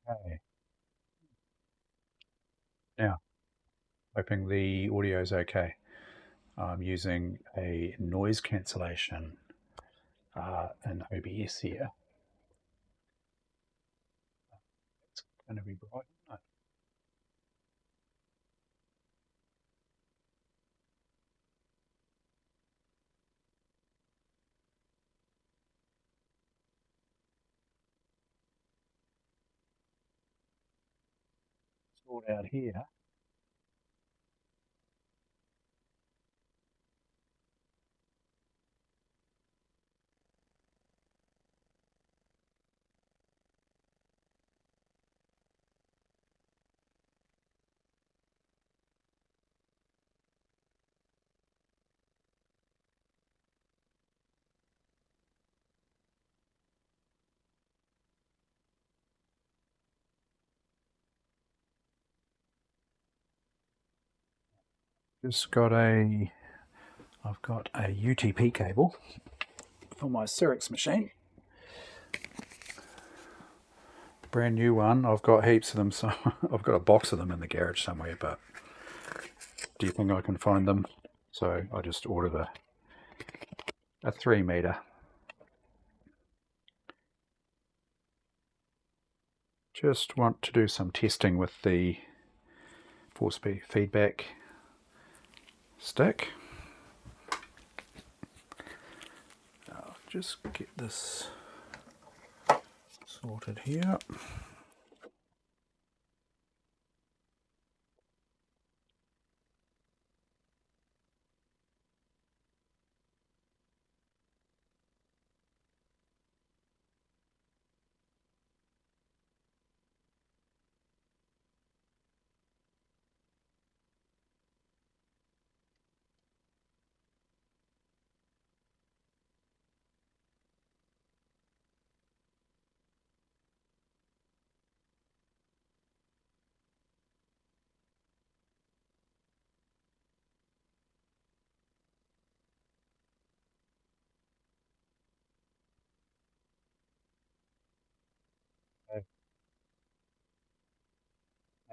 Okay. Now, hoping the audio is okay. I'm using a noise cancellation in OBS here. It's going to be bright, isn't it? Sort out here. I've got a UTP cable for my Syrinx machine. Brand new one. I've got heaps of them, so I've got a box of them in the garage somewhere, but do you think I can find them? So I just ordered a 3 meter. Just want to do some testing with the force feedback stick. I'll just get this sorted here.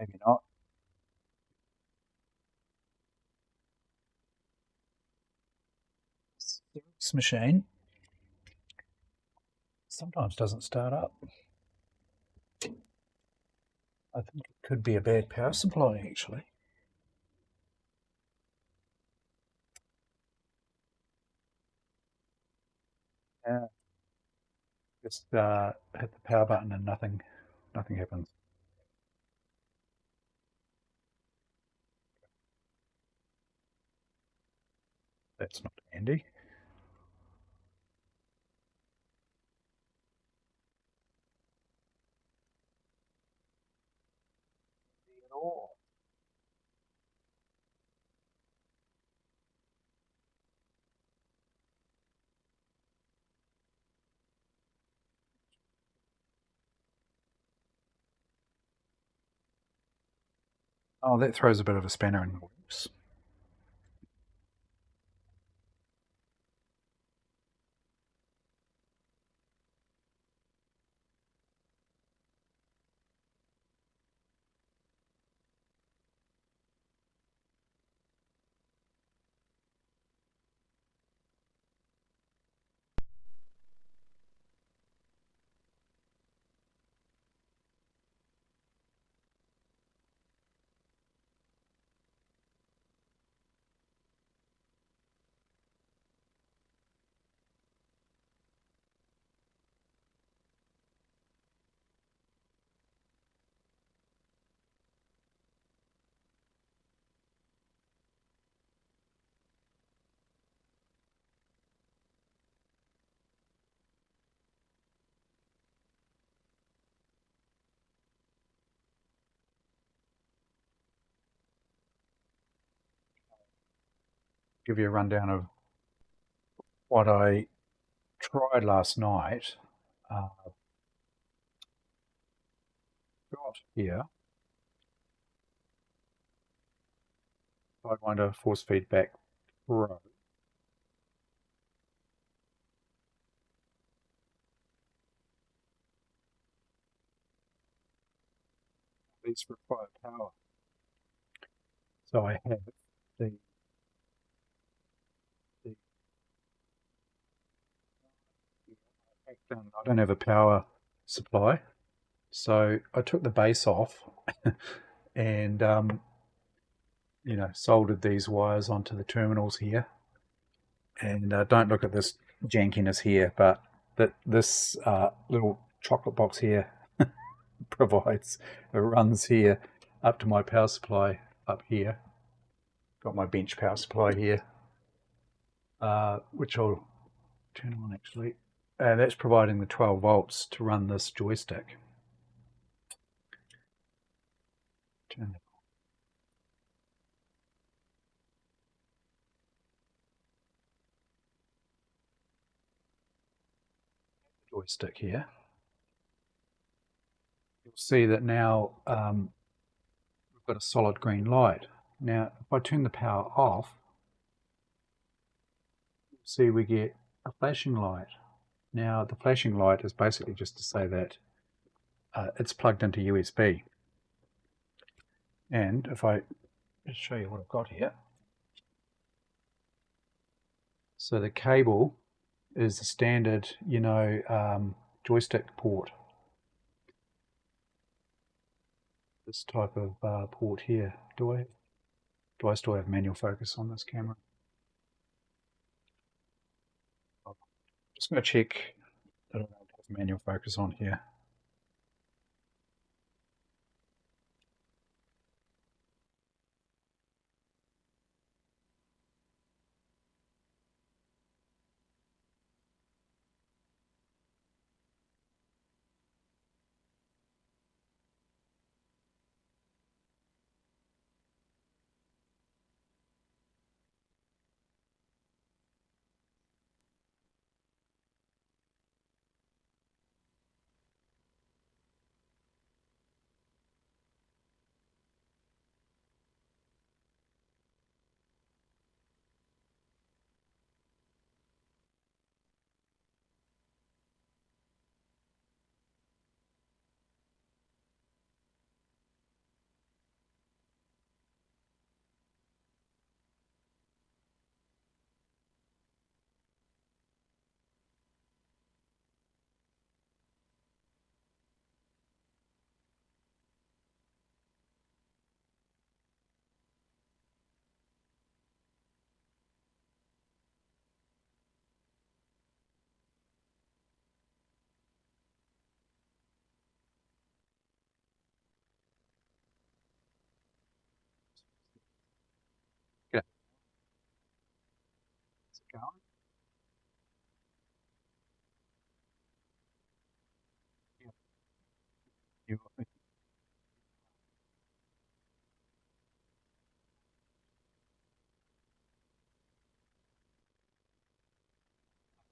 Maybe not. This machine sometimes doesn't start up. I think it could be a bad power supply, actually. Yeah. Just hit the power button and nothing happens. That's not handy. At all. Oh, that throws a bit of a spanner in the works. Give you a rundown of what I tried last night. Got here Sidewinder Force Feedback Pro. these require power. So I have the I don't have a power supply, so I took the base off and soldered these wires onto the terminals here. And don't look at this jankiness here, but this little chocolate box here provides, it runs here up to my power supply up here. Got my bench power supply here, which I'll turn on actually. That's providing the 12 volts to run this joystick. Turn it on. Joystick here. You'll see that now we've got a solid green light. Now, if I turn the power off, you'll see we get a flashing light. Now, the flashing light is basically just to say that it's plugged into USB. And if I just show you what I've got here. So the cable is the standard, joystick port. This type of port here. Do I still have manual focus on this camera? I'm just going to check that I don't have manual focus on here. Yeah. Is it going? Yeah.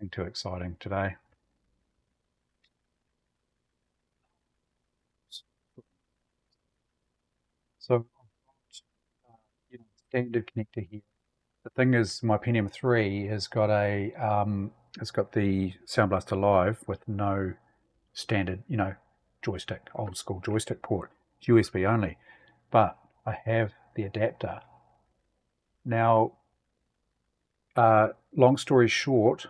Nothing too exciting today. So, standard connector here. The thing is, my Pentium 3 has got it's got the Sound Blaster Live with no standard, joystick, old school joystick port. It's USB only, but I have the adapter. Now, long story short,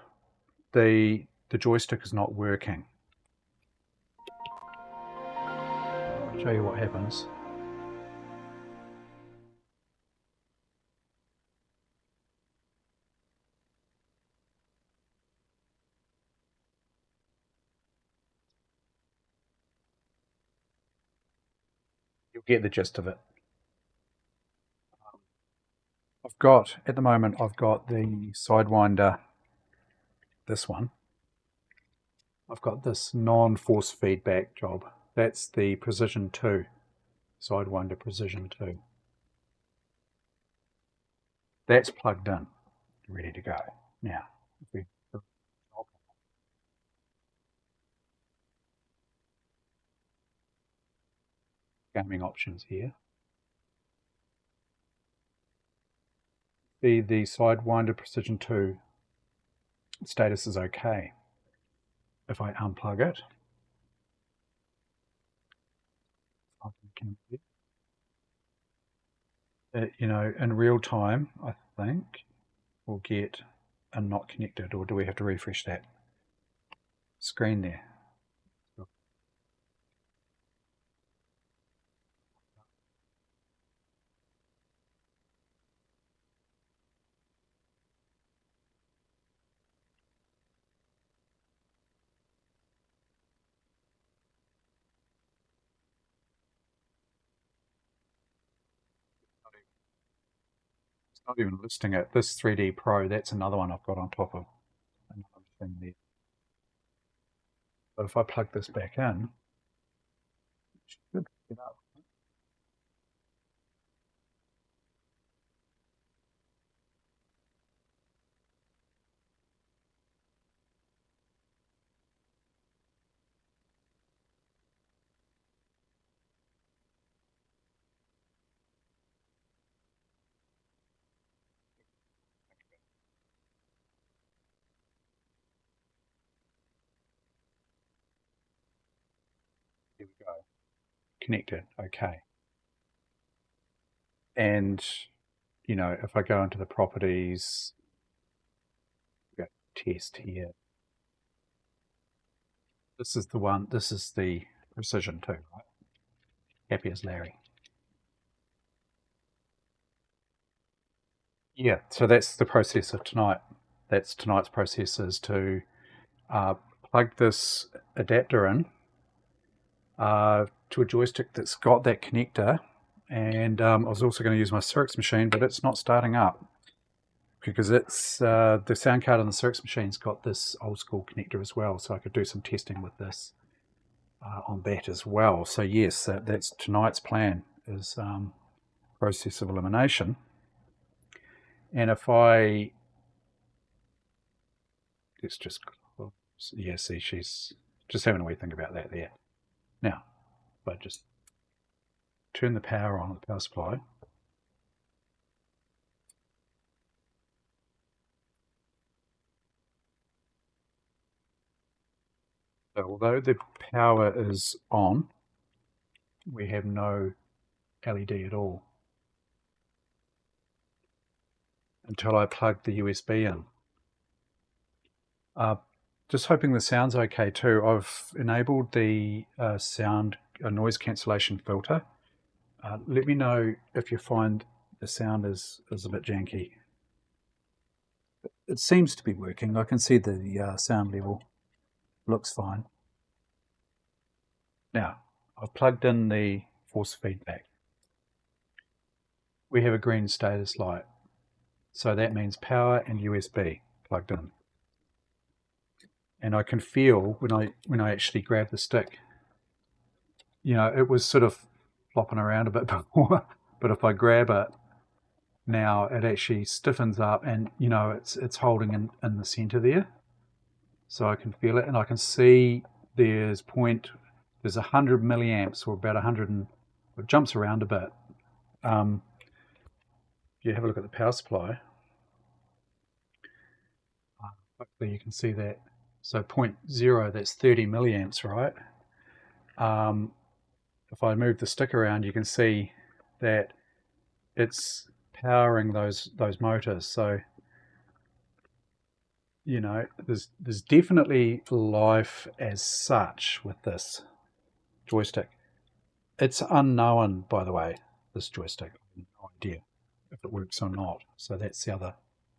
the joystick is not working. I'll show you what happens. You'll get the gist of it. At the moment, I've got the Sidewinder, this one. I've got this non-force feedback job. That's the Precision 2, Sidewinder Precision 2. That's plugged in, ready to go. Now, if we gaming options here, see the Sidewinder Precision 2 status is okay. If I unplug it, You know, in real time, I think we'll get a not connected, or do we have to refresh that screen there? It's not even listing it. This 3D Pro, that's another one I've got on top of another thing there. But if I plug this back in, it should get up. Here we go. Connected. Okay. And, you know, if I go into the properties, go test here. This is the one, this is the precision 2, right? Happy as Larry. Yeah, so that's the process of tonight. That's tonight's process, is to plug this adapter in to a joystick that's got that connector. And I was also going to use my Cyrix machine, but it's not starting up because it's the sound card on the Cyrix machine's got this old school connector as well. So I could do some testing with this on that as well. So yes, that's tonight's plan, is process of elimination. And if let's just, yeah, see, she's just having a wee think about that there. Now, if I just turn the power on, the power supply. So although the power is on, we have no LED at all until I plug the USB in. Just hoping the sound's okay too. I've enabled the noise cancellation filter. Let me know if you find the sound is a bit janky. It seems to be working. I can see the sound level looks fine. Now, I've plugged in the force feedback. We have a green status light. So that means power and USB plugged in. And I can feel when I actually grab the stick, you know, it was sort of flopping around a bit before, but if I grab it now, it actually stiffens up, and you know, it's holding in the center there. So I can feel it, and I can see there's 100 milliamps, or about 100, and it jumps around a bit. If you have a look at the power supply, hopefully you can see that. So 0.0, that's 30 milliamps, right? If I move the stick around, you can see that it's powering those motors. So, you know, there's definitely life as such with this joystick. It's unknown, by the way, this joystick. I have no idea if it works or not. So that's the other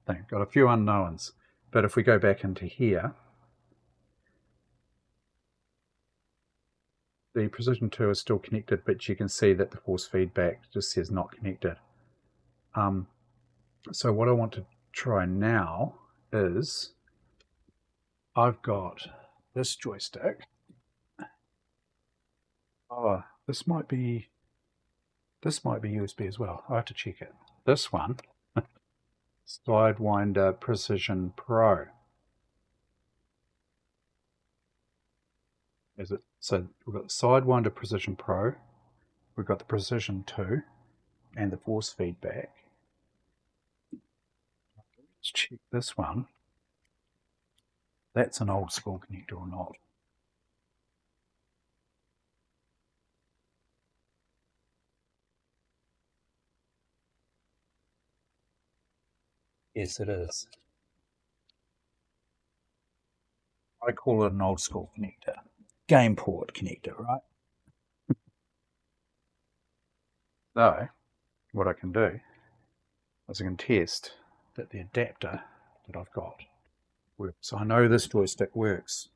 thing. Got a few unknowns. But if we go back into here, the Precision 2 is still connected, but you can see that the force feedback just says not connected. So what I want to try now is I've got this joystick. Oh, this might be USB as well. I have to check it. This one, Sidewinder Precision Pro. Is it? So we've got the Sidewinder Precision Pro, we've got the Precision 2, and the force feedback. Let's check this one. That's an old school connector or not. Yes, it is. I call it an old school connector. Game port connector, right? So, what I can do is I can test that the adapter that I've got works. So I know this joystick works.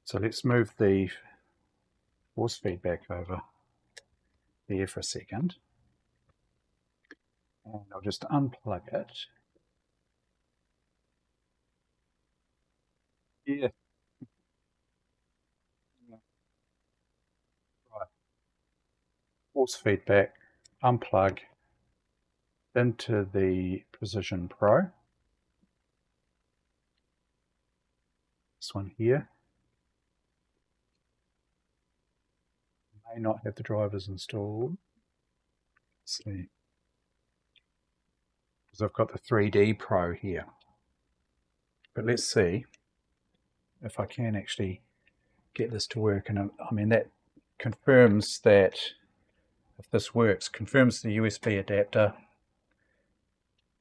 So let's move the force feedback over there for a second. And I'll just unplug it. Yeah. Right. Force feedback, unplug into the Precision Pro. This one here. May not have the drivers installed. Let's see. Because I've got the 3D Pro here. But let's see if I can actually get this to work. And I mean, that confirms that if this works, confirms the USB adapter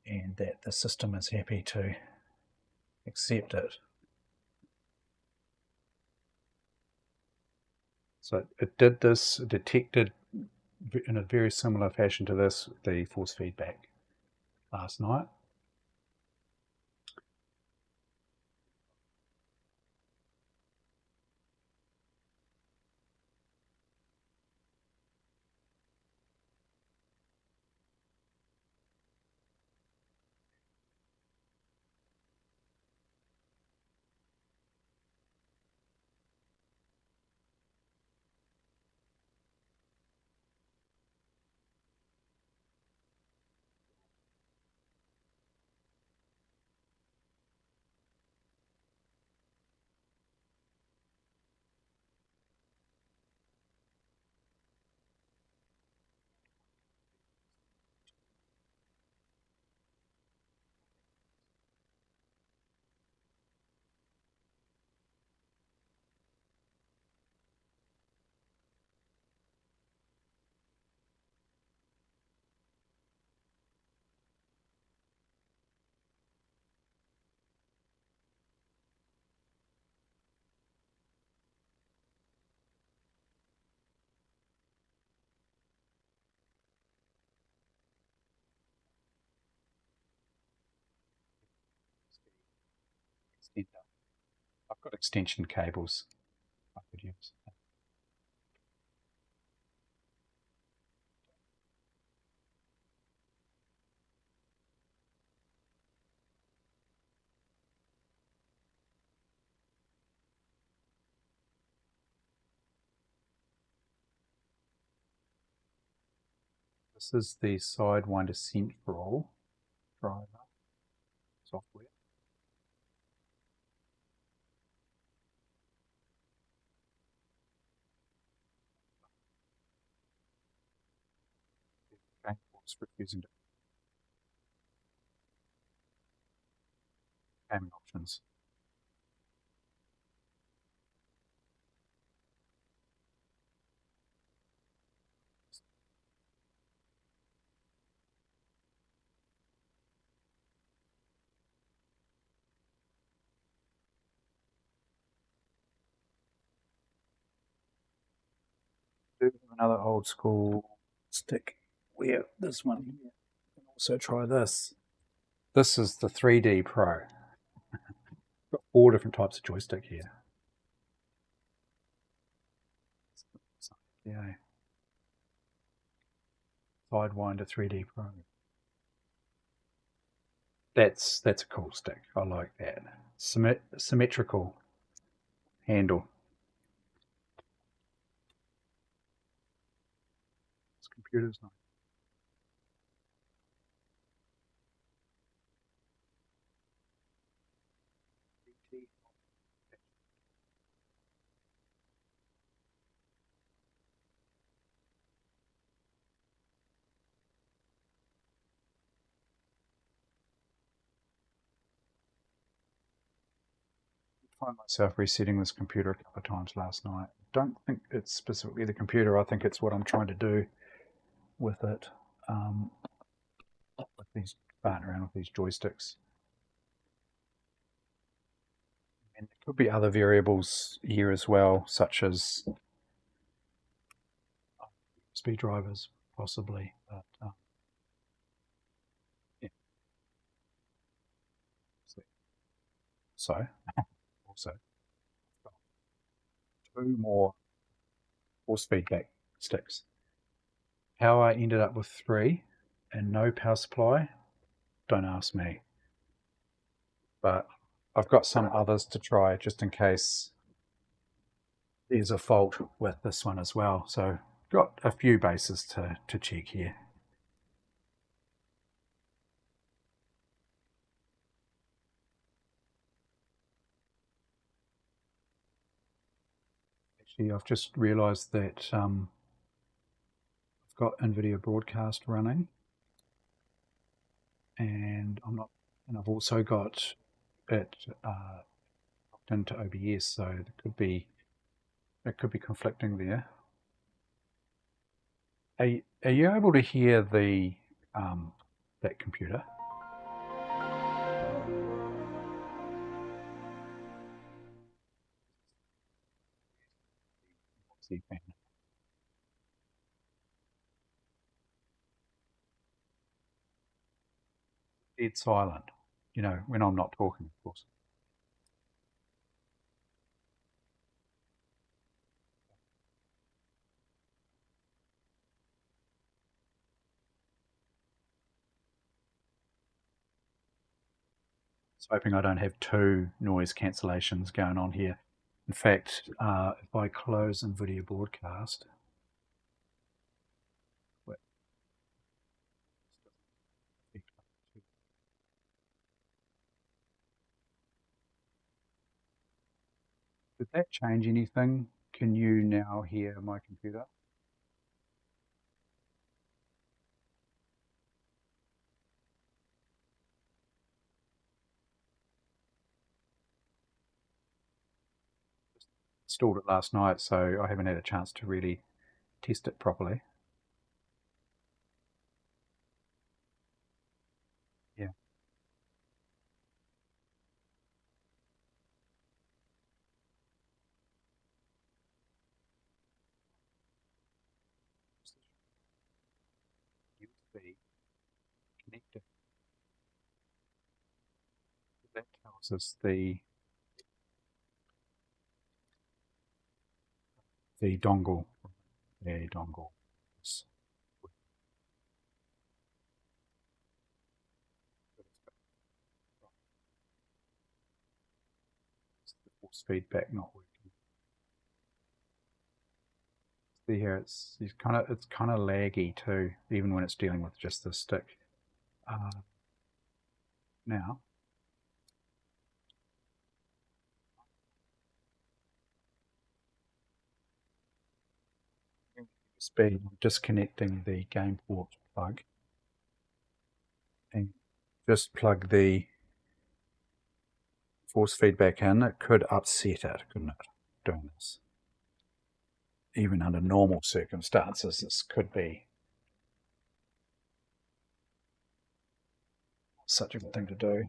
and that the system is happy to accept it. So it did this, detected in a very similar fashion to this, the force feedback last night. I've got extension cables I could use. This is the Sidewinder Central driver software. Okay, it's refusing to payment options. Do have another old school stick where this one here. And also try this. This is the 3D Pro. Got 4 different types of joystick here. Yeah. Sidewinder 3D Pro. That's a cool stick. I like that. Symmetrical handle. This computer's nice. I find myself resetting this computer a couple of times last night. Don't think it's specifically the computer. I think it's what I'm trying to do with it. With these farting around with these joysticks. And there could be other variables here as well, such as speed drivers, possibly. But yeah. So, also, I've got 2 more force feedback sticks. How I ended up with 3 and no power supply, don't ask me. But I've got some others to try just in case there's a fault with this one as well. So got a few bases to check here. Actually, I've just realized that I've got NVIDIA Broadcast running, and I've also got it locked into OBS, so it could be conflicting there. Are you able to hear the that computer? Dead silent, when I'm not talking, of course. I was hoping I don't have 2 noise cancellations going on here. In fact, if I close NVIDIA Broadcast, did that change anything? Can you now hear my computer? Installed it last night, so I haven't had a chance to really test it properly. Yeah. USB connector. That tells us the dongle. The dongle. The force feedback not working. See here, it's kind of laggy too, even when it's dealing with just the stick. Now, speed, I'm disconnecting the game port plug and just plug the force feedback in. It could upset it, couldn't it, doing this? Even under normal circumstances, this could be such a good thing to do,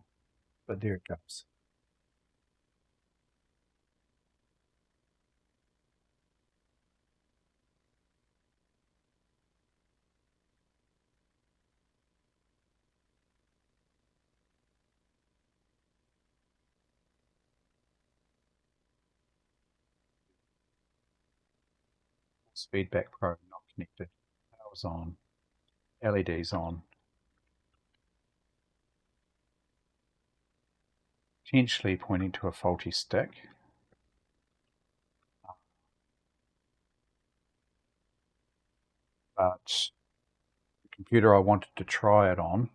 but there it goes. Force feedback probe not connected. Power's on. LED's on. Potentially pointing to a faulty stick. But the computer I wanted to try it on,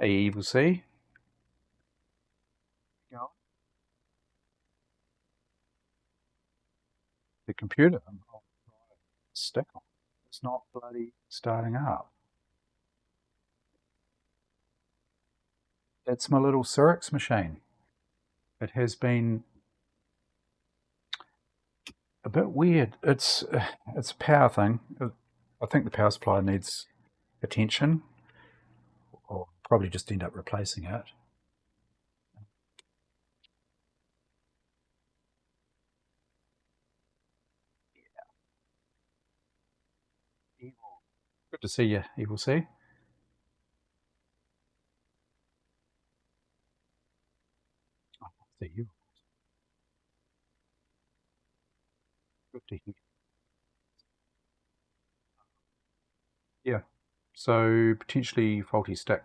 AOEII, the computer stick on. It's not bloody starting up. It's my little Cyrix machine. It has been a bit weird. It's a power thing. I think the power supply needs attention, or probably just end up replacing it. Good to see you, Evil C. Oh, see you. Good to hear. Yeah. So potentially faulty stick.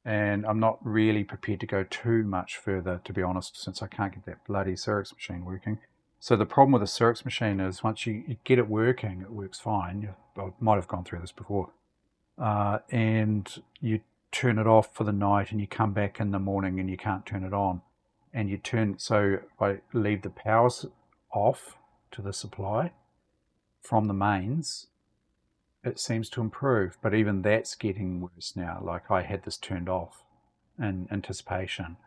And I'm not really prepared to go too much further, to be honest, since I can't get that bloody Xerox machine working. So the problem with the Xerox machine is once you get it working, it works fine. I might have gone through this before. And you turn it off for the night and you come back in the morning and you can't turn it on. And you turn, so I leave the power off to the supply from the mains, it seems to improve, but even that's getting worse now. Like I had this turned off in anticipation.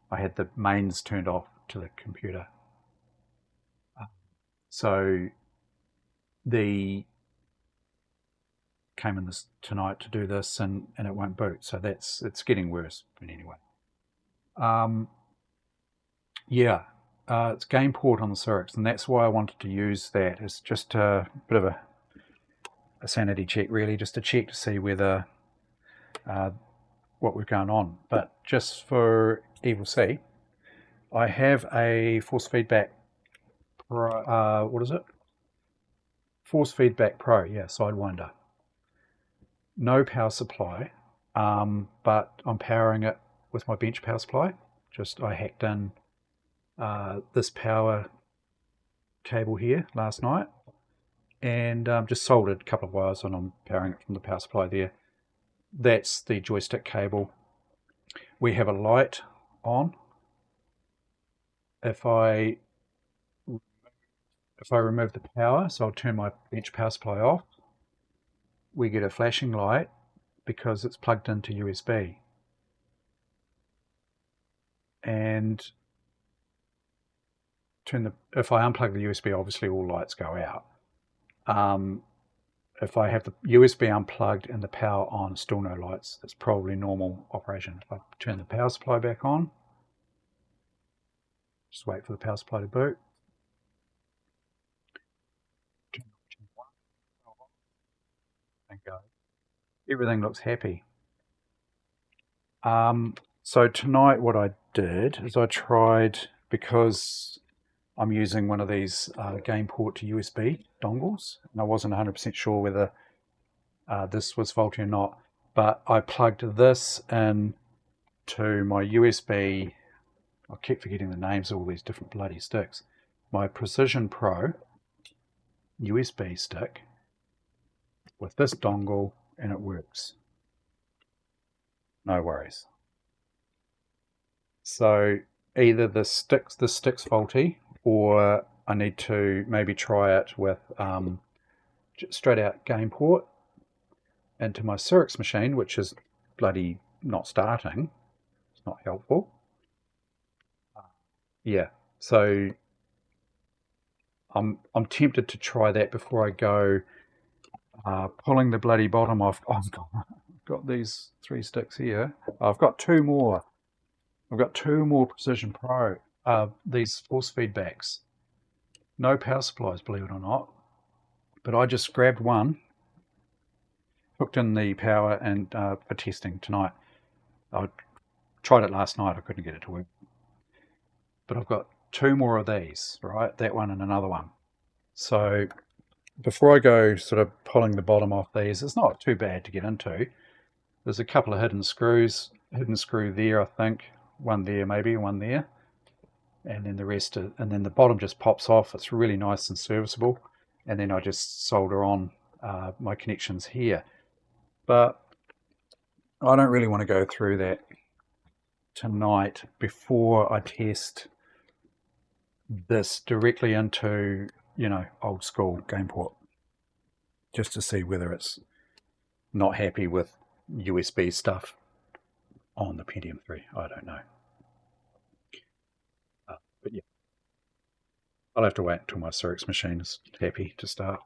I had the mains turned off to the computer. So the came in this tonight to do this and it won't boot. So it's getting worse. But anyway. Um, yeah. It's game port on the Xerox, and that's why I wanted to use that. It's just a bit of a sanity check, really, just to check to see whether what was going on. But just for Evil C, I have a force feedback pro, what is it? Force feedback pro, yeah, Sidewinder. No power supply, but I'm powering it with my bench power supply. Just I hacked in this power cable here last night and just soldered a couple of wires and I'm powering it from the power supply there. That's the joystick cable. We have a light on. If I remove the power, so I'll turn my bench power supply off, we get a flashing light because it's plugged into USB. And if I unplug the USB, obviously all lights go out. If I have the USB unplugged and the power on, still no lights. That's probably normal operation. If I turn the power supply back on, just wait for the power supply to boot. And go. Everything looks happy. So tonight what I did is I tried, because I'm using one of these game port to USB dongles, and I wasn't 100% sure whether this was faulty or not, but I plugged this in to my USB. I keep forgetting the names of all these different bloody sticks. My Precision Pro USB stick with this dongle, and it works. No worries. So either this stick's faulty, or I need to maybe try it with straight out game port into my Xerox machine, which is bloody not starting. It's not helpful. Yeah, so I'm tempted to try that before I go pulling the bloody bottom off. Oh, I've got these 3 sticks here. I've got 2 more. I've got 2 more Precision Pro. These force feedbacks. No power supplies, believe it or not. But I just grabbed one, hooked in the power, and for testing tonight. I tried it last night. I couldn't get it to work. But I've got 2 more of these, right? That one and another one. So before I go sort of pulling the bottom off these, it's not too bad to get into. There's a couple of hidden screws, hidden screw there, I think, one there maybe, one there, and then the rest, and then the bottom just pops off. It's really nice and serviceable, and then I just solder on my connections here. But I don't really want to go through that tonight before I test this directly into, old school game port, just to see whether it's not happy with USB stuff on the Pentium 3. I don't know. But yeah, I'll have to wait until my Xerox machine is happy to start.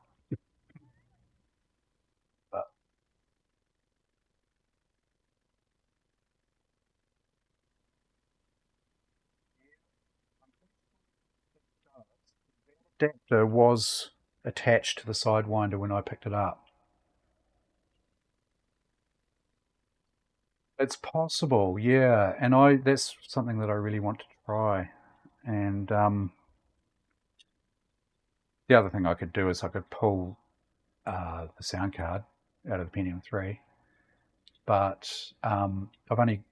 adapter was attached to the Sidewinder when I picked it up. It's possible, yeah, and that's something that I really want to try. And the other thing I could do is I could pull the sound card out of the Pentium 3, but I've only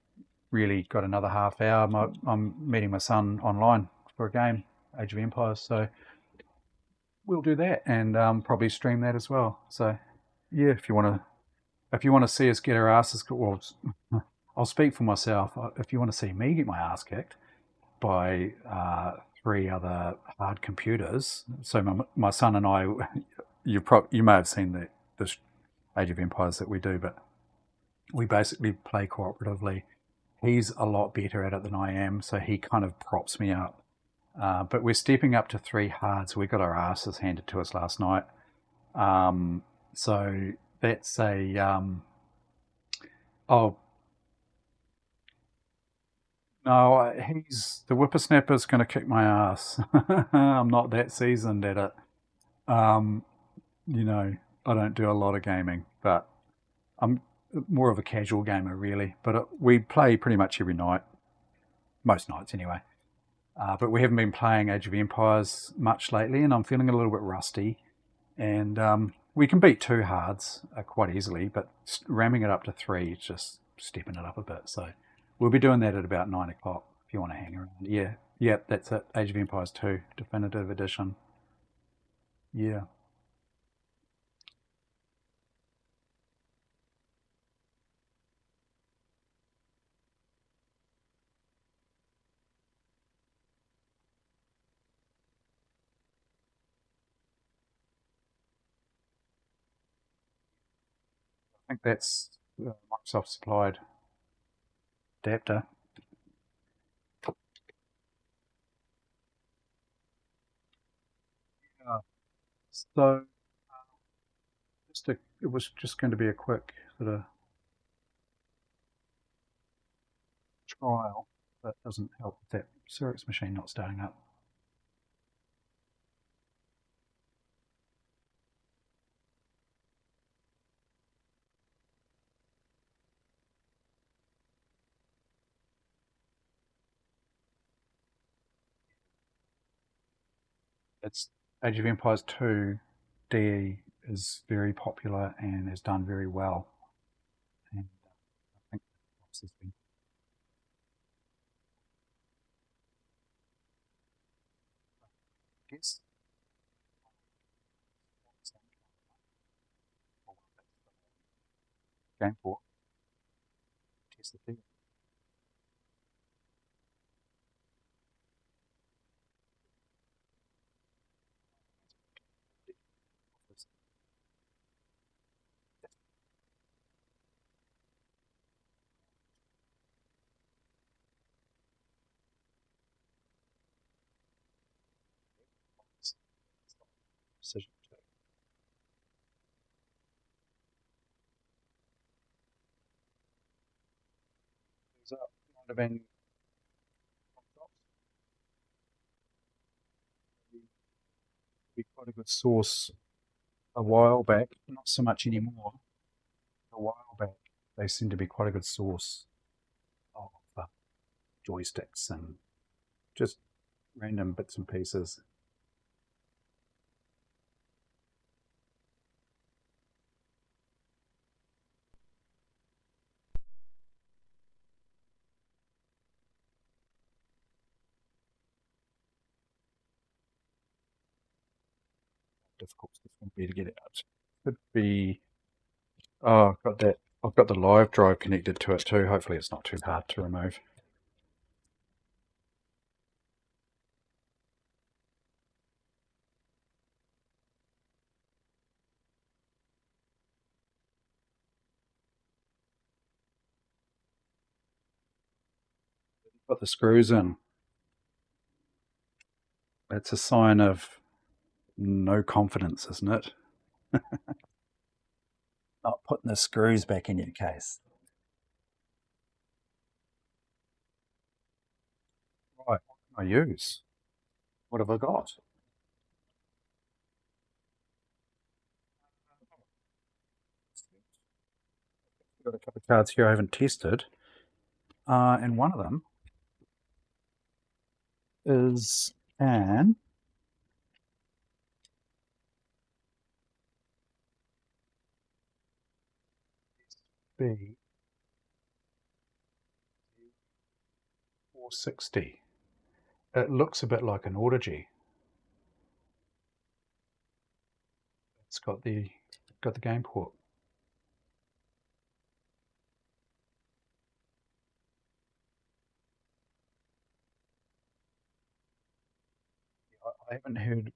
really got another half hour. I'm meeting my son online for a game, Age of Empires, so we'll do that and probably stream that as well. So yeah, if you want to see us get our asses, well, I'll speak for myself. If you want to see me get my ass kicked by three other hard computers, so my son and I, you may have seen the Age of Empires that we do, but we basically play cooperatively. He's a lot better at it than I am, so he kind of props me up. But we're stepping up to three hard, so we got our asses handed to us last night. So that's a oh no, he's the whippersnapper's going to kick my ass. I'm not that seasoned at it. Um, you know, I don't do a lot of gaming, but I'm more of a casual gamer, really. But we play pretty much every night, most nights anyway. But we haven't been playing Age of Empires much lately, and I'm feeling a little bit rusty. And we can beat two hards quite easily, but ramming it up to three is just stepping it up a bit. So we'll be doing that at about 9 o'clock if you want to hang around. Yeah, yeah, that's it. Age of Empires 2 Definitive Edition. Yeah. I think that's Microsoft supplied adapter. Yeah. So it was just going to be a quick sort of trial. That doesn't help with that Xerox machine not starting up. It's Age of Empires 2 DE is very popular and has done very well. And I think has been I guess game for test the theory. Decision to things up. Might have been be quite a good source a while back, not so much anymore. A while back, they seem to be quite a good source of joysticks and just random bits and pieces. Difficult it's going to be to get it out. Could be. Oh, I've got that. I've got the live drive connected to it too. Hopefully, it's not too hard to remove. Put the screws in. That's a sign of no confidence, isn't it? Not putting the screws back in your case. Right. What can I use? What have I got? got a couple of cards here I haven't tested, and one of them is an B 460. It looks a bit like an Audigy. It's got the game port. I haven't heard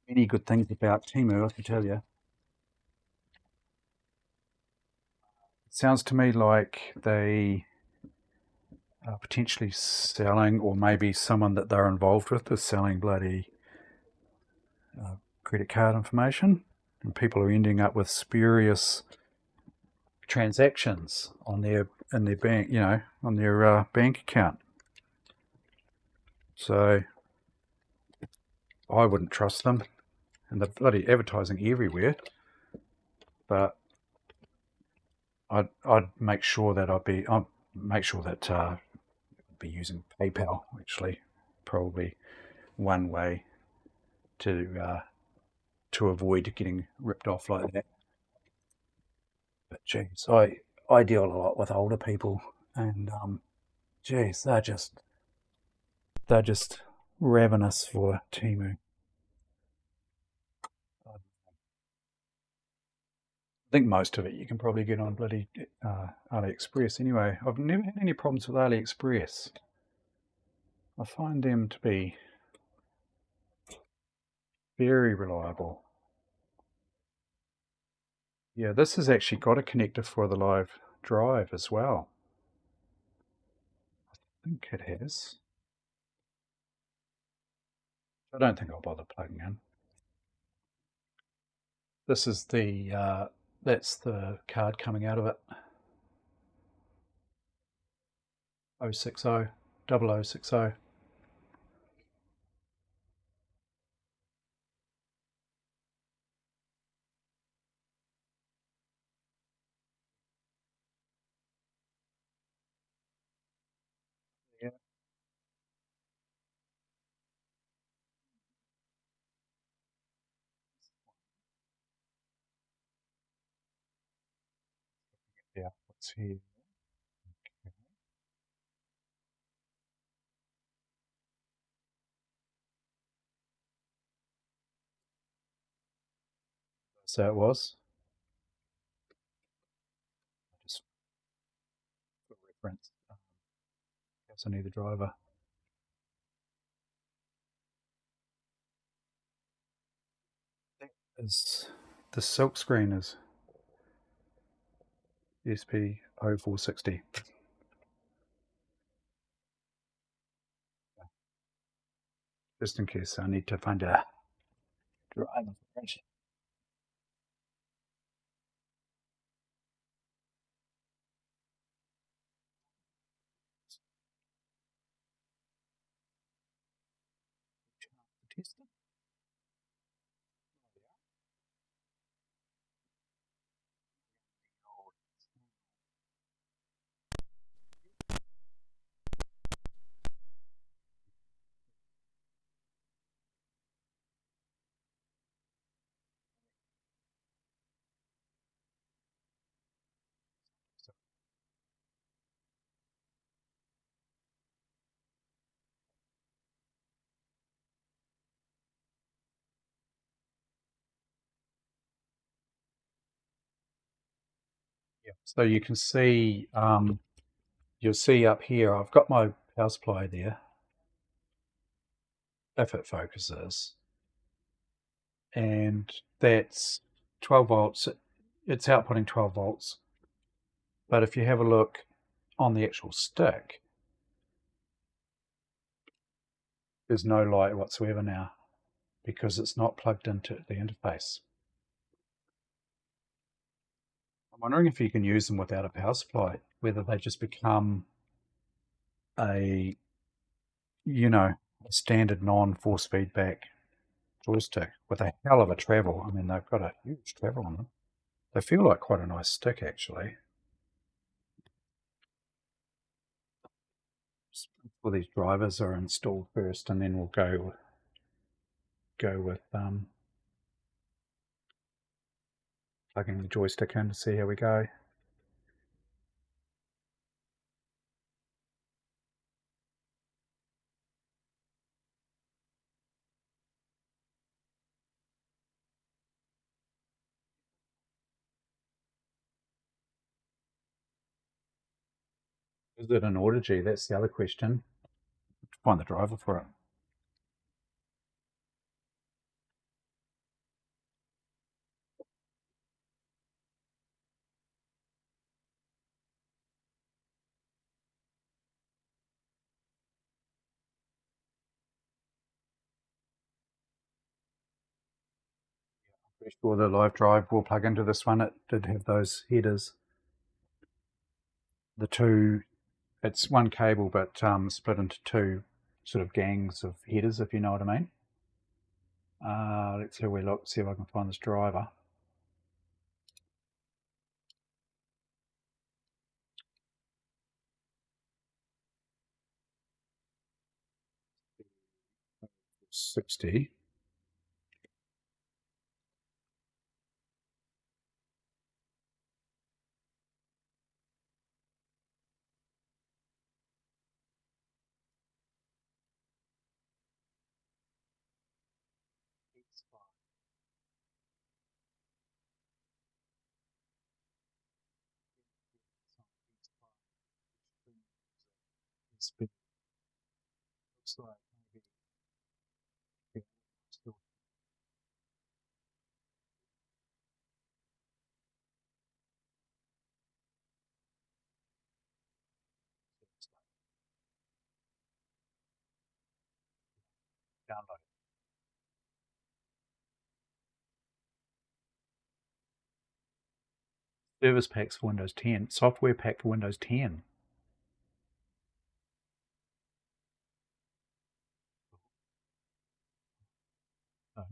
many good things about Temu, I can tell you. It sounds to me like they are potentially selling, or maybe someone that they're involved with is selling bloody credit card information, and people are ending up with spurious transactions on their bank, on their bank account. So I wouldn't trust them, and they're bloody advertising everywhere. But I'd make sure that I'd be using PayPal. Actually, probably one way to avoid getting ripped off like that. But geez, I deal a lot with older people, and geez, they're just ravenous for Temu. I think most of it you can probably get on bloody AliExpress anyway. I've never had any problems with AliExpress. I find them to be very reliable. Yeah, this has actually got a connector for the live drive as well. I think it has. I don't think I'll bother plugging in. This is that's the card coming out of it. 060, 0060. Yeah. Yeah, let's see. So it was. Just for reference. Guess I need the driver. Is the silk screen is SP0460. Just in case I need to find a driver. Test it. Yeah. So you can see, you'll see up here, I've got my power supply there, if it focuses, and that's 12 volts. It's outputting 12 volts. But if you have a look on the actual stick, there's no light whatsoever now because it's not plugged into the interface. I'm wondering if you can use them without a power supply, whether they just become a, a standard non-force feedback joystick with a hell of a travel. I mean, they've got a huge travel on them. They feel like quite a nice stick, actually. Well, these drivers are installed first, and then we'll go with plugging the joystick in to see how we go. Is it an AOEII? That's the other question. Find the driver for it. Pretty sure the live drive will plug into this one. It did have those headers. The two, it's one cable but split into two sort of gangs of headers, if you know what I mean. Let's have a look, see if I can find this driver. $60. Looks like maybe still download. Service packs for Windows 10. Software pack for Windows 10. Oh.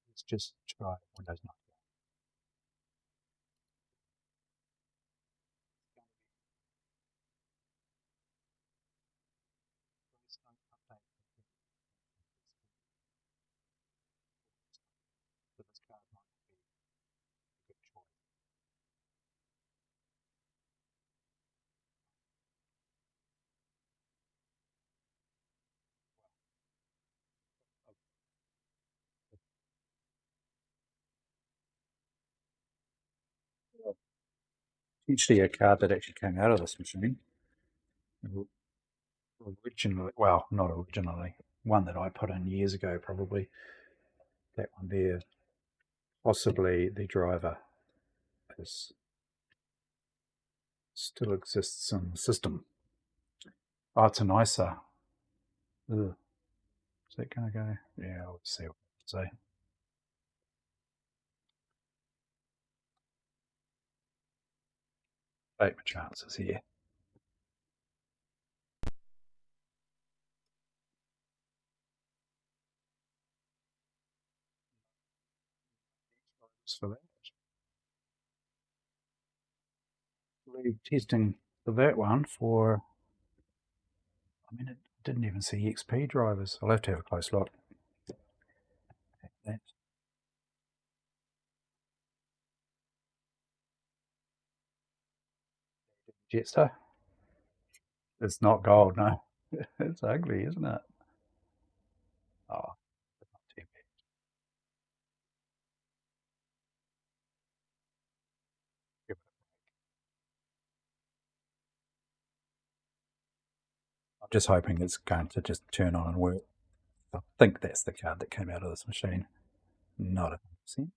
Let's just try Windows 9. Potentially a card that actually came out of this machine. Originally, well, not originally, one that I put in years ago, probably. That one there. Possibly the driver is still exists in the system. Oh, it's a nicer. Ugh. Is that going to go? Yeah, let's see what I say. Take my chances here. For that. Leave testing for that one for, I mean, it didn't even see XP drivers. I'll have to have a close look. That Jetstar. It's not gold, no. It's ugly, isn't it? Oh, not too bad. Give I'm just hoping it's going to just turn on and work. I think that's the card that came out of this machine. Not 100%.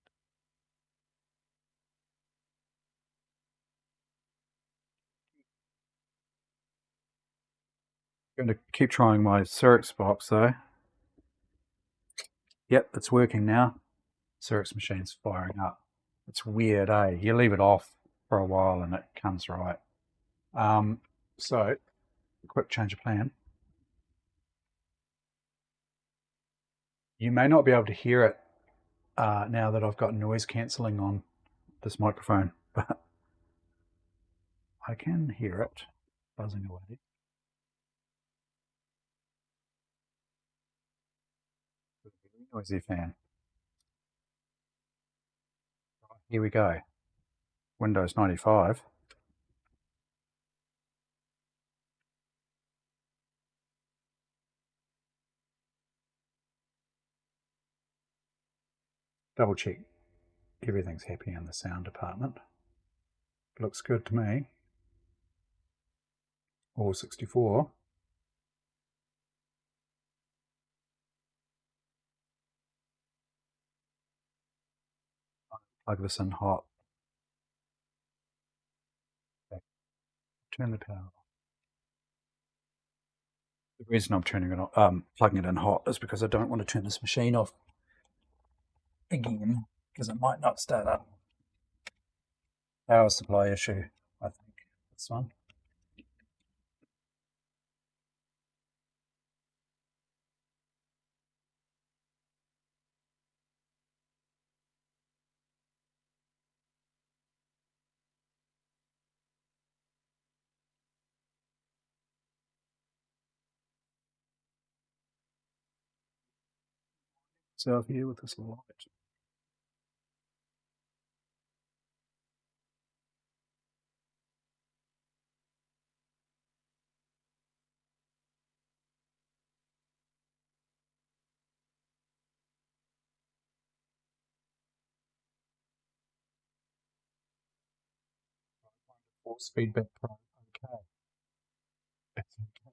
I'm going to keep trying my Cyrix box though. Yep, it's working now. Cyrix machine's firing up. It's weird, eh? You leave it off for a while and it comes right. So, quick change of plan. You may not be able to hear it now that I've got noise cancelling on this microphone, but I can hear it buzzing away. Very noisy fan. Here we go. Windows 95. Double check everything's happy in the sound department. Looks good to me. All 64. Plug this in hot. Okay. Turn the power on. The reason I'm turning it on, plugging it in hot, is because I don't want to turn this machine off again, because it might not start up. Power supply issue, I think. This one. So here with this light. Force feedback pro. Okay. It's okay.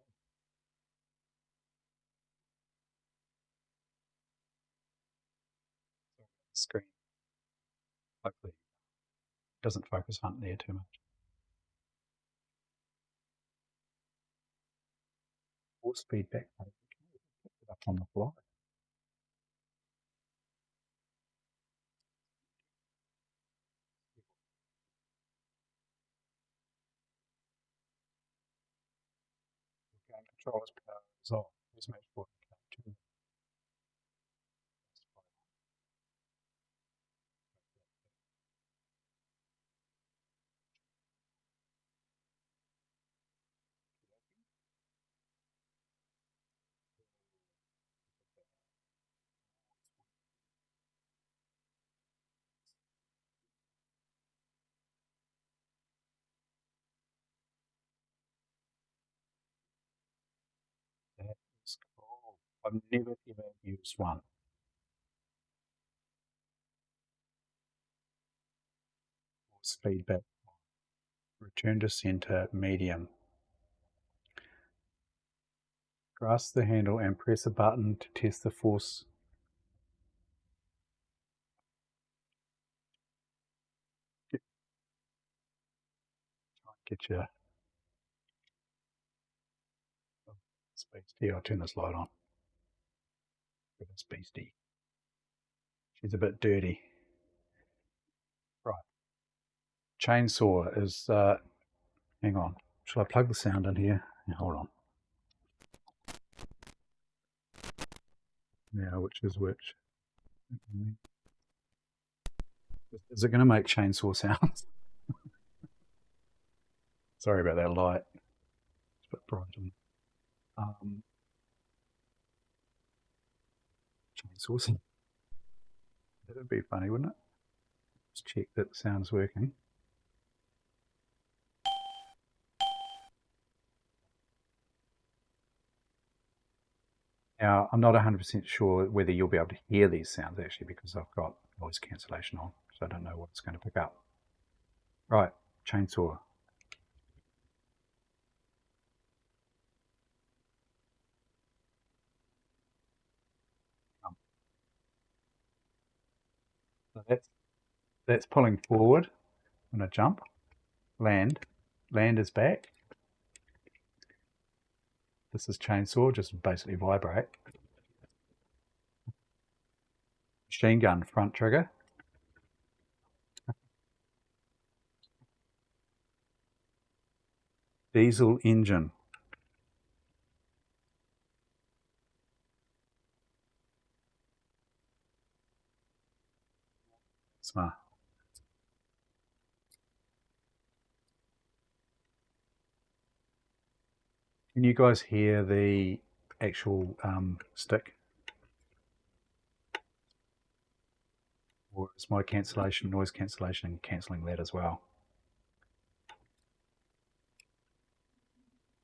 Screen. Hopefully it doesn't focus on there too much. Force feedback pro. Pick it up on the fly. Game controller's power is off. Please make sure you can't turn that is cool. I've never ever used one. Force feedback. Return to center, medium. Grasp the handle and press a button to test the force. Get your beastie. I'll turn this light on. With this beastie. She's a bit dirty. Right. Chainsaw is. Hang on. Shall I plug the sound in here? Hold on. Now, which is which? Is it going to make chainsaw sounds? Sorry about that light. It's a bit bright. Chainsaw sound. That would be funny, wouldn't it? Let's check that the sound's working. Now, I'm not 100% sure whether you'll be able to hear these sounds actually, because I've got noise cancellation on, so I don't know what it's going to pick up. Right, chainsaw. That's pulling forward when I jump. Land is back. This is chainsaw, just basically vibrate. Machine gun, front trigger. Diesel engine. Smart. Can you guys hear the actual stick? Or is my noise cancellation cancelling that as well?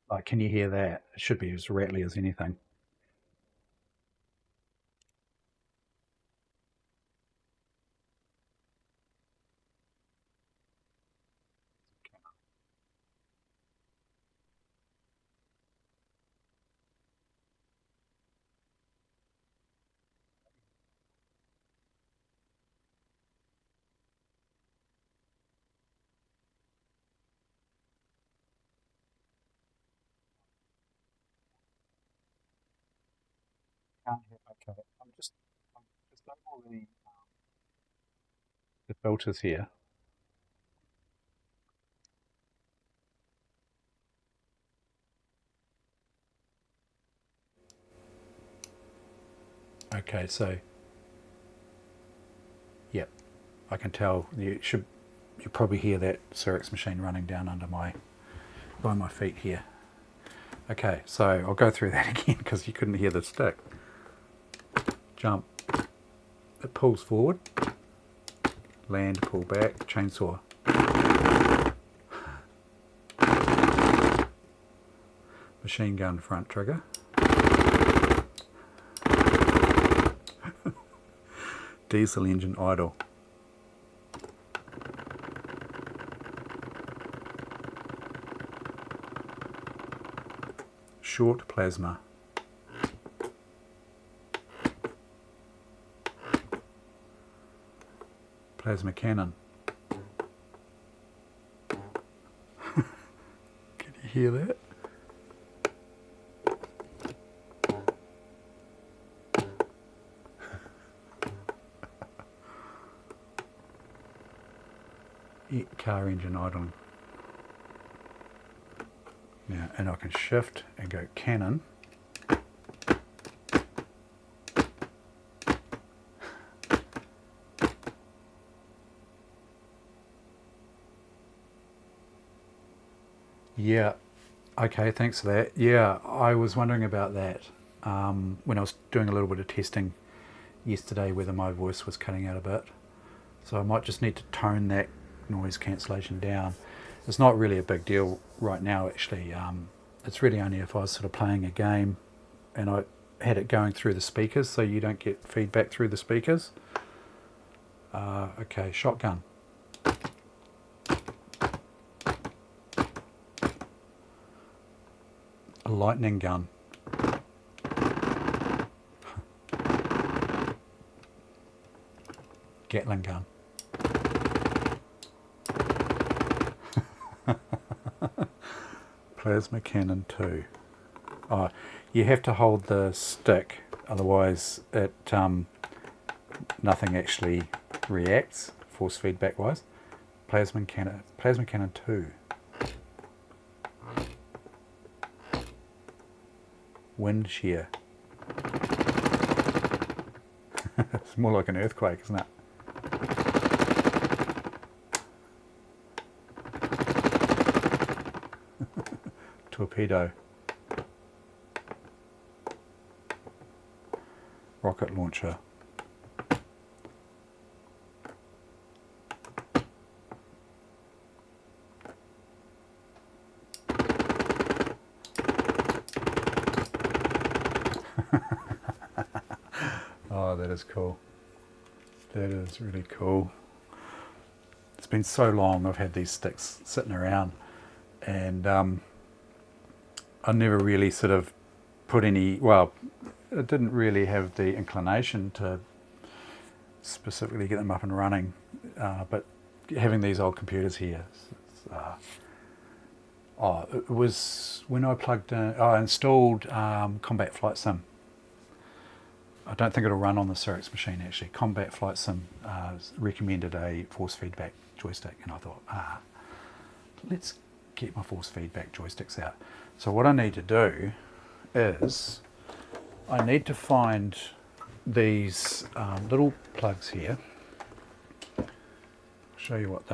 Like, can you hear that? It should be as rattly as anything. Can't hear. Okay, I'm just done all the filters here. Okay, so yep, I can tell you probably hear that Syrex machine running down under by my feet here. Okay, so I'll go through that again because you couldn't hear the stick. Jump, it pulls forward, land, pull back, chainsaw. Machine gun, front trigger. Diesel engine, idle. Short plasma. Plasma cannon. Can you hear that? Car engine idling. Now, and I can shift and go cannon. Yeah, okay, thanks for that. Yeah, I was wondering about that when I was doing a little bit of testing yesterday, whether my voice was cutting out a bit. So I might just need to tone that noise cancellation down. It's not really a big deal right now, actually. It's really only if I was sort of playing a game and I had it going through the speakers, so you don't get feedback through the speakers. Okay, shotgun. A lightning gun. Gatling gun. Plasma cannon 2. Oh, you have to hold the stick, otherwise it nothing actually reacts force feedback wise. Plasma cannon 2. Wind shear. It's more like an earthquake, isn't it? Torpedo. Rocket launcher. Oh, that is cool. That is really cool. It's been so long I've had these sticks sitting around, and I never really sort of put any, well, I didn't really have the inclination to specifically get them up and running. But having these old computers here, it was when I plugged in, I installed Combat Flight Sim. I don't think it'll run on the Syrex machine actually. Combat Flight Sim recommended a force feedback joystick, and I thought, let's get my force feedback joysticks out. So what I need to do is I need to find these little plugs here. I'll show you what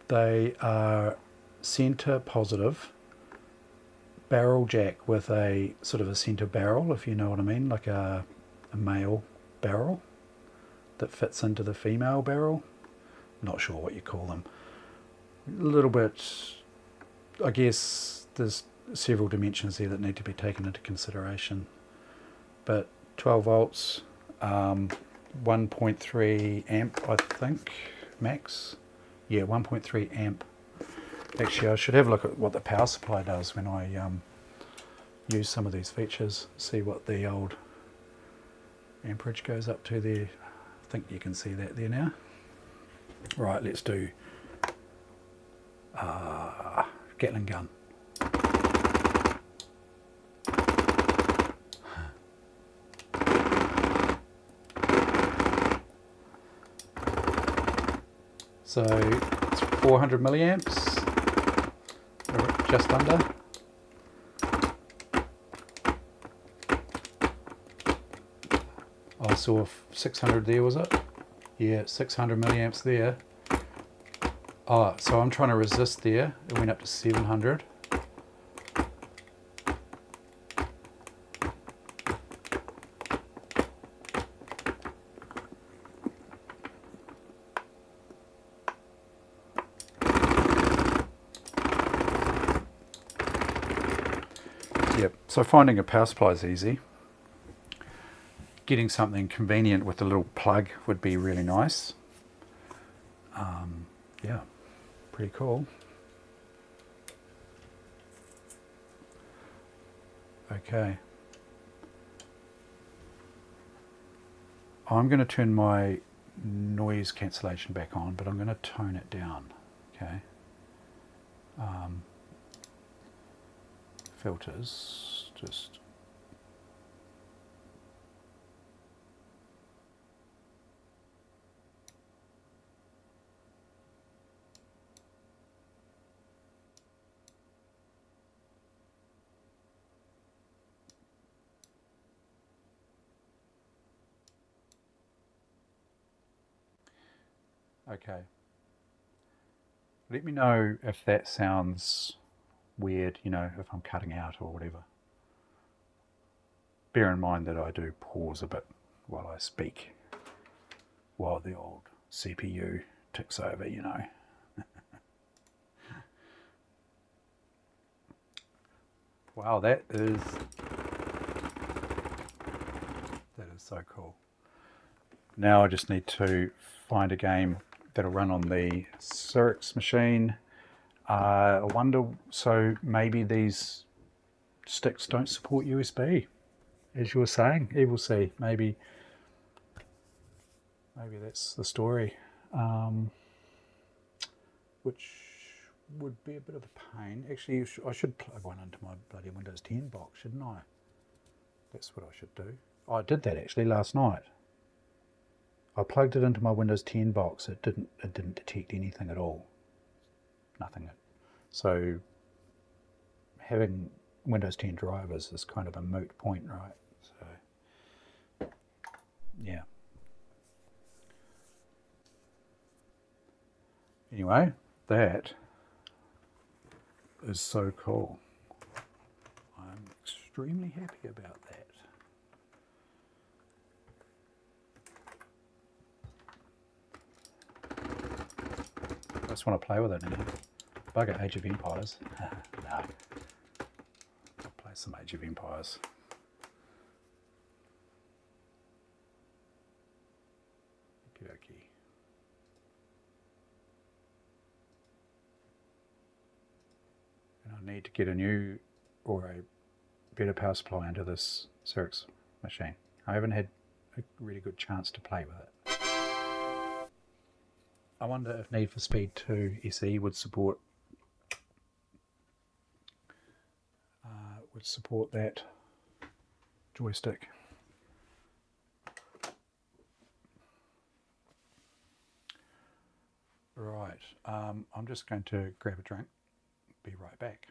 they are. Center positive barrel jack with a sort of a center barrel, if you know what I mean, like a male barrel that fits into the female barrel. Not sure what you call them. A little bit, I guess there's several dimensions there that need to be taken into consideration. But 12 volts, 1.3 amp, I think, max. Yeah, 1.3 amp. Actually, I should have a look at what the power supply does when I use some of these features, see what the old amperage goes up to there. I think you can see that there now. Right, let's do Gatling gun. So it's 400 milliamps, just under. I saw 600 there, was it? Yeah, 600 milliamps there. Oh, so I'm trying to resist there. It went up to 700. Yep, so finding a power supply is easy. Getting something convenient with a little plug would be really nice. Yeah, pretty cool. Okay. I'm going to turn my noise cancellation back on, but I'm going to tone it down. Okay. Filters, just okay. Let me know if that sounds weird, you know, if I'm cutting out or whatever. Bear in mind that I do pause a bit while I speak, while the old CPU ticks over, you know. Wow, that is so cool. Now I just need to find a game that'll run on the Syrex machine. I wonder, so maybe these sticks don't support USB, as you were saying. Evil C, maybe that's the story, which would be a bit of a pain. Actually, I should plug one into my bloody Windows 10 box, shouldn't I? That's what I should do. Oh, I did that actually last night. I plugged it into my Windows 10 box. It didn't detect anything at all. Nothing. So having Windows 10 drivers is kind of a moot point, right? So yeah. Anyway, that is so cool. I'm extremely happy about that. I just want to play with it now. Bugger Age of Empires. No. I'll play some Age of Empires. Okey-dokey. And I need to get a new or a better power supply into this Syrex machine. I haven't had a really good chance to play with it. I wonder if Need for Speed 2 SE would support that joystick. Right, I'm just going to grab a drink. Be right back.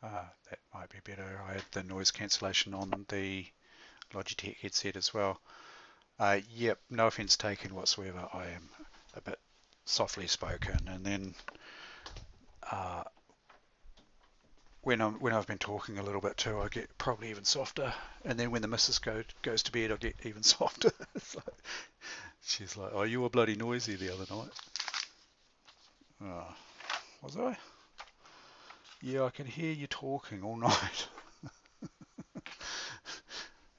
That might be better. I had the noise cancellation on the Logitech headset as well. Yep, no offense taken whatsoever. I am a bit softly spoken, and then uh, when I've been talking a little bit too, I get probably even softer. And then when the missus goes to bed, I get even softer. So she's like, "Oh, you were bloody noisy the other night." Oh, was I? Yeah, I can hear you talking all night.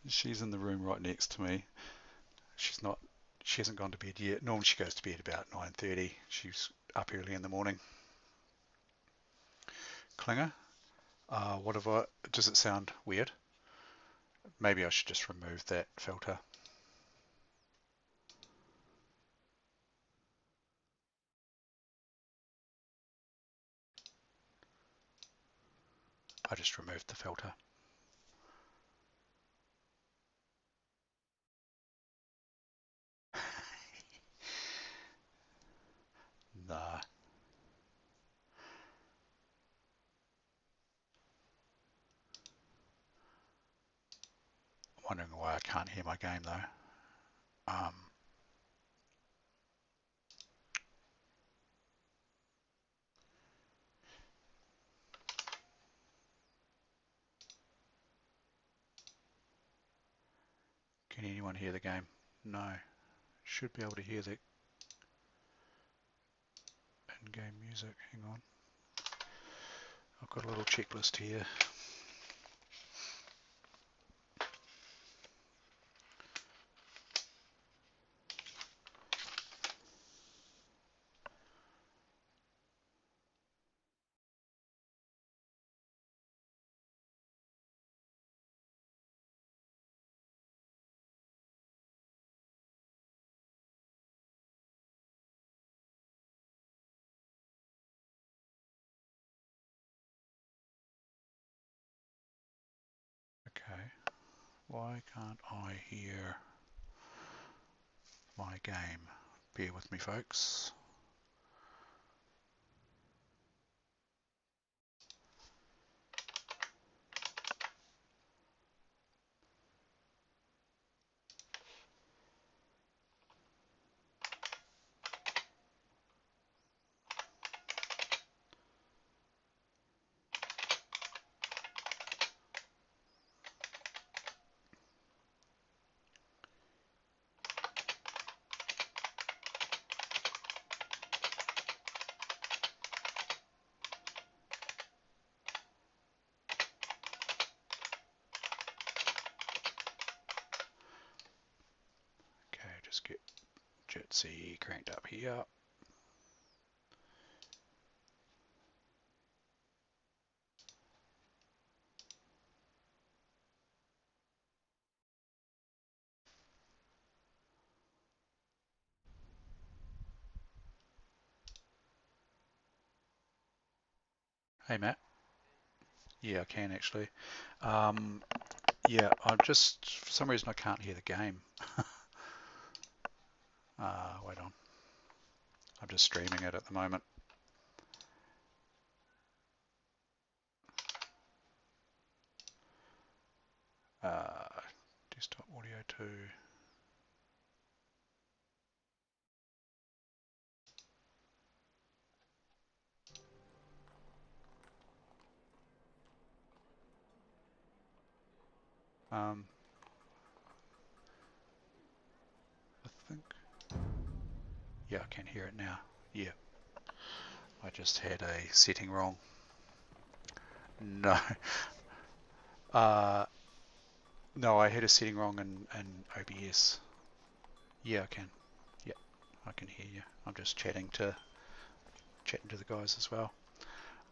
She's in the room right next to me. She's not. She hasn't gone to bed yet. Normally she goes to bed about 9:30. She's up early in the morning. Klinger, what have I? Does it sound weird? Maybe I should just remove that filter. I just removed the filter. Nah. I'm wondering why I can't hear my game though. Can anyone hear the game? No. Should be able to hear the in-game music. Hang on. I've got a little checklist here. Okay. Why can't I hear my game? Bear with me, folks. Okay, just get Jitsi cranked up here. Hey, Matt. Yeah, I can actually. Yeah, I'm just, for some reason I can't hear the game. Wait on. I'm just streaming it at the moment. Desktop audio 2. I think, yeah, I can hear it now. Yeah, I just had a setting wrong. No, no, I had a setting wrong in OBS. Yeah, I can. Yeah, I can hear you. I'm just chatting to the guys as well.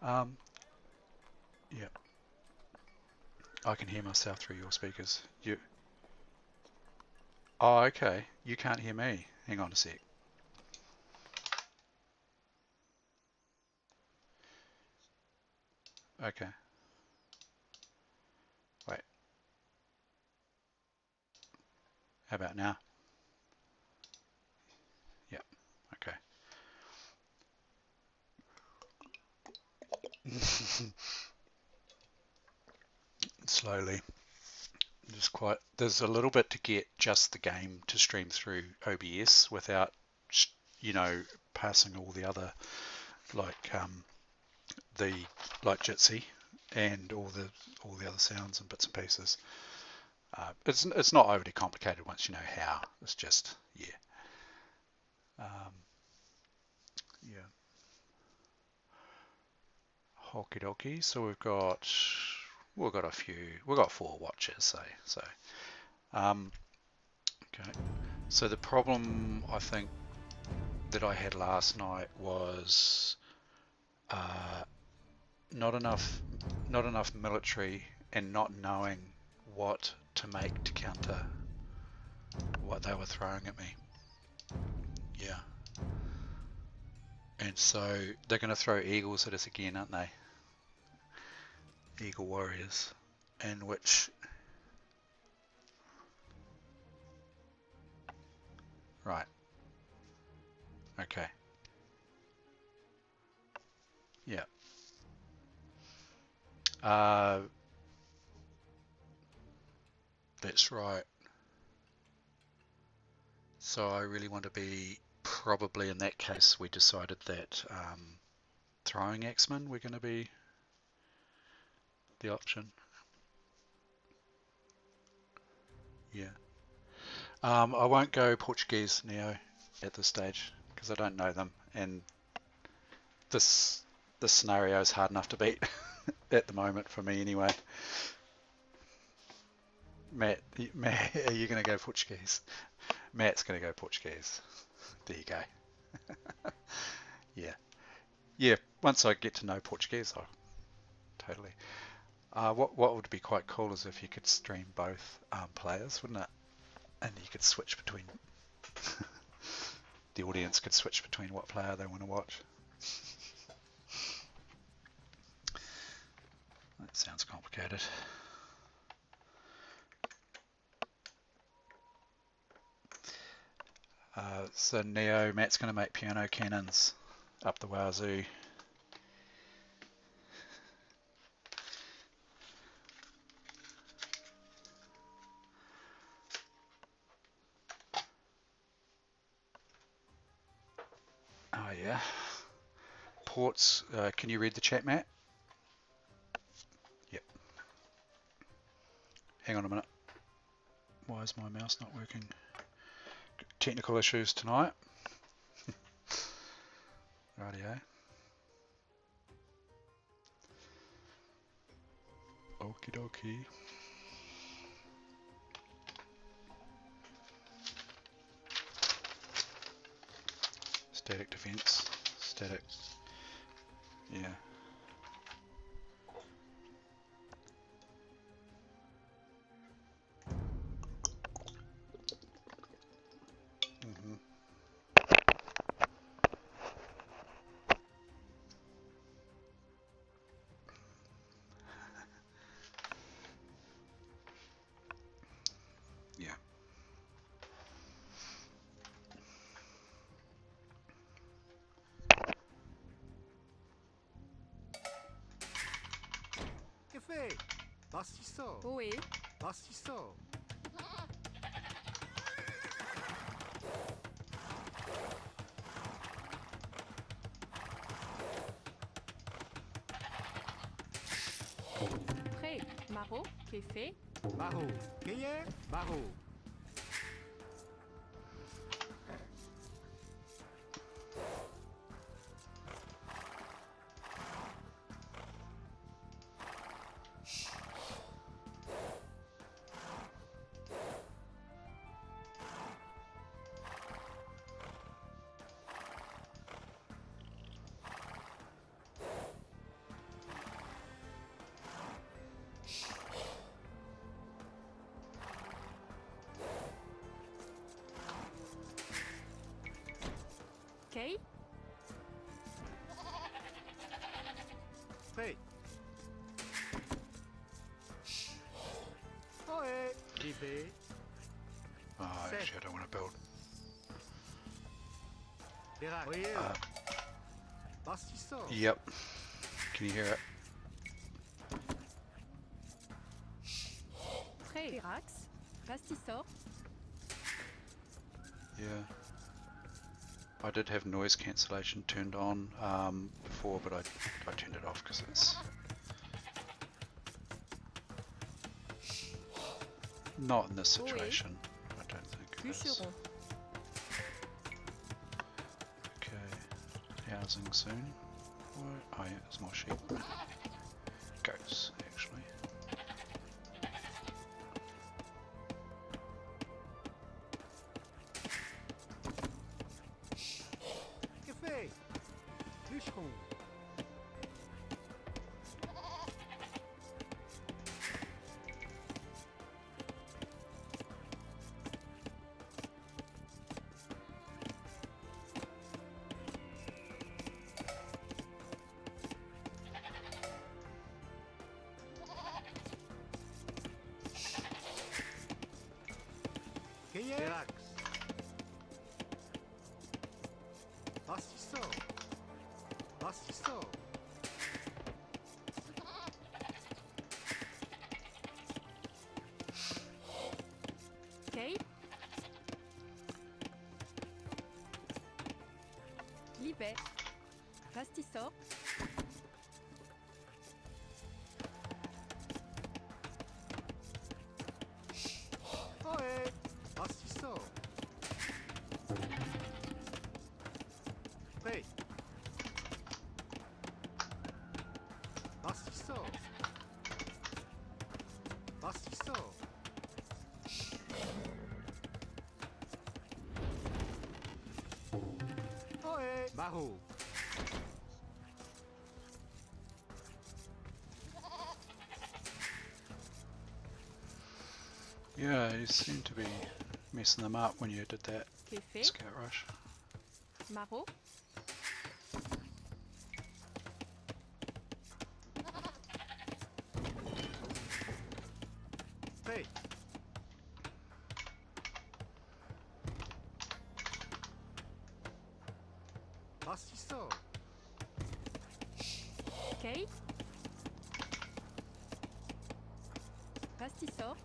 Yeah, I can hear myself through your speakers. You? Oh, okay. You can't hear me. Hang on a sec. Okay. Wait. How about now? Yep. Okay. slowly. There's a little bit to get just the game to stream through OBS without, passing all the other, like Jitsi and all the other sounds and bits and pieces. It's not overly complicated once you know how. It's just yeah. Okie dokie. So we've got a few. We've got 4 watches, so. Okay. So the problem I think that I had last night was not enough military and not knowing what to make to counter what they were throwing at me. Yeah. And so they're going to throw eagles at us again, aren't they? Eagle warriors, in which right. Okay. Yeah. That's right. So I really want to be, probably in that case, we decided that throwing axemen were going to be the option. Yeah. I won't go Portuguese Neo at this stage because I don't know them, and this scenario is hard enough to beat at the moment for me anyway. Matt, are you going to go Portuguese? Matt's going to go Portuguese. There you go. Yeah. Once I get to know Portuguese, I'll totally. What would be quite cool is if you could stream both players, wouldn't it? And you could switch between. The audience could switch between what player they want to watch. That sounds complicated. So Neo, Matt's going to make piano cannons up the wazoo. Oh yeah. Ports, can you read the chat, Matt? Yep. Hang on a minute. Why is my mouse not working? Technical issues tonight. Rightio. Okie dokie. Static defense. Static. Yeah. Yeah. Café. Bastisso. Oui. Bastisso. Prêt. Maro. Café. Maho. Keye. Maho. Okay. Prêt. Oe. DB. Oh, actually, I don't want to build. Oye. Bastisso. Yep. Can you hear it? Prêt. Verax. Pastissor. Yeah. I did have noise cancellation turned on before, but I turned it off because it's not in this situation. I don't think it is. Bûcheron. Okay. Housing soon. Oh yeah, there's more sheep. Goats, actually. Que fait? Bûcheron. Quem é? Verax. Pastissor. Pastissor. Kay. Libet. Pastissor. Ohé. Pastissor. Prêt. Pastissor. Pastissor. Ohé. Barreau. Yeah, you seem to be messing them up when you did that Que fait? scout rush. Maraud. Prêt. Pastissor. Kay. Pastissor.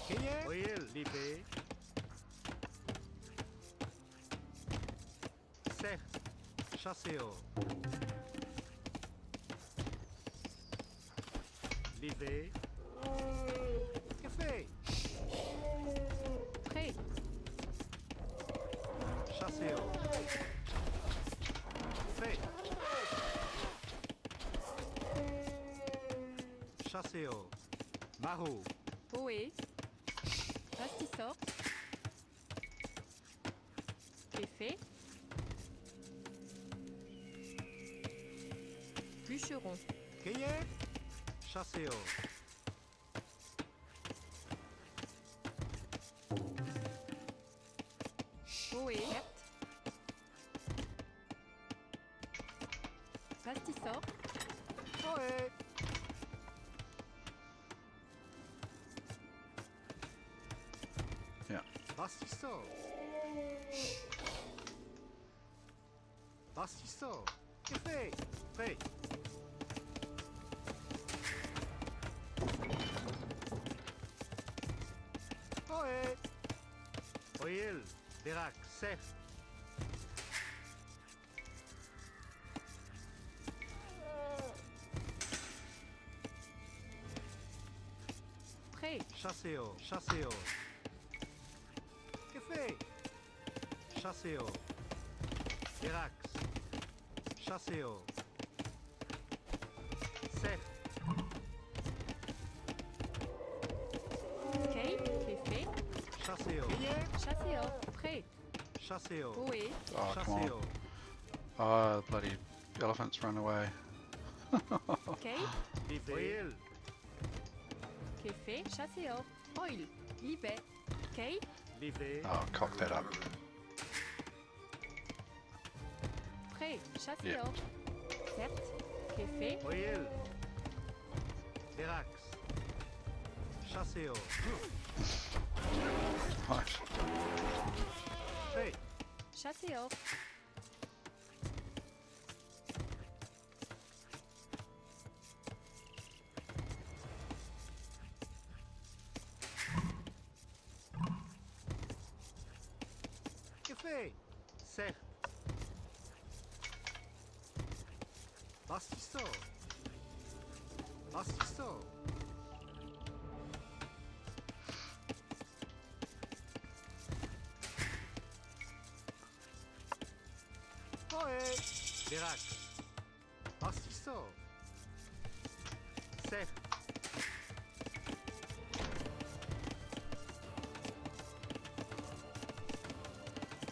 Quem é? Oil. Libé. Cerf. Chasseur. Libé. Que fait? Prêt. Chasseur. Fait. Chasseur. Marot. Ohé. Pastissor. Que fait? Bûcheron. Quem é? Chasseur. Ohé. Verte. Pastissor. Ohé. Yeah. Pastissor. Pastissor. Que fait? Prêt. Ohé. Oil. Verax. Cerf. Prêt. Chasseur. Chasseur. Que fait? Chasseur. Verax. Chasseur. Cerf. Kay. Que fait? Chasseur. Chasseur. Prêt. Chasseur. Ohé. Oh, come on. Chasseur. Oh, bloody elephants run away. Kay. Oil. Que fait? Chasseur. Oil. Libet. Kay. Libé. Oh, cock that up. Prêt. Chasseur. Certes. Que fait? Oil. Verax. chassez-o. Right. Prêt. chassez-o, Que fait? Certes. Bastisso. Bastisso. Ohé. Verac. Bastisso. Certes.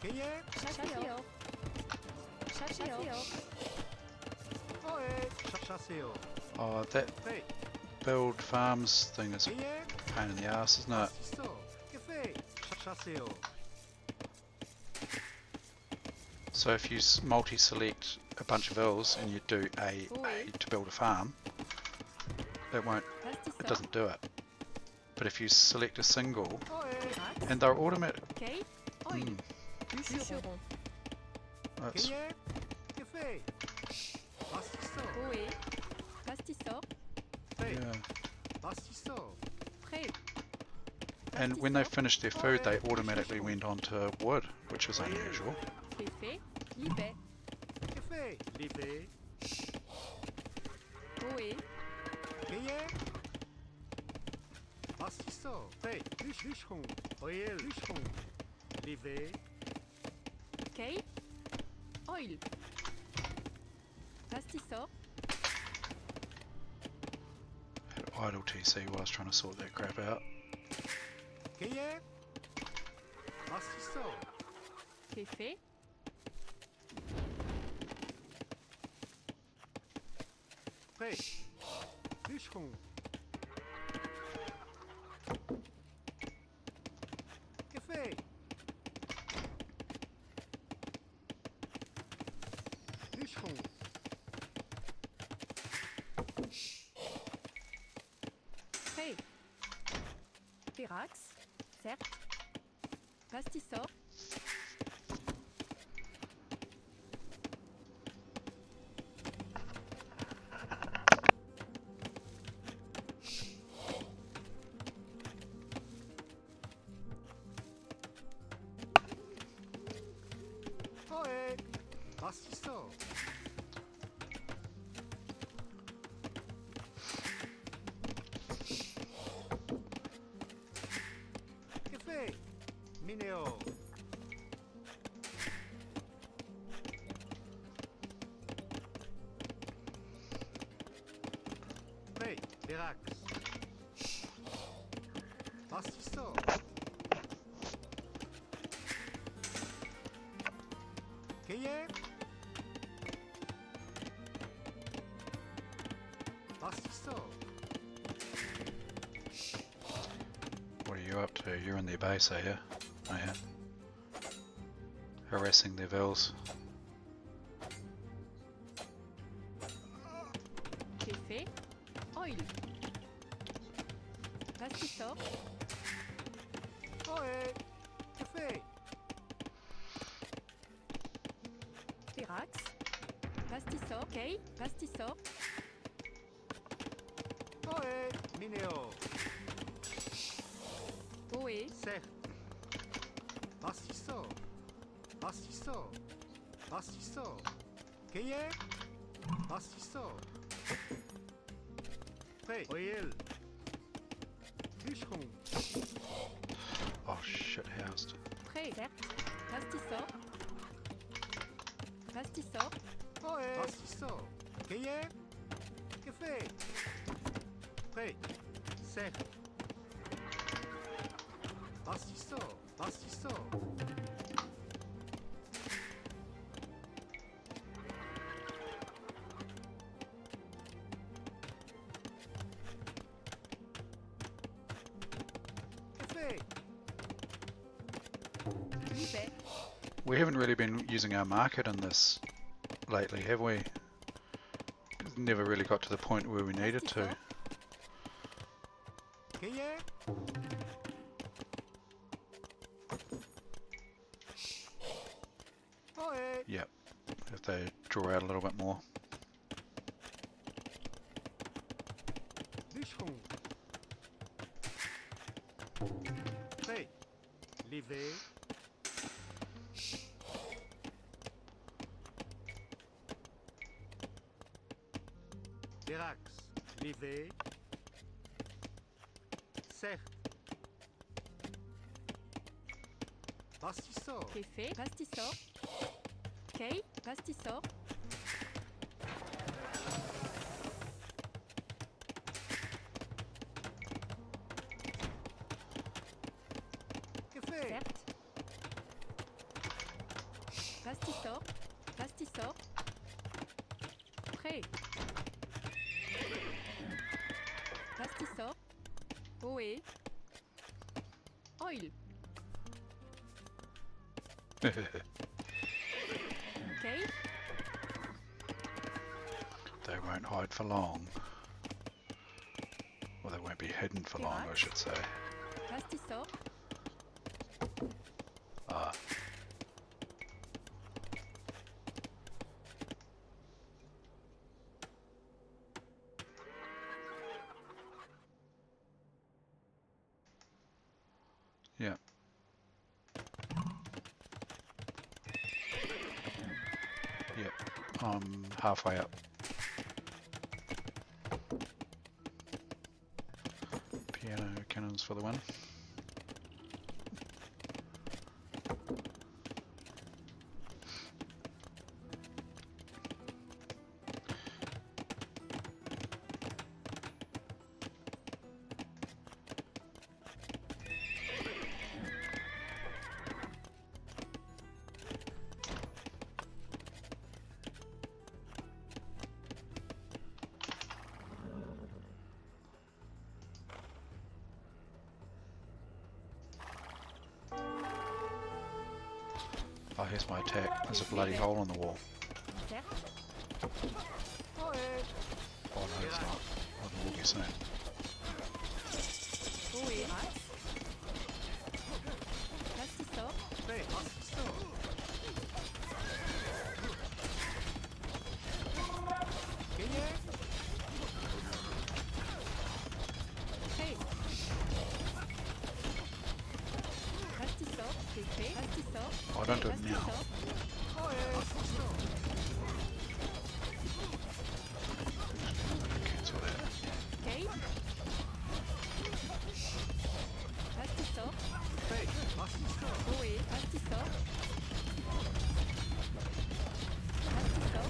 Qu'est-ce? chassez-o, chassez-o, Ohé. Chassez-o. Oh, that Prêt. build farms thing is a Qu'est-ce? pain in the ass, isn't it? Bastisso. Que fait? Chassez-o. So if you multi-select a bunch of ills and you do A to build a farm, it won't. It pastisor, doesn't do it. But if you select a single, Ohé. Verax, and they're automatic. Kay, oil, Hmm. bûcheron, That's Qu'est-ce? Que fait? Bastisso. ohé, pastisor, Prêt. yeah. Bastisso. prêt, And when they finished their food, they automatically went on to wood, which is unusual. fait, libet, Que fait? Libé. ohé, Qu'est-ce? Bastisso. Prêt. Bûcheron. Oil. Bûcheron. Libé. Kay, oil, pastisor, Had idle TC while I was trying to sort that crap out. Qu'est-ce? Bastisso. fait, Prêt. Bûcheron. Que fait? Bûcheron. prêt, Verax, certes, pastisor, Ohé. Bastisso. Que fait? Minéo. Prêt. Verax. Bastisso. Qu'est-ce? Bastisso. What are you up to? You're in their base, are you? Oh yeah. Harassing their vills. fait, oil, pastisor, Ohé. Que fait? Verax, pastisor, Kay, pastisor, Ohé. Minéo. ohé, Certes. Bastisso. Bastisso. Bastisso. Qu'est-ce? Bastisso. Prêt. Oil. Bûcheron. Oh shit housed. prêt, certes, pastisor, pastisor, Ohé. Bastisso. Qu'est-ce? Que fait? Prêt. Certes. Bastisso. Bastisso. Que fait? libet, We haven't really been using our market in this lately, have we? Never really got to the point where we needed to. Gagné. Ohé. Yep. If they draw out a little bit more. Bûcheron. Prêt. Levé. Derax. Levé. Certes. Bastissor. C'est fait. Bastissor. Ok. Bastissor. Que fait? Certes. Bastissor. Bastissor. Prêt. Bastissor. Oé. Oil. Ok. They won't hide for long. Or they won't be hidden for long, I should say. Bastissor. Ah. Yeah. Yep. I'm halfway up. Piano cannons for the win. Oh, here's my attack. There's a bloody hole in the wall. Certes. Ohé. Oh no, it's not. What the walk you saying? Oé. Bastissor. Prêt. Bastissor. Gagné. Prêt. Bastissor. C'est fait. Bastissor. Oh, don't do it now. Bastissor. Ohé. Bastissor. Cancel that. Ok. Bastissor. Prêt. Bastissor. Oé. Bastissor. Bastissor.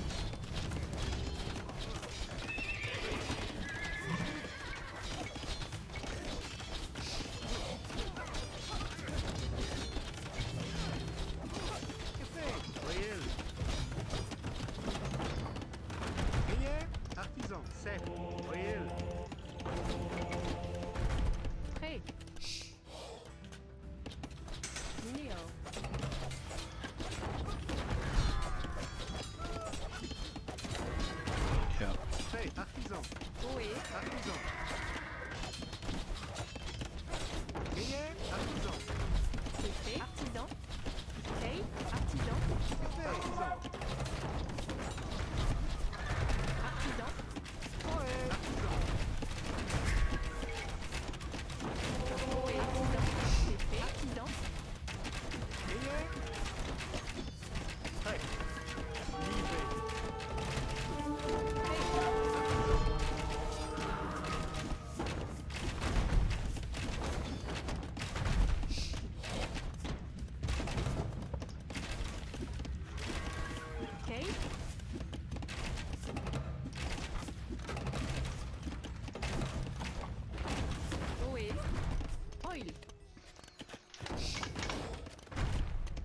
Que fait? Voyelle. Gagné. Artisan. Certes. Voyelle. Prêt. Minéo. Yeah. Prêt. Artisan. Oé. Artisan. Gagné. Artisan. C'est fait. Artisan. Ok. Artisan. Que fait? Artisan. Artisan. Ohé. Artisan. Oé. Artisan. C'est fait. Artisan. Gagné. Prêt. Livré. Ok. Oé. Oil.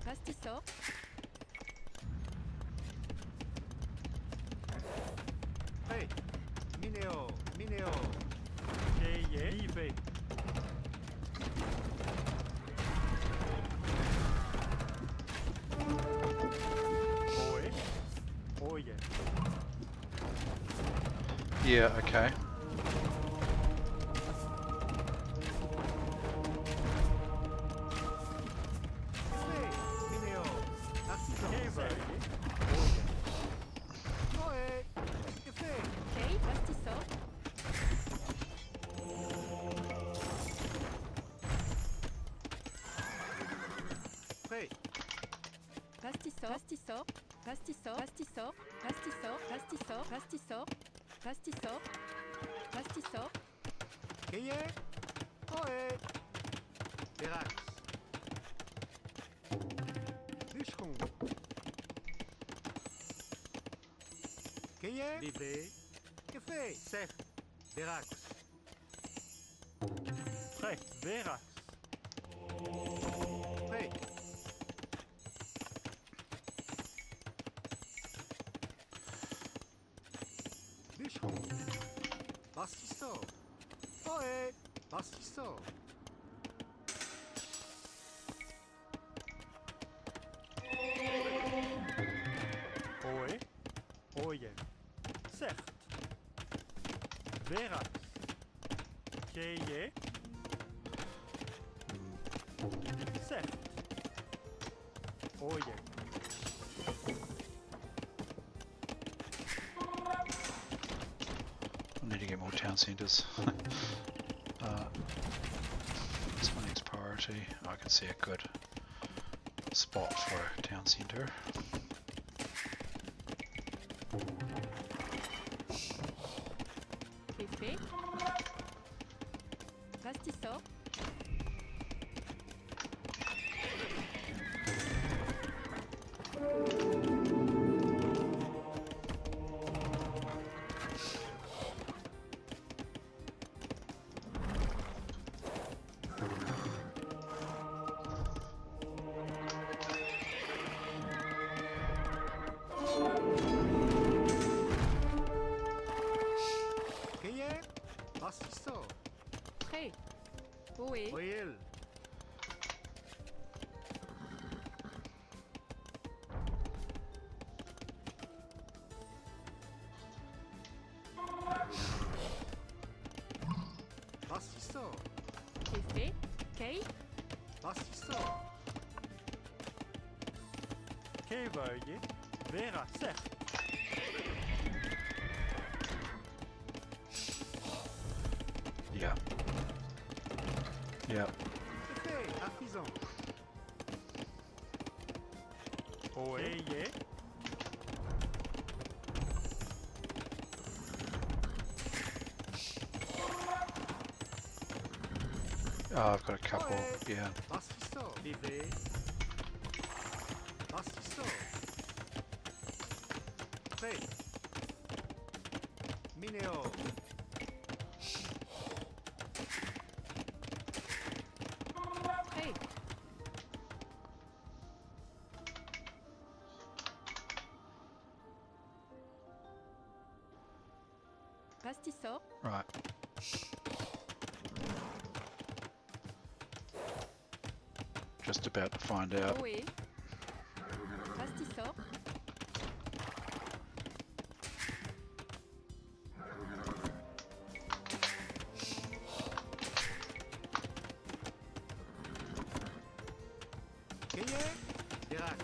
Bastissor. Prêt. Minéo. Minéo. Gagné. Livré. Ohé. Oh yeah. Yeah, okay. Pastisor, pastisor, pastisor, pastisor, pastisor, pastisor, pastisor, pastisor, pastisor, Keje. Oe. Verax. Bûcheron. Keje. Livré. Café. Sef. Verax. Prêt. Verax. Prêt. Bûcheron. Pastisor. Oe. Pastisor. Oe. Oje. Zegt. Verax. Keje. Zegt. Oje. I need to get more town centres. What's my next priority? I can see a good spot for a town centre. café, pastisor, Keje. Pastisor. prêt, oé, Oil. Pastisor. café, kei, Pastisor. Keverje. Vera. Zegt. Yeah. Yeah. Café. Artisan. Oe. Keje. Oh, I've got a couple. Yeah. Pastisor. Livré. Pastisor. Prêt. Minéo. prêt, pastisor, Right. Just about to find out. oé, pastisor, Keje. Verax.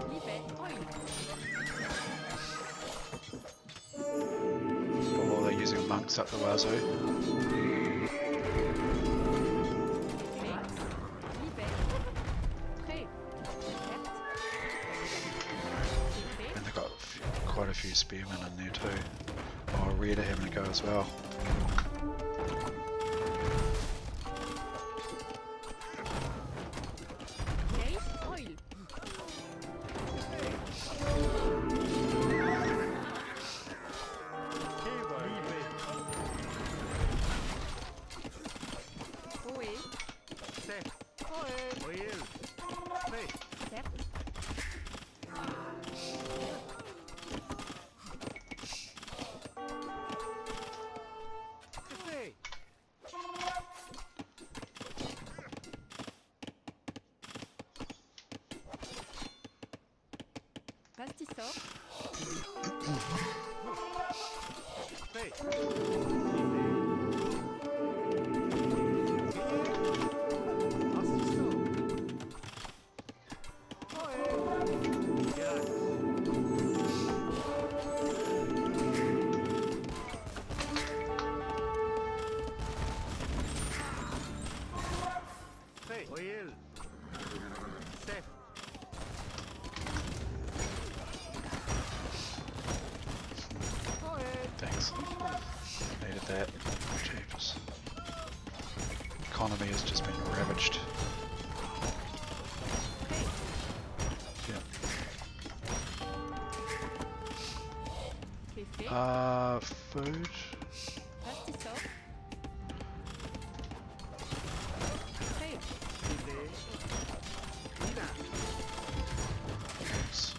livet, oil, Oh, they're using monks up the wazoo. max, livet, prêt, vert, café, And they've got quite a few spearmen in there too. Oh, red are having a go as well. kei, oil, Kever. Livré. oé, Zegt. Oe. Oil. Prêt. certes, Café. pastisor, Prêt. Livré. Keje. Pastisor. Oe. Verax. economy has just been ravaged. Yeah. Food. Pastisson. Prêt. Thanks.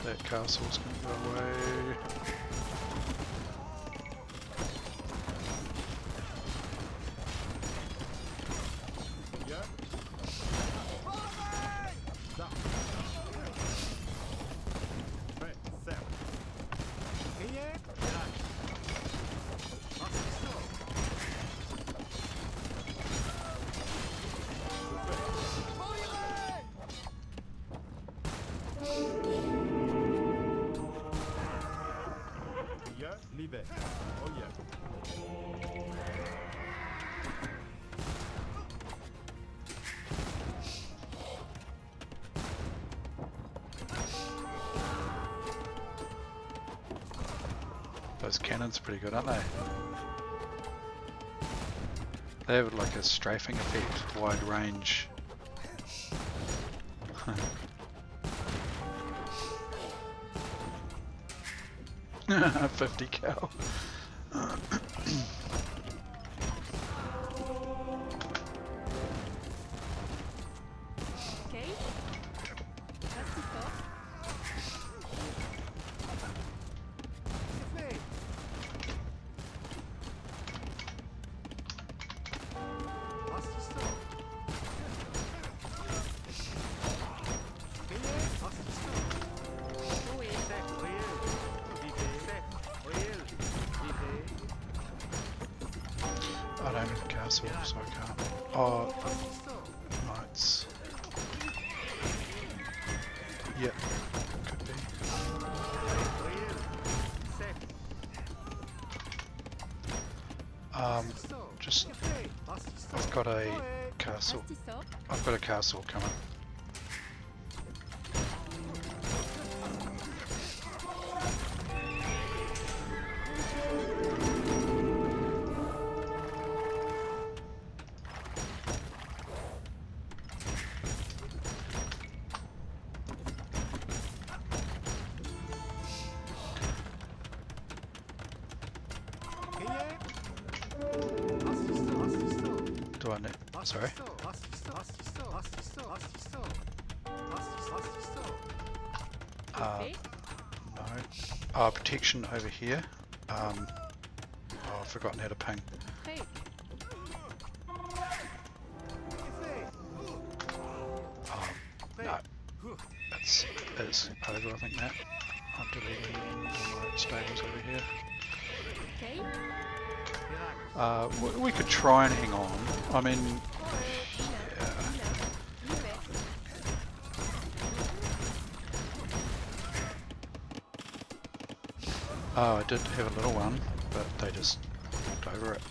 That castle's gonna go away. Liebe. Oh yeah. Those cannons are pretty good, aren't they? They have like a strafing effect, wide range. 50 cal. Okay. Pastisson. Café. Pastisson. Pastisson. Oil. Sec. Oil. Vivé. Sec. Oil. Vivé. I don't have a castle, so I can't. Oh, Pastisson. knights. Yep, could be. Oil. Sec. Just Café. Pastisson. I've got a castle. Pastisson. I've got a castle coming. Do I need? Sorry. Café. No. Protection over here. Oh, I've forgotten how to ping. Prêt. No. It's over, I think, that. I'm deleting my stables over here. Okay. We could try and hang on. I mean, yeah. Liebe. Oh, I did have a little one, but they just walked over it.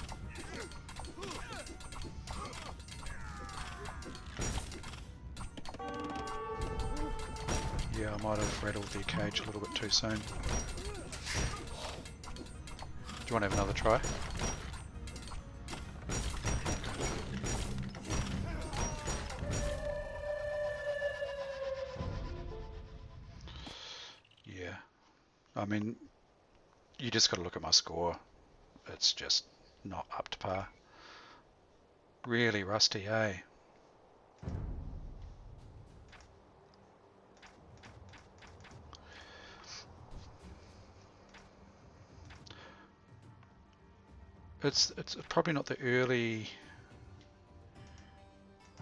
Yeah, I might have rattled their cage a little bit too soon. Do you want to have another try? Yeah. I mean, you just got to look at my score. It's just not up to par. Really rusty, eh? It's probably not the early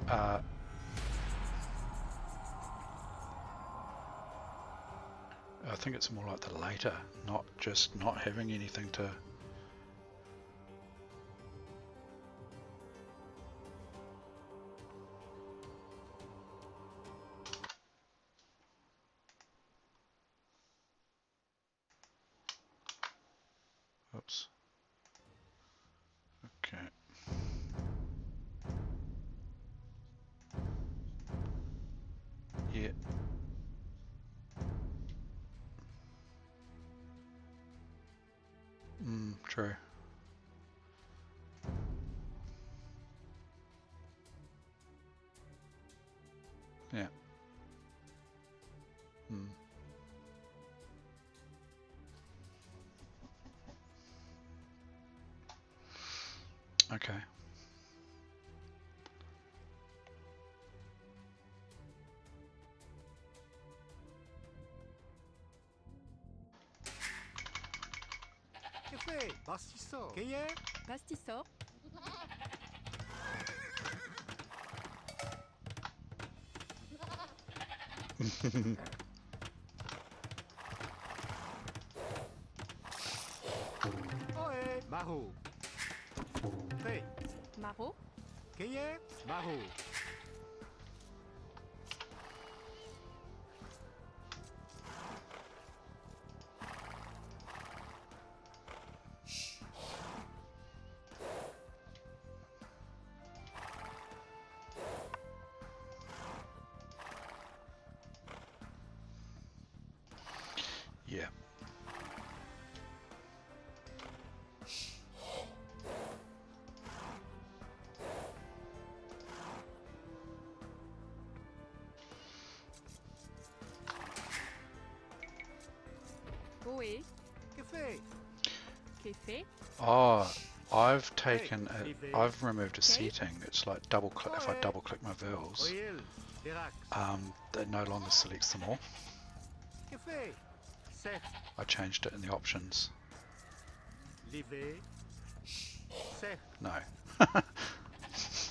I think it's more like the later, not just not having anything to. Oops. Okay. Yeah. True. Yeah. Hmm. Okay. Que fait? Bastisso. Qu'est-ce? Bastissor. Ohé. Maho. Fait. Maro. Qu'est-ce? Maho. Yeah. Ohé. Que fait? Que fait? Oh, I've taken it. I've removed a Okay. seating. It's like double click. If I double click my vills, Oil. Derax. it no longer selects them all. Que fait? Seth. I changed it in the options. Livé. Seth. No,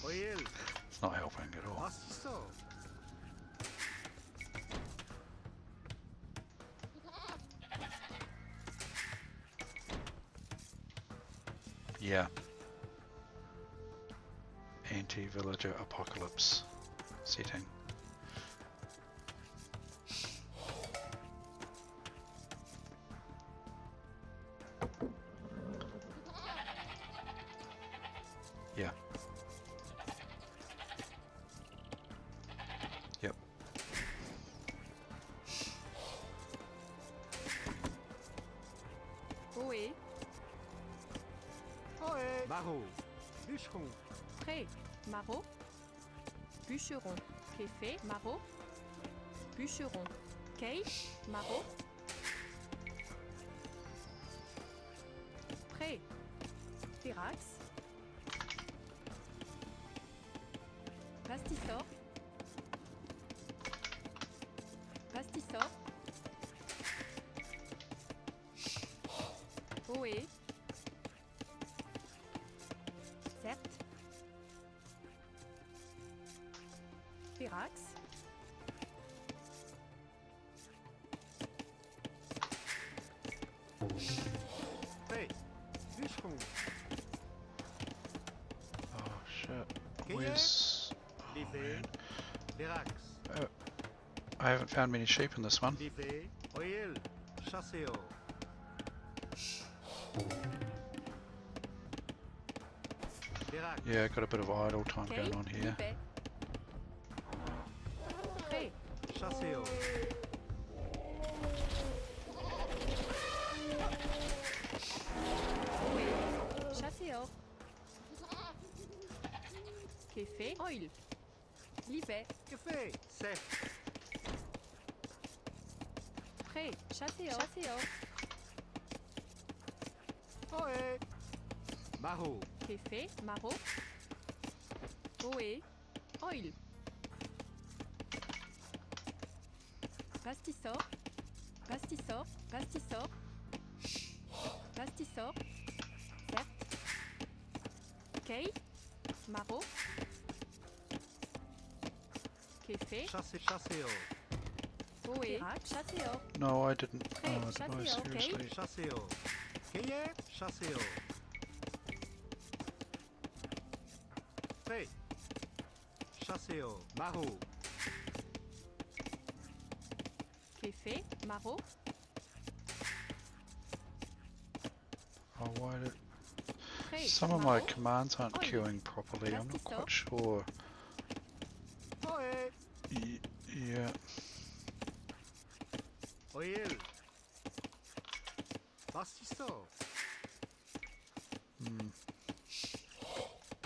Oil. it's not helping at all. Bastisso. Yeah. Anti-villager apocalypse setting. Yeah. Yep. Ohé. Ohé. Maho. Bûcheron. Prêt. Maro. Bûcheron. Que fait? Maro. Bûcheron. Kay. Maro. Prêt. Terax. Bastissor. Bastissor. Ohé. Certes. Terax. Fait. Bûcheron. Oh shit. Okay, Where's... Oh, Livé. man. Derax. I haven't found many sheep in this one. Livé. Oil. Chasseo. Derax. Yeah, got a bit of idle time Okay. going on here. Livet. Prêt. Chasseo. Ohé. Chasseur. Que fait? Oil. Livet. Que fait? Seth. Prêt. Chasseur. Chasseur. Ohé. Maho. Que fait? Maro. Ohé. Oil. Bastissor. Bastissor. Bastissor. Bastissor. Certes. Kay. Maro. Que fait? Chasseo. Ohé. Chasseur. No, I didn't. Hey, Oh, shut no, it, okay? seriously. Chasseo. Qu'est-ce? Chasseo. Fait. Chasseo. Maho. Que fait? Maro. Oh, why did... Prêt. Some of my Maro. commands aren't Oh, yeah. queuing properly. I'm not Plastic quite soap. sure. Ohé. Yeah. Oil. Bastisso.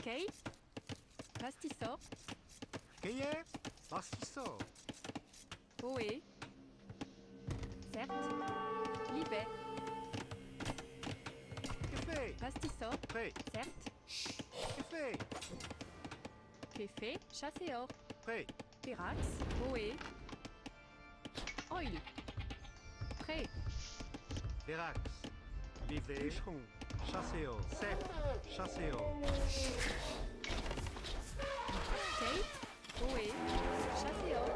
Kei. Pastisor. Keyer, Bastisso. Oe. Certes. Libet. Café, Pastisor. prêt, Certes. café, Kefe. Chasseor. prêt, Pirax. Oe. Oil. Prêt. Verax. Livet, bûcheron, chasseo, sec, chasseo. Kei. Oe. Chasseor.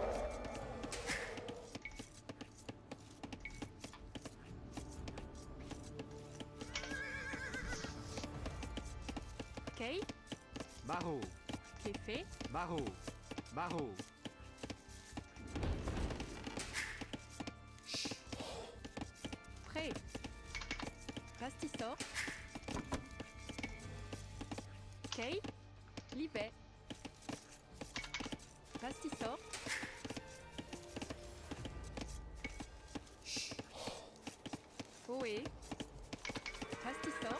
Kei. Maro, Kefe. maro, maro. Prêt. Pastisor. Kei. Libet. Pastisor. Oe. Pastisor.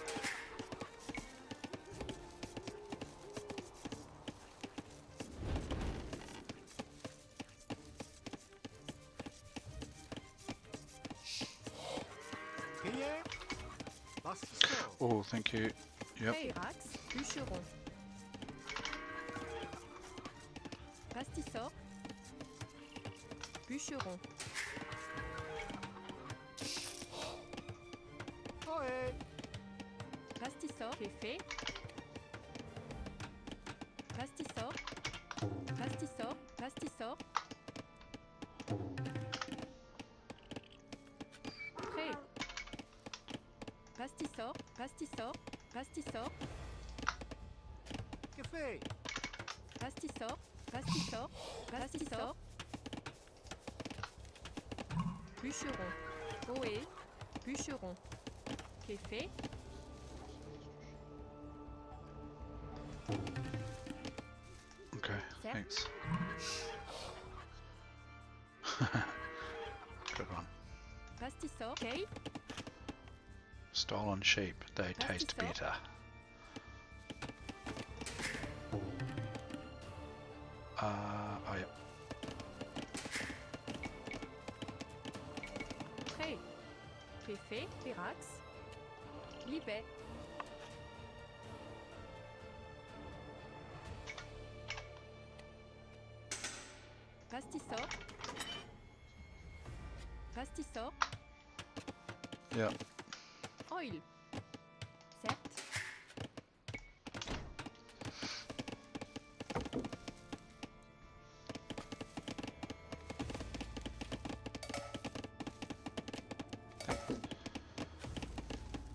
Keyer, Bastisso. Oh, thank you. Yep. Pirax. Bûcheron. Pastisor. Bûcheron. Oé, Pastisor. Kefe. Pastisor. Pastisor. Pastisor. Prêt. Pastisor. Pastisor. Pastisor. café, Pastisor. Pastisor. Pastisor. Bûcheron. Oe. Bûcheron. Kefe. Okay, Yep. thanks. Good one. Pastisor. Kei. Stolen sheep, they taste Pastisor. better. Oh yeah. Prêt. Kefe. Pirax. Libet. Pastisor. Pastisor. Yeah. Oil. Certes.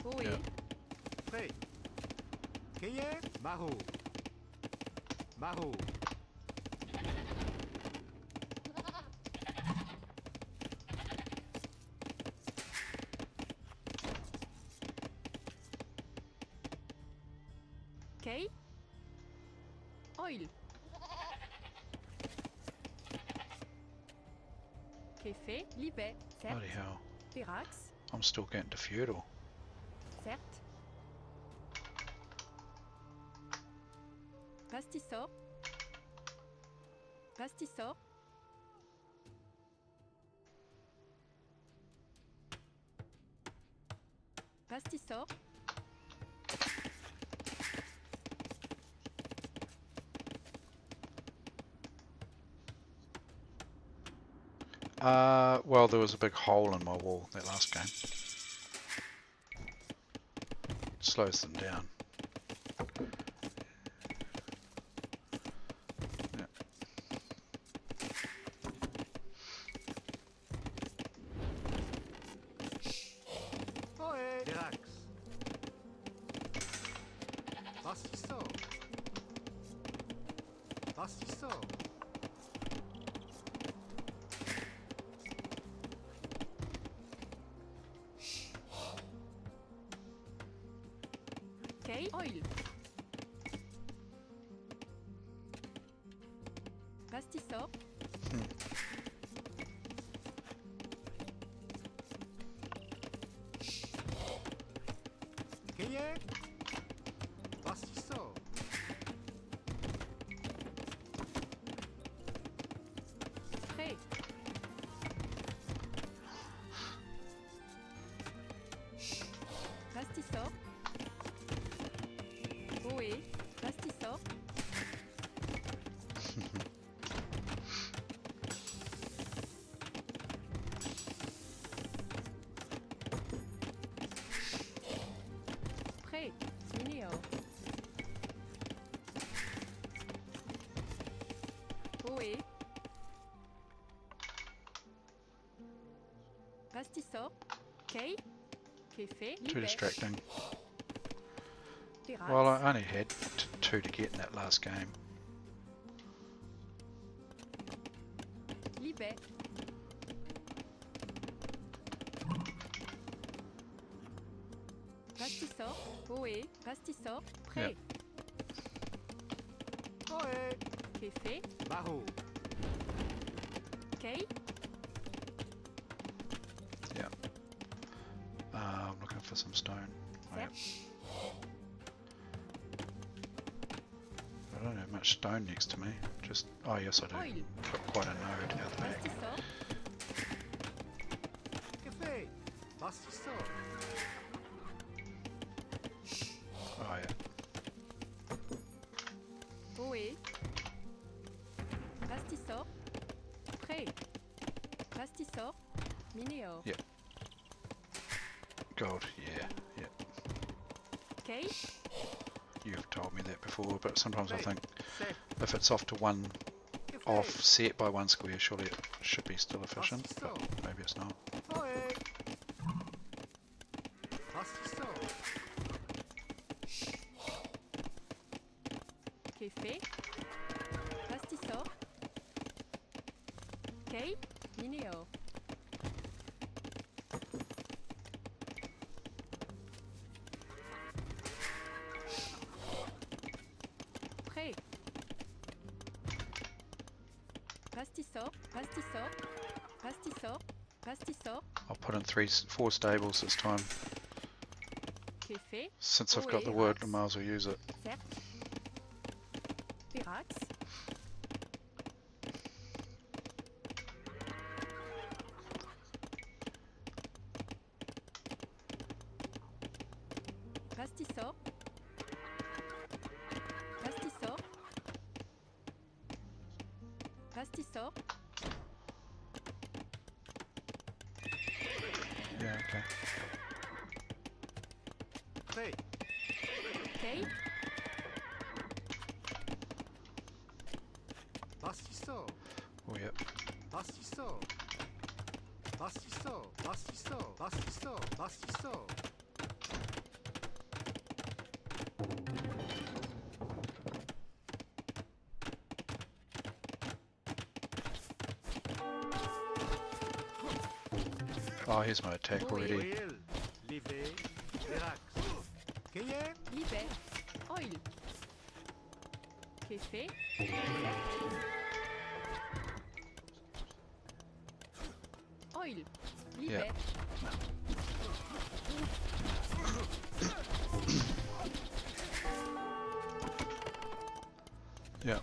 Oe. Yeah. prêt. Keyer, maro, maro. Kei. Oil. Kefe. Libet. Bloody Certes. hell. Pirax. I'm still getting to feudal. Certes. Pastisor. Pastisor. Pastisor. Well, there was a big hole in my wall that last game. Slows them down. Yeah. Oé, Verax. Bastisso. Bastisso. Kei. Oil. Pastisor. Keyer, Pastissor. Prêt. Minéo. Ohé. Pastissor. Kay. Café. Too distracting. Pirates. Well, I only had two to get in that last game. Libet. Pastissor. Ohé. Pastissor. Prêt. Ohé. Café. Barreau. Kay. Yeah. I'm looking for some stone. Oh, yep. I don't have much stone next to me. Just, oh yes I do. Oil. Got quite a node out the back. Pastissor. Café. Pastissor. Oh yeah. Ohé. Pastissor. Prêt. Pastissor. Minéo. Yep. Gold, yeah, yeah. Kay. You've told me that before, but sometimes I Hey. think Sec. if it's off to one Café. offset by one square, surely it should be still efficient, but Pastissor. maybe it's not. Ohé. Pastissor. Café. Pastissor. Kay. Minéo. Prêt. Pastissor. Pastissor. Pastissor. Pastissor. I'll put in four stables this time. Café. Since I've got the wood, I might as well use it. Certes. Pirates. Pastissor. Pastissor. Pastissor. Yeah, okay. Prêt. Kay. Pastissor. Oh yep. Pastissor. Pastissor. Pastissor. Pastissor. Pastissor. Oh, here's my attack already. Oil. Livet. Verax. Cayenne. Libet. Oil. Café. Oil. Libet. Yeah.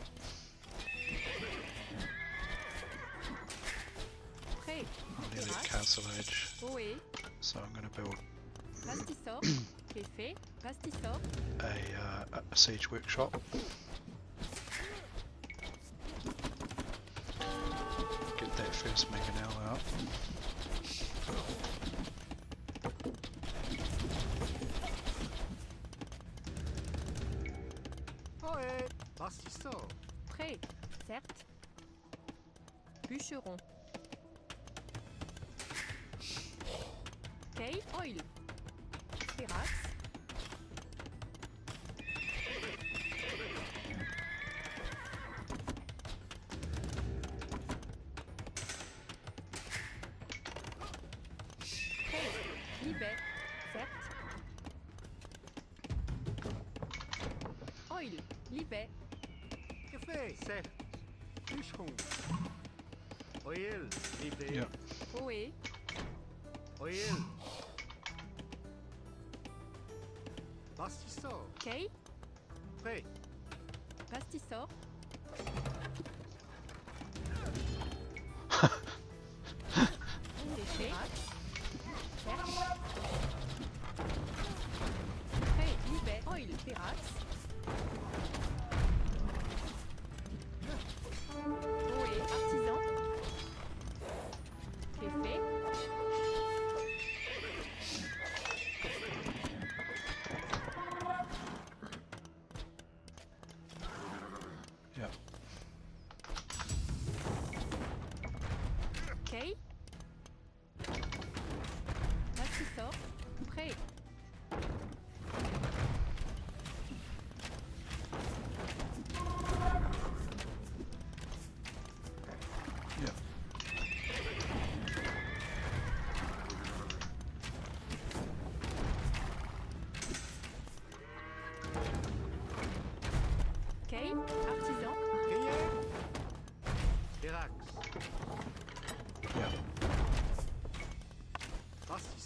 Prêt. I need a Pirates. castle edge, Ohé. so I'm going to build Pastissor. Café. Pastissor. a siege workshop. Get that first mangonel out. Ohé. Pastissor. Prêt. Certes. Bûcheron. Kay. Oil. Pirates. Prêt. Libet. Certes. Oil. Libet. Café. Sec. Bûcheron. Oil. Livet. Yeah. Ohé. Oil. Pastissor. Kay. Prêt. Pastissor. Café. Certes. Prêt. Libet. Oil. Pirates.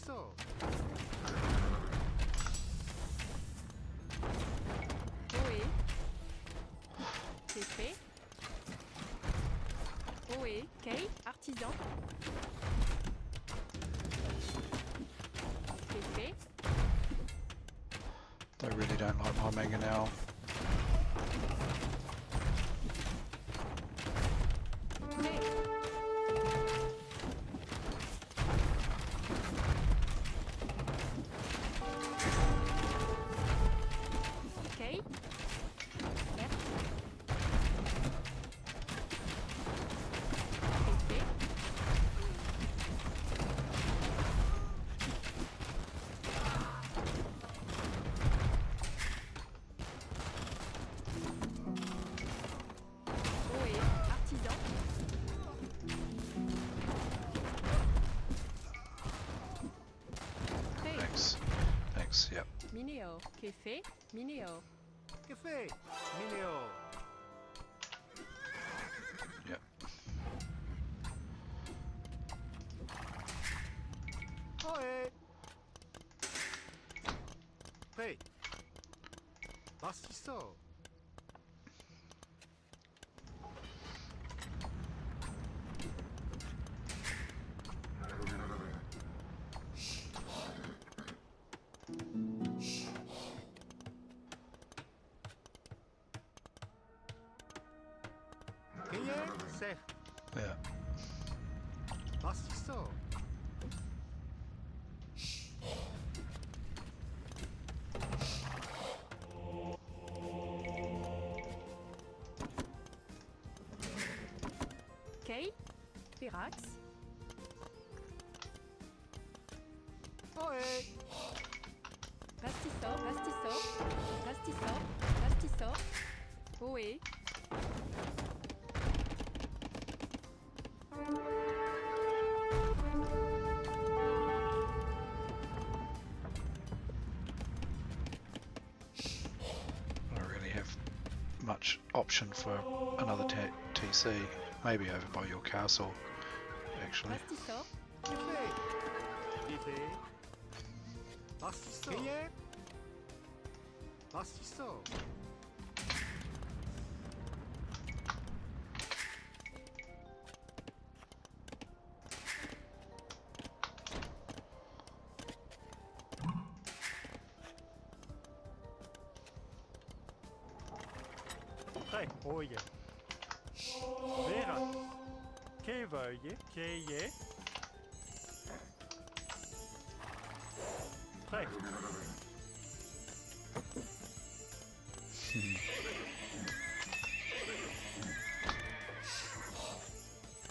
Bastisso. Ohé. C'est fait. Ohé. Kay. Artisan. C'est fait. They really don't like my mega now. Prêt. Kay. Vert. C'est fait. Ohé. Artisan. Prêt. Thanks. Thanks, yep. Minéo. Qu'est fait. Minéo. Que fait? Mineo. Yep. Ohé. Prêt. Bastisso. Keye, c'est Yeah. Bastisso. Kay. Pirax. Ohé. Pastisso. Pastisso. Pastisso. Pastisso. Ohé. I don't really have much option for another TC. Maybe over by your castle, actually. Pastisso. Que fait? Vite. Bastisso. Keye. Bastisso. Prêt, oye. Vera. Que veuille, qu'ayez. Prêt.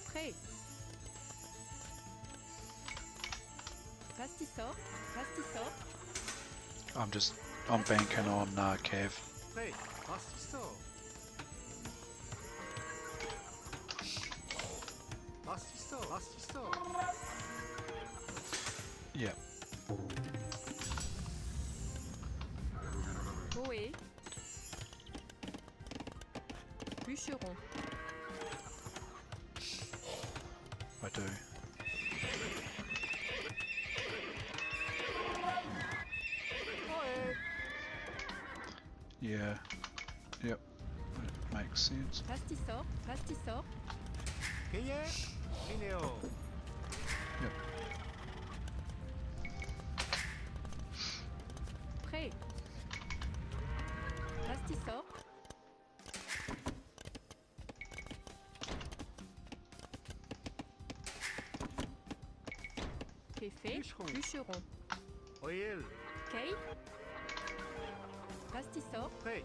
Prêt. Pastisso. Pastisso. I'm banking on Kev. Prêt. Bastisso. Bastisso. Bastisso. Yep. Ohé. Bûcheron. I do. Ohé. Yeah. Yep. That makes sense. Pastisso. Pastisso. Keye. Mineo. Yep. Prêt. Pastisso. Qu'est fait. Bûcheron. Bûcheron. Oyel. Kay. Pastisso. Prêt.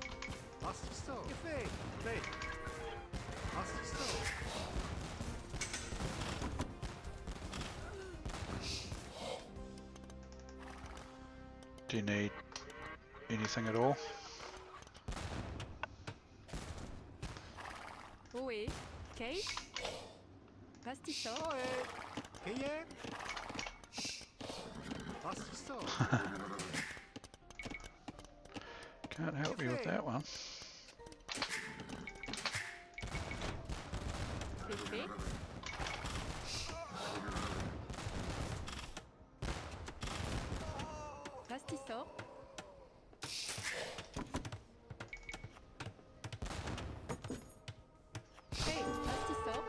Bastisso. Que fait? Prêt. Bastisso. Do you need anything at all? Ohé. Kay. Pastisso. Ohé. Keye. Bastisso. Can't help you with that one. C'est fait. Pastis sort. Prêt. Pastis sort.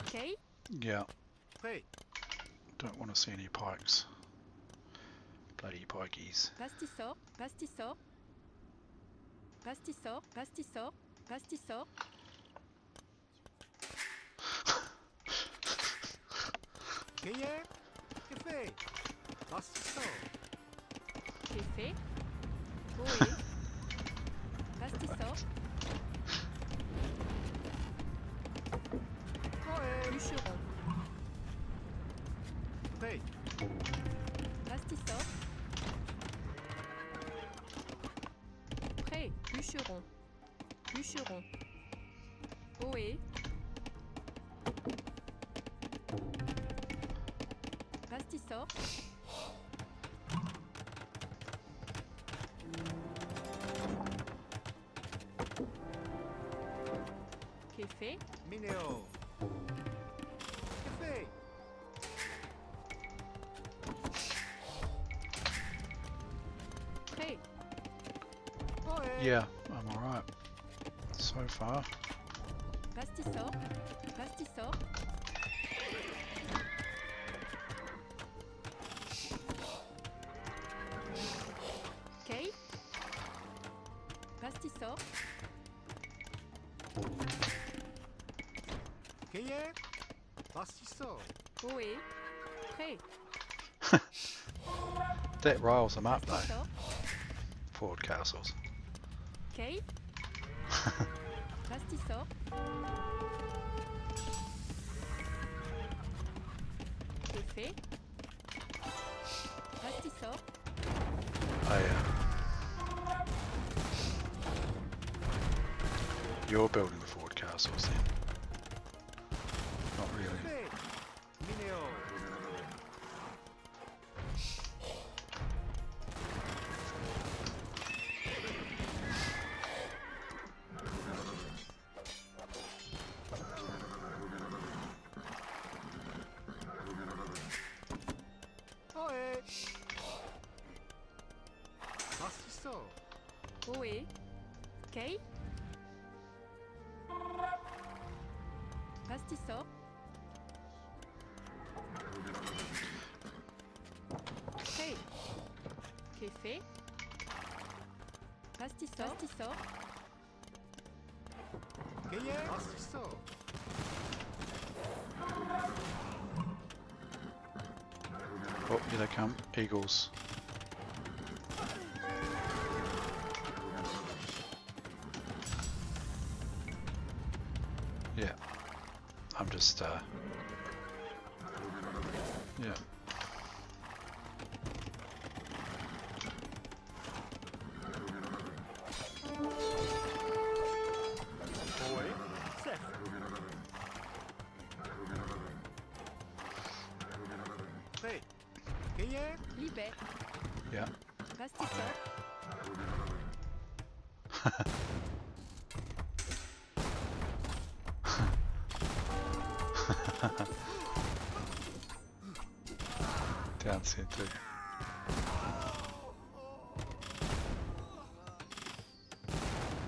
Okay. Yeah, Prêt. don't want to see any pikes. Bloody pikeys. Pastis sort. Pastis sort. Pastis sort. Pastis sort. Pastis sort. Qu'est-ce que fait? Pastis J'ai fait. Oui. Pastis sort. Bûcheron. Prêt. Pastis sort. Prêt. Bûcheron. Bûcheron. Ohé. Pastis sort. Qu'est fait? Minéo. Que fait? Prêt. Yeah, I'm alright. So far. Pastis sort. Pastis sort. Okay. Pastis sort. Qu'est-ce? Pastis Ohé. Prêt. That riles them up Pastis though, sort. forward castles. Okay. Pastis sort. C'est fait. Pastis sort. Oh yeah. You're building the forward castles then. Not really. fait? Minéo. Ohé. Pastis Ohé. Okay. Pastis sort. Prêt. Qu'est fait? Pastis sort. Pastis sort. Qu'est-ce? Pastis Oh, here they come. Eagles. Yeah. I'm just, yeah. Oui. C'est. Prêt. Qu'est-ce? Libère. Yeah. Pastis sort. Down centre.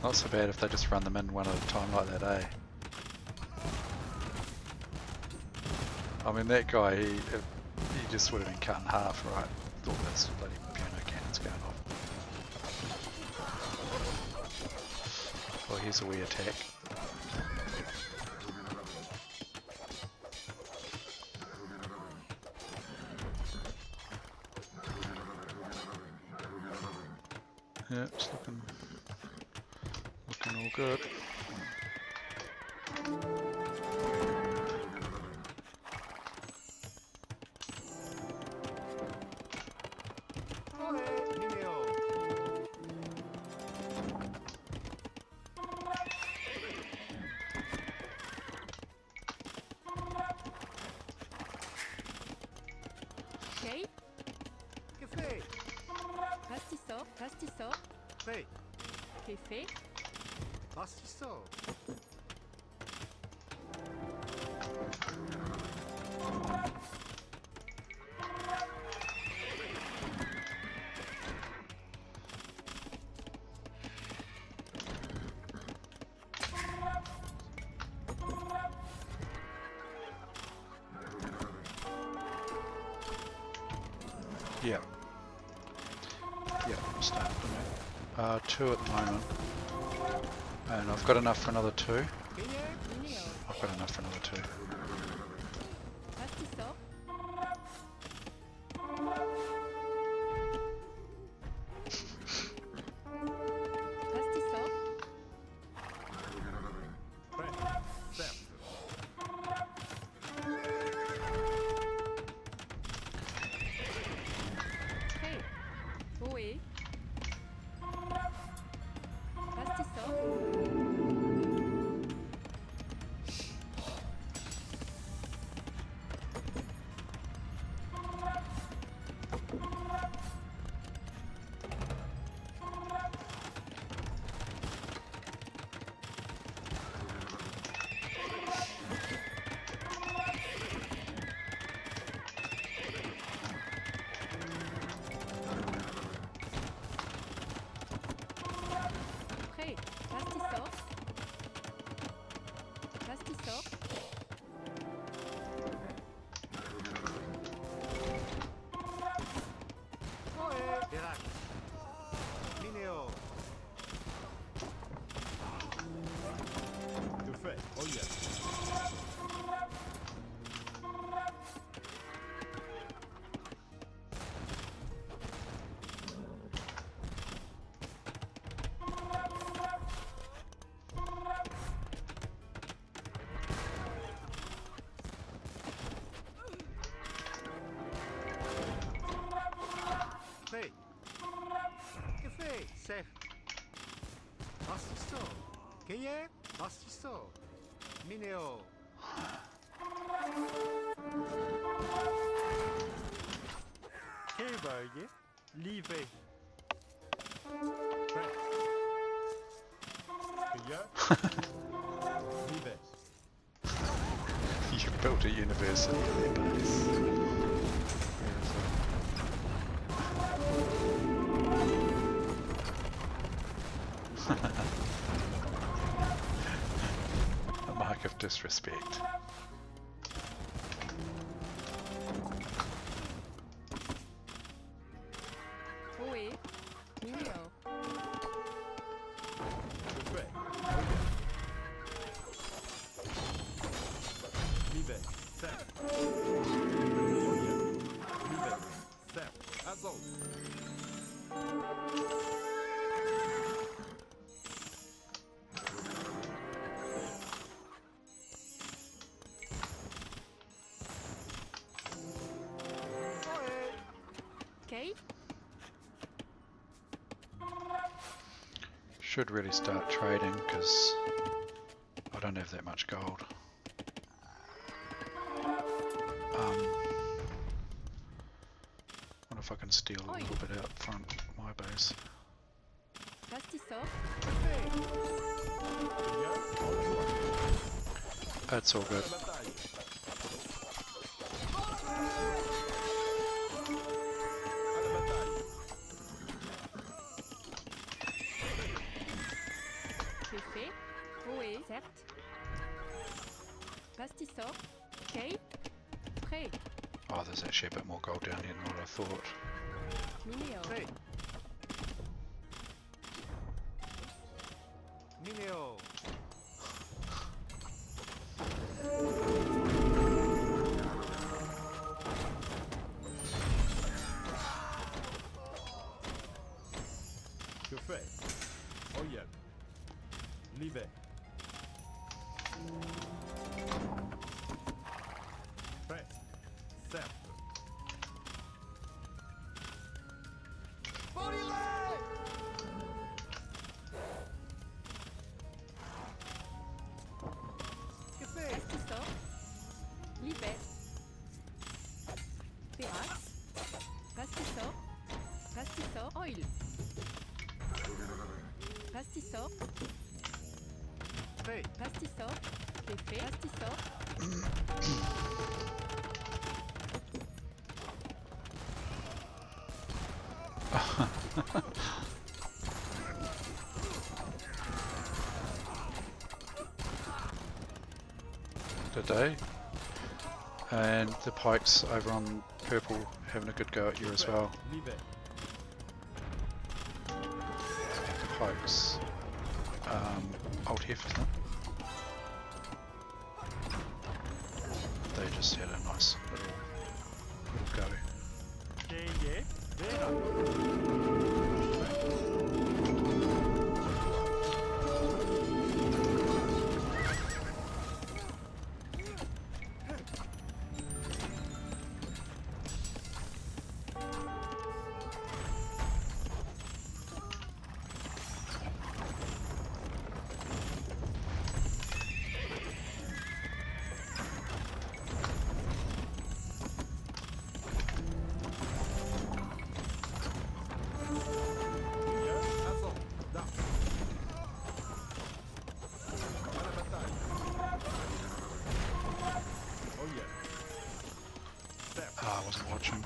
Not so bad if they just run them in one at a time like that, eh? I mean, that guy, he just would have been cut in half, right? With all those bloody piano cannons going off. Well, here's a wee attack. Yeah, it's looking all good. Ohé. Minéo. Okay. Que fait? Pastis sort. Pastis sort. Prêt. Café. Pastisso. Yeah. Yeah, start doing it. 2 at the moment. And I've got enough for another 2. Mineo. I've got enough for another 2. Pastisso. Pastisso. Prêt. Certo. Prêt. Ohé. Pastisso. Prêt. Pastisso. Pastisso. Derac. Mineo. Que fait? Oh yeah. Prêt. Que fait? Chef. Pastisso. Quem é? Pastisso. Mineo. Que bug? Livré. Prêt. Que Livré. You built a university in their base. A mark of disrespect. Ohé. Mineo. Que fait? Livré. Certo. Livré. Certo. Azul. Okay. Should really start trading because I don't have that much gold. Wonder if I can steal a little bit out front my base. Pastisso. That's all good. Café. Ohé. Certes. Pastisso. Okay. Prêt. Oh, there's actually a bit more gold down here than what I thought. Mineo. Prêt. Mineo. Que fait? Oh yeah. Livré. Prêt. Certo. Que fait? Pastisso. Libet. Terrasse. Pastisso. Pastisso. Oil. fait. Pastisseur. C'est fait. Pastisseur. Good day. And the pikes over on purple having a good go at you as well. L'hiver. The pikes. Alt F, isn't it? They just had a nice little go. Che vera. Ah, I wasn't watching.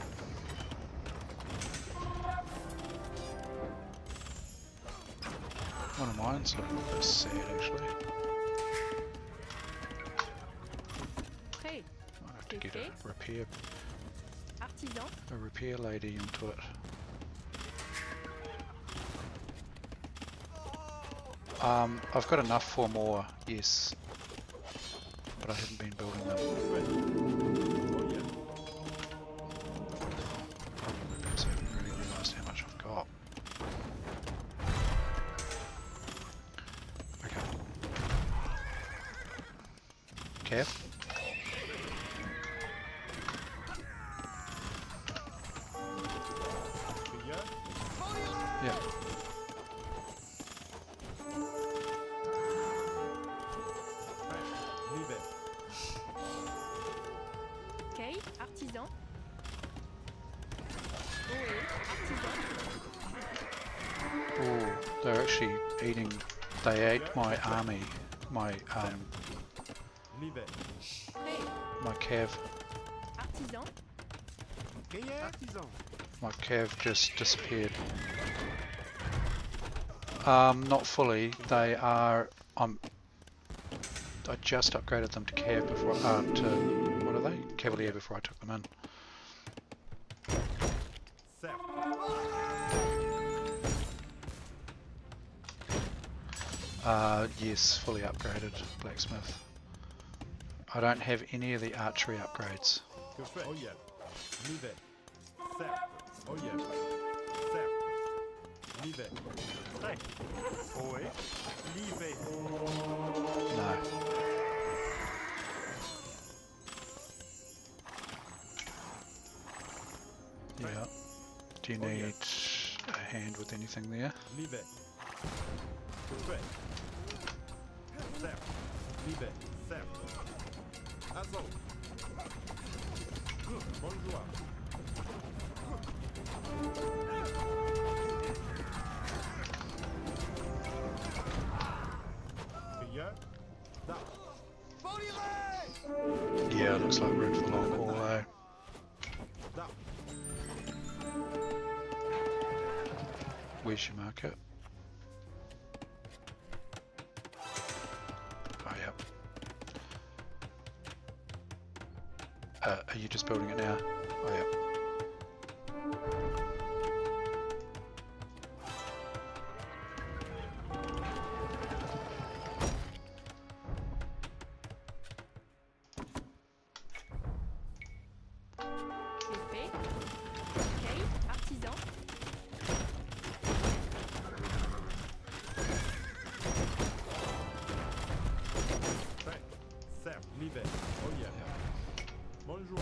One of mine's looking a bit sad actually. Prêt. Might have to get Artisan. a repair lady into it. I've got enough for more, yes, but I haven't been building them. Probably because I haven't really realised how much I've got. Okay. Cav? Yeah. Okay. Artisan. Artisan. Oh, they're actually eating. They ate my army, my L'hiver. Prêt. my cav. Artisan. Che artisan. My cav just disappeared. Not fully. They are. I just upgraded them to cav before. To what are they? Cavalier before I took them in. Yes, fully upgraded blacksmith. I don't have any of the archery upgrades. Que fait? Oh yeah. L'hiver. Certes. Oh yeah. Certes. L'hiver. Prêt. Oui. L'hiver. No. Yeah. Do you need a hand with anything there? L'hiver. Que fait? Certes. L'hiver. Certes. Assaut. Bonjour. Prieur. Da. Yeah, it looks like we're in for the long haul though. Da. Where's your market? Oh, yep. Are you just building it now? Oh, yep. C'est fait. Okay. Artisan. Prêt. Certes. L'hiver. Oh yeah. Bonjour.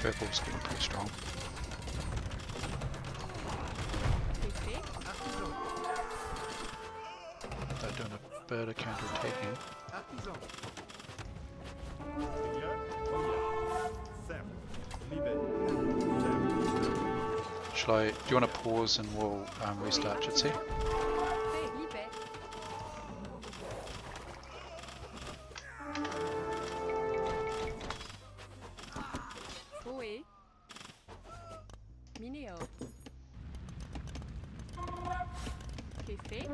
Purple's getting pretty strong. C'est fait. Artisan. They're doing a bit of counter-taking. Artisan. Seigneur. Royal. Simple. Libé. Simple. Shall I? Do you want to pause and we'll restart Jitsi? Prêt. Libé. Oé. Minéo. C'est fait.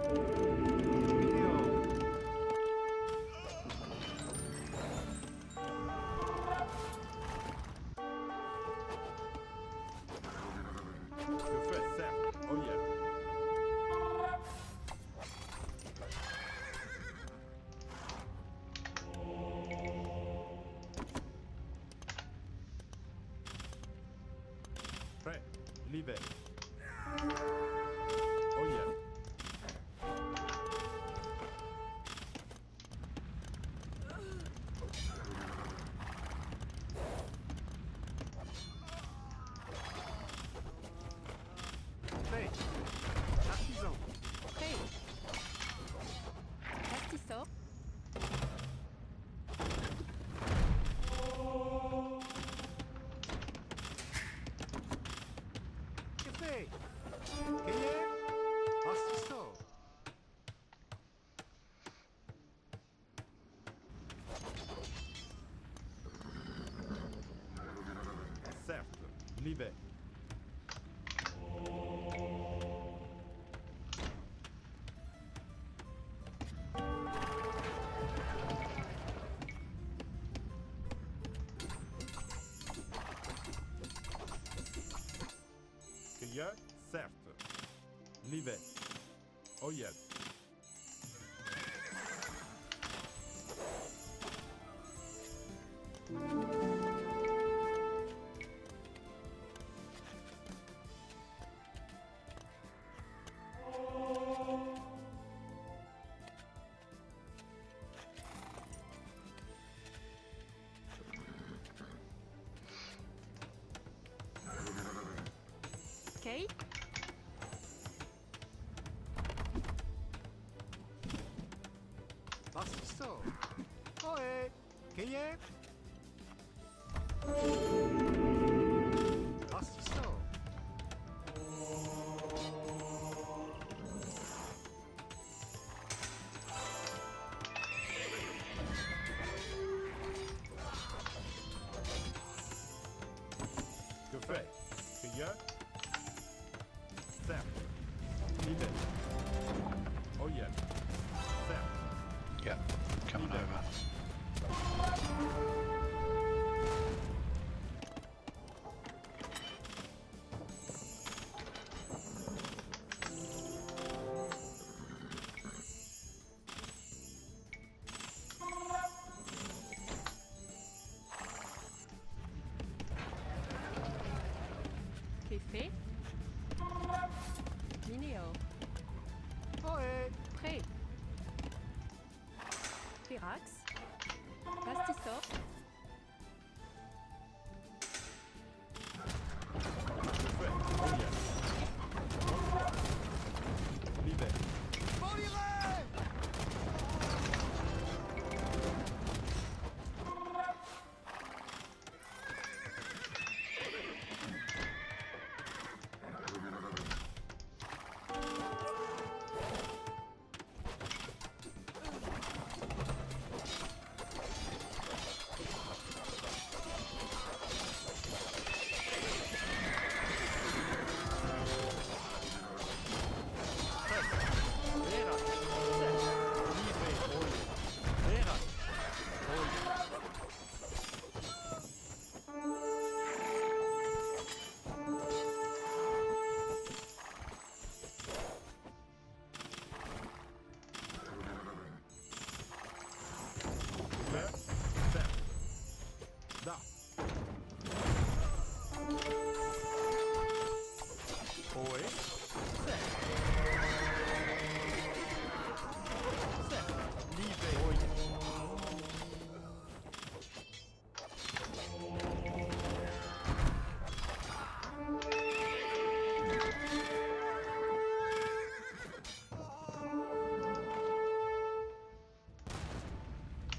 Minéo. Je fais simple. Oh yeah. Prêt. Libé. Oh yeah. Prêt. Artisan. Prêt. Pastissor. Café. Cueillir. Artisan. Certes. Libé. Cueillir. Certes. Libé. Oh yeah. Ok. Artisan. Ohé. Cueillir. Artisan. Que fait? Cueillir. Simple. Libé. Oh yeah. Simple. Yeah, coming over. C'est fait. Minéo. Ohé. Prêt. Pirax. Pastissor. Que fait? Oh yeah. Libé.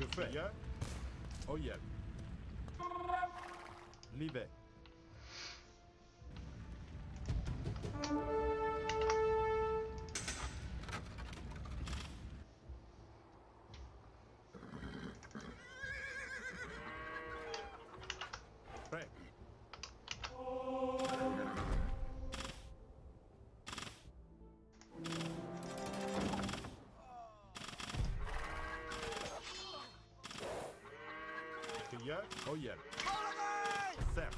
Que fait? AOEII. Libe. Prêt. Crieur, AOEII. Certes.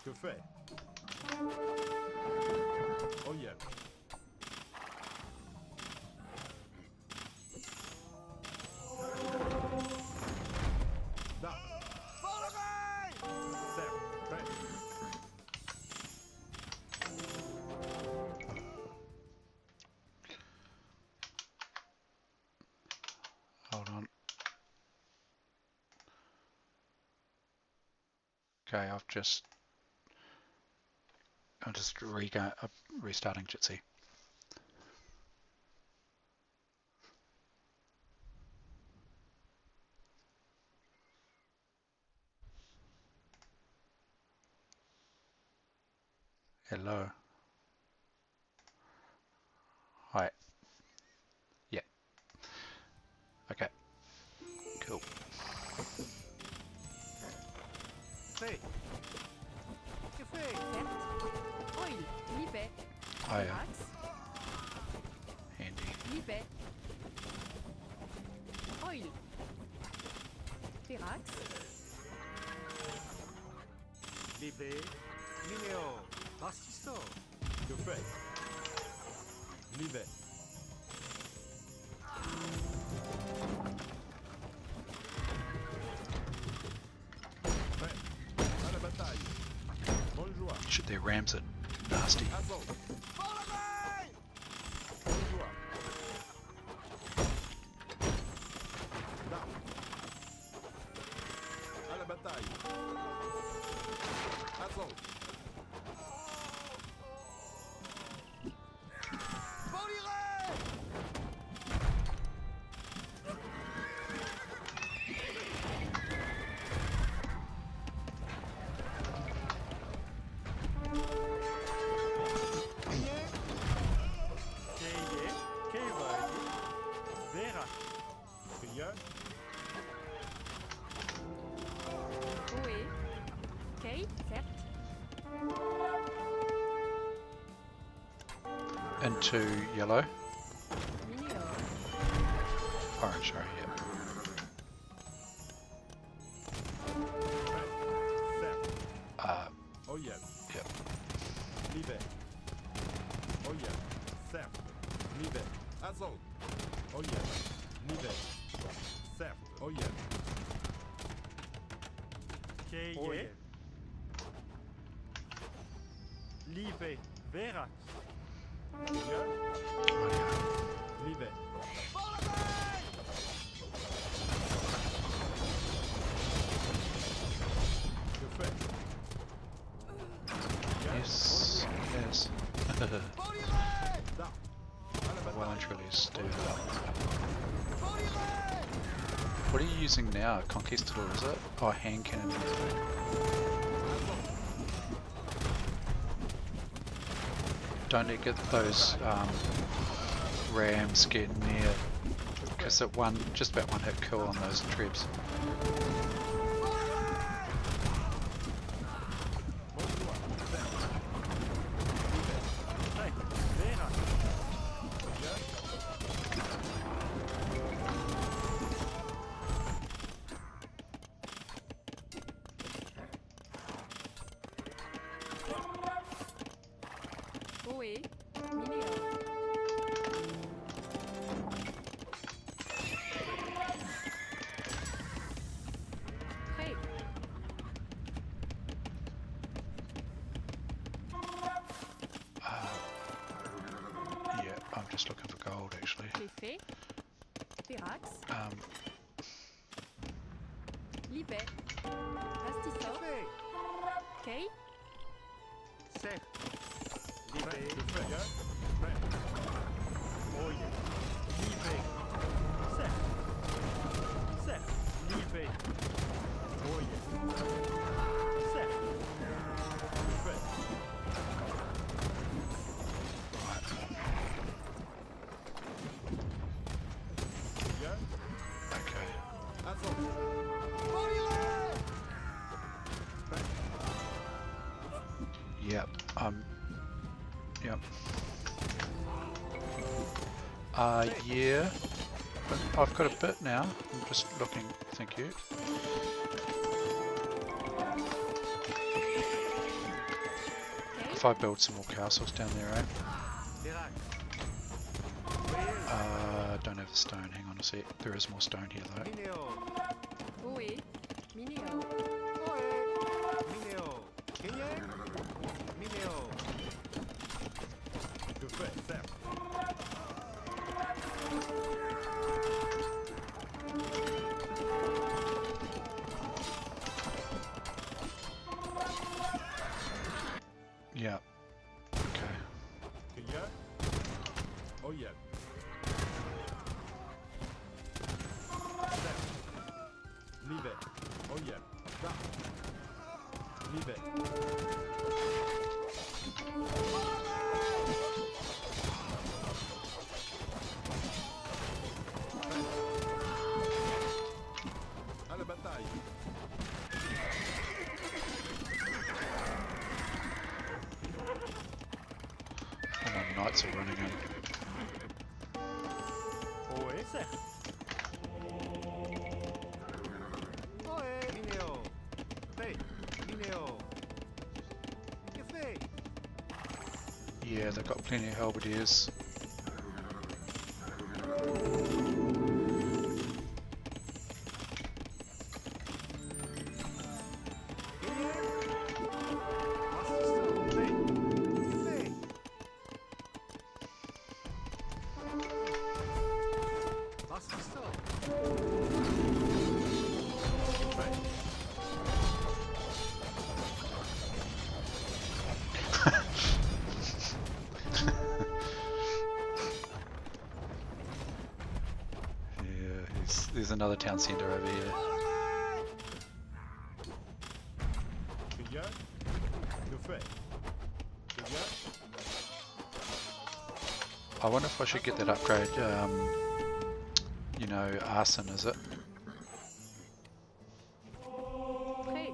Que fait? AOEII. Da. Certes. Prêt. Hold on. Okay, I'm just restarting Jitsi. Hello. Hi. Yeah. Okay. Cool. Prêt. Que fait? Certes. Oil. Libe. Oh yeah. Verax. Handy. Libe. Oil. Verax. Libe. Mineo. Bastisto. Que fait? Libe. Prêt. À la bataille. Bonjour. Shoot, their rams are nasty. Assaut. Bonjour. Da. À la bataille. Assaut. Oe. Kate. Certes. And 2 yellow. Mineo. Orange, sorry, yeah. AOEII. Yep. Libe. AOEII. Certes. Libe. Assaut. AOEII. Libe. Certes. AOEII. AOEII. Libe. Verax. Crieur. Oh yeah. Libe. Que fait? Yes. Yes. Da. À la Well and bataille. truly stirred up. What are you using now? Conquistador, is it? Oh, hand cannon. Don't you get those rams get near, because it just about one hit kill on those tribs. Oe. Mineo. Prêt. Yeah, I'm just looking for gold actually. L'effet. Verax. Libe. Bastisto. Kate. Certes. Yep. Yep. Yeah. But I've got a bit now. I'm just looking. Thank you. If I build some more castles down there, eh? Don't have the stone. Hang on a sec. There is more stone here though. Oui. Mineo. Yeah. Okay. Oh yeah. Leave it. Oh yeah. Stop. Leave it. Alla battaglia. All my knights are running in. Oe. Sec. Oe. Mineo. Hey. Mineo. Cafe. Yeah, they've got plenty of halberdiers. There's another town centre over here. I wonder if I should get that upgrade, you know, arson, is it? Prêt.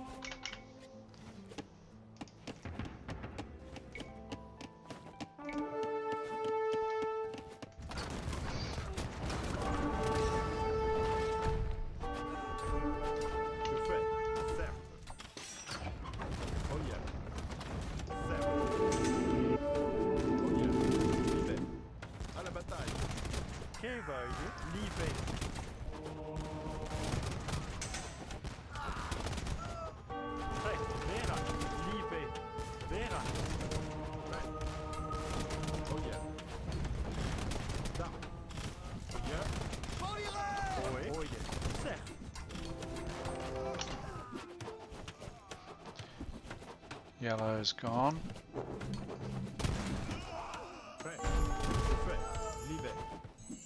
Yellow's gone.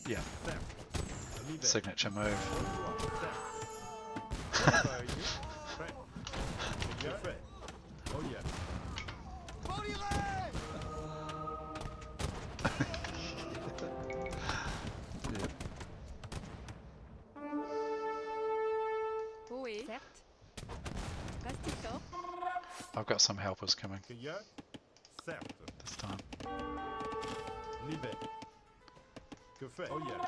Yeah. Signature move. Yep. Oui. Certes. Pastisor. I've got some helpers coming this time. Oh yeah.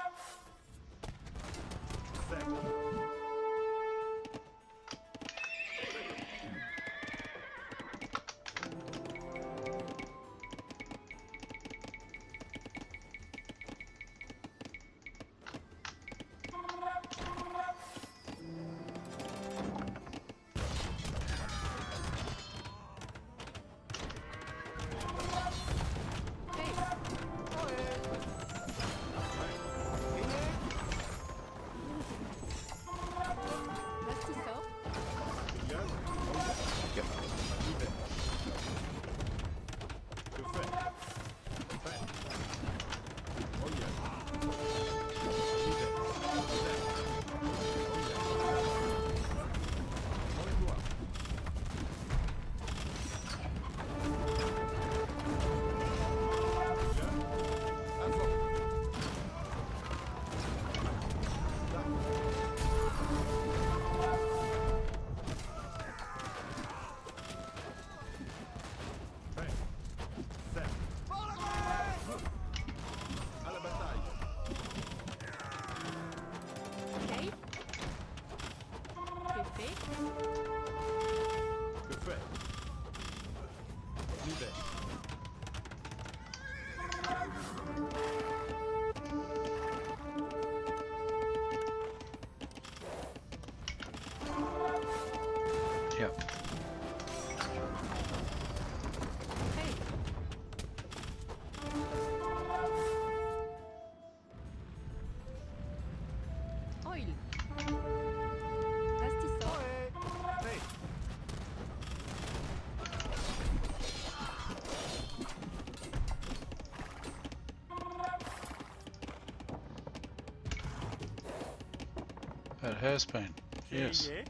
It has been. Yes. Cheyer.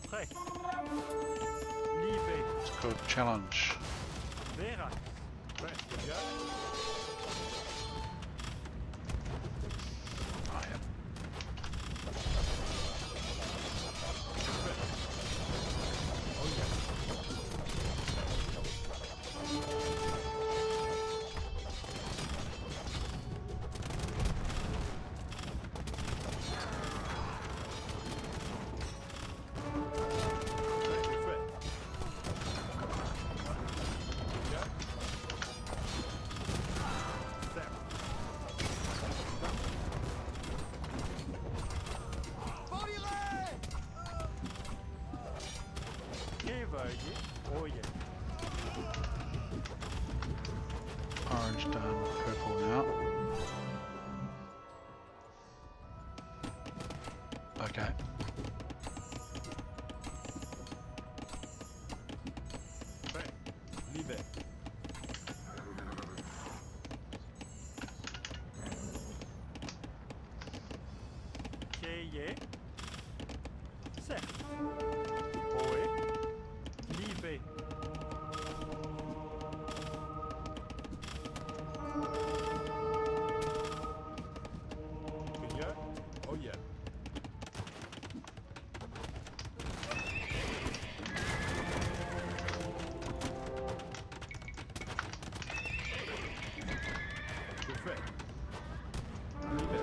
Prêt. Livré. It's called challenge. Vera. Prêt. Déjà. Oh, yeah. Oh yeah. Oh yeah. Orange done, purple now. Okay. Prêt. Livré. Cheyer. Certes. Ohé. Livré. Déjà. Oh yeah. Tout fait. Livré.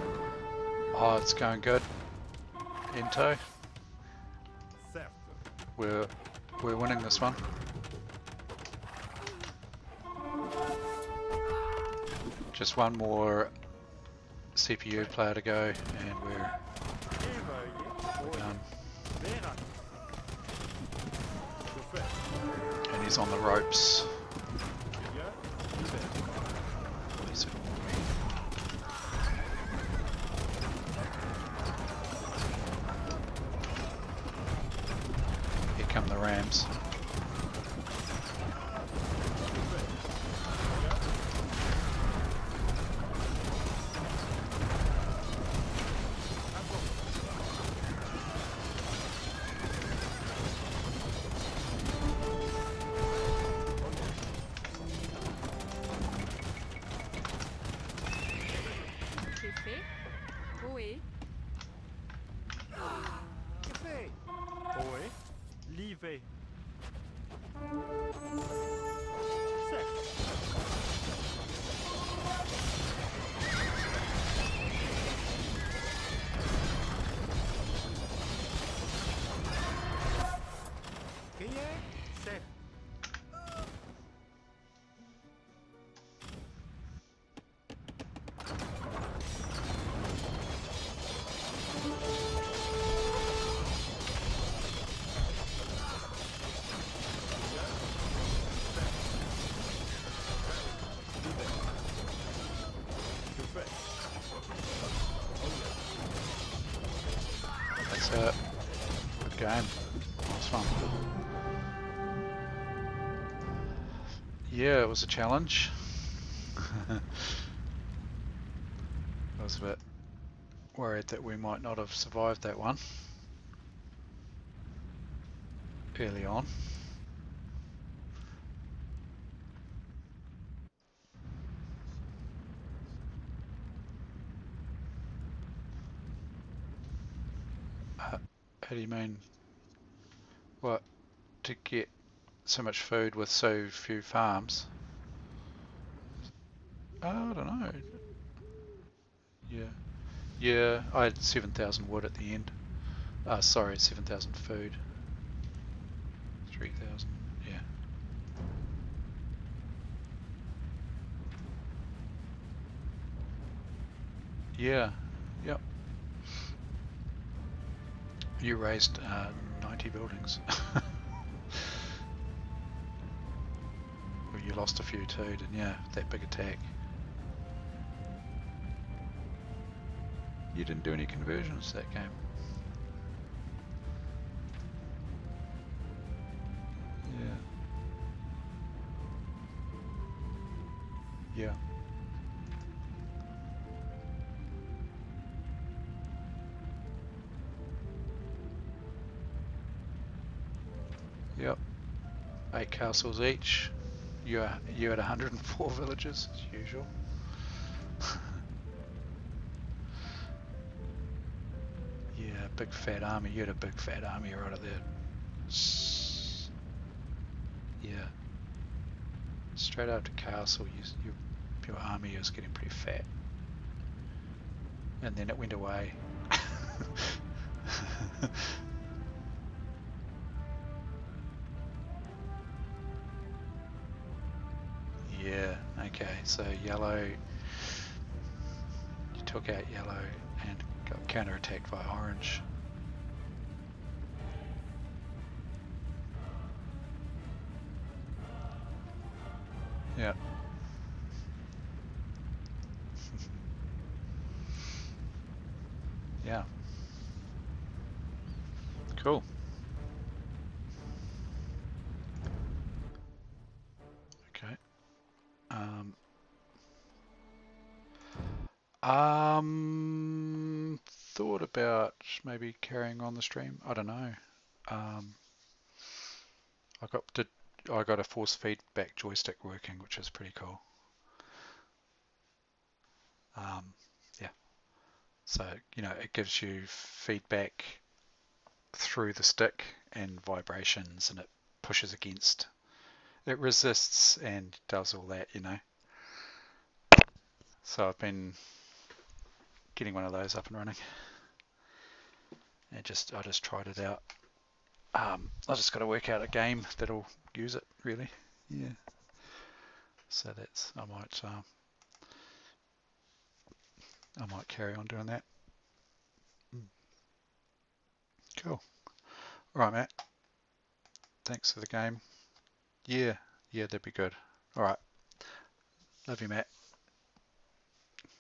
Oh, it's going good. Into. Certes. We're winning this one. Just one more CPU player to go, and we're Éveillé. Oh yeah. done. Vera. Tout fait. And he's on the ropes. Déjà. Livré. He's- Here come the Rams. C'est fait. Ohé. Café. Ohé. Livré. Certes. Crier. Certes. Tout fait. That's it. Good game. Nice fun. Yeah, it was a challenge. I was a bit worried that we might not have survived that one early on. How do you mean? What? To get so much food with so few farms? I don't know. Yeah. Yeah, I had 7,000 wood at the end. Sorry, 7,000 food. 3,000, yeah. Yeah, yep. You raised 90 buildings. Well, you lost a few too, didn't you? That big attack. You didn't do any conversions that game. Yeah. Yeah. 8 castles each. You had 104 villages as usual. Yeah, big fat army. You had a big fat army right at there. Yeah, straight after castle, your army was getting pretty fat, and then it went away. Yeah. Okay. So yellow. You took out yellow and got counter-attacked by orange. Yeah. Yeah. Cool. Okay. Thought about maybe carrying on the stream. I don't know. Um, I got a force feedback joystick working, which is pretty cool. Yeah. So, it gives you feedback through the stick and vibrations, and it pushes against, it resists and does all that. So I've been getting one of those up and running, and I just tried it out. I just got to work out a game that'll use it, really. Yeah. So I might carry on doing that. Cool. All right, Matt. Thanks for the game. Yeah, that'd be good. All right. Love you, Matt.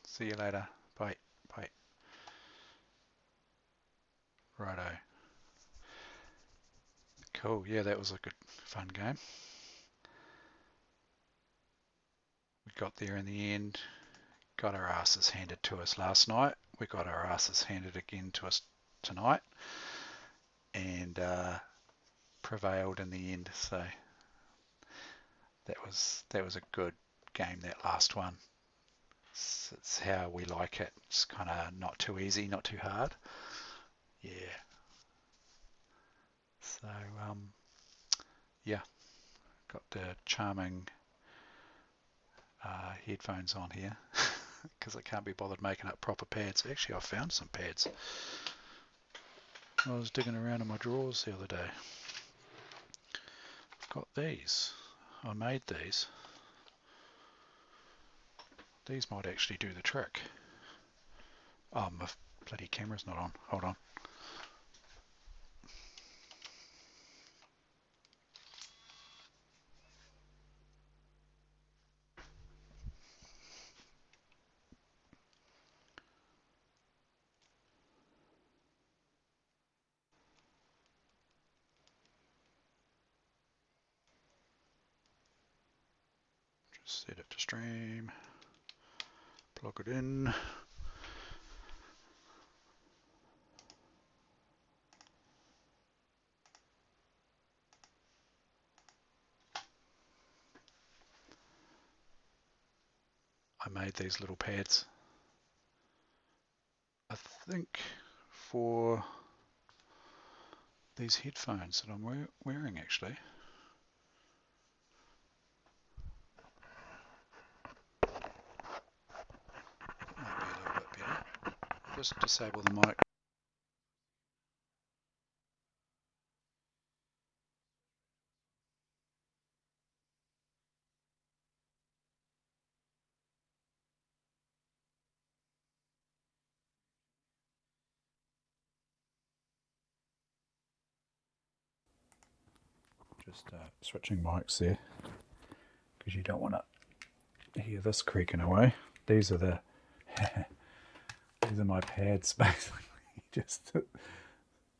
See you later. Bye. Bye. Righto. Cool. Yeah, that was a good, fun game. We got there in the end. Got our asses handed to us last night. We got our asses handed again to us tonight, and prevailed in the end. So that was a good game, that last one. It's how we like it. It's kind of not too easy, not too hard. Yeah. So yeah, got the charming headphones on here because I can't be bothered making up proper pads. Actually, I found some pads. I was digging around in my drawers the other day. I've got these. I made these. These might actually do the trick. Oh, my bloody camera's not on. Hold on. Just set it to stream. Plug it in. I made these little pads. I think for these headphones that I'm wearing, actually. Might be a little bit better. Just disable the mic. Just switching mics there, because you don't want to hear this creaking away. These are these are my pads, basically. Just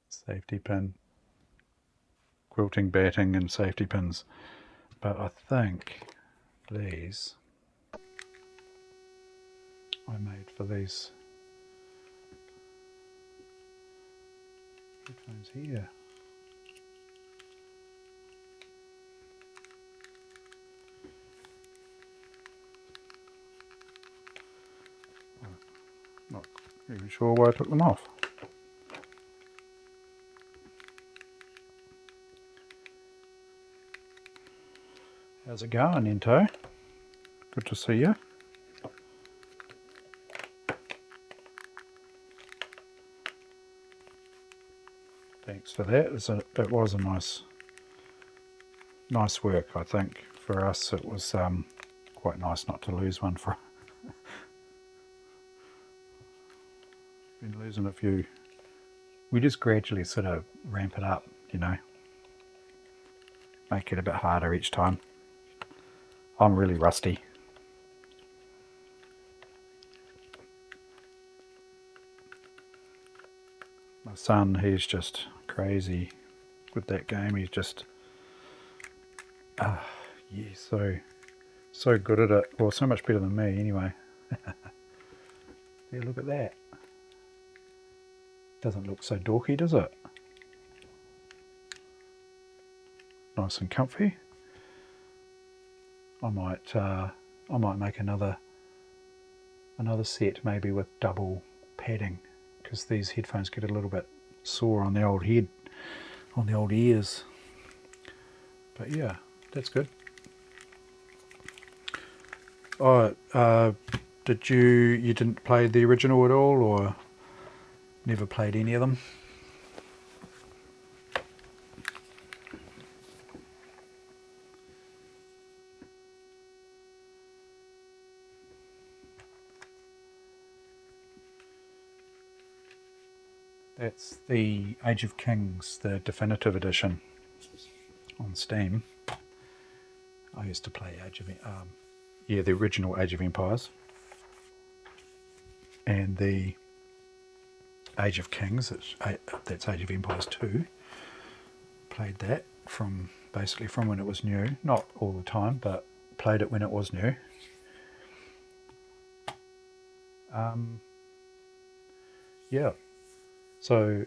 safety pin, quilting, batting, and safety pins. But I think these I made for these headphones here. Not even sure why I took them off. How's it going, Ento? Good to see you. Thanks for that. It was a nice work, I think. For us, it was quite nice not to lose one. Been losing a few. We just gradually sort of ramp it up, you know. Make it a bit harder each time. I'm really rusty. My son, he's just crazy with that game. He's just, yeah, so good at it. Well, so much better than me, anyway. Yeah, look at that. Doesn't look so dorky, does it? Nice and comfy. I might make another set, maybe with double padding, because these headphones get a little bit sore on the old head, on the old ears. But yeah, that's good. Oh, you didn't play the original at all, or never played any of them? That's the Age of Kings, the definitive edition on Steam. I used to play the original Age of Empires, and the Age of Kings. That's Age of Empires 2. Played that basically from when it was new. Not all the time, but played it when it was new. Yeah. So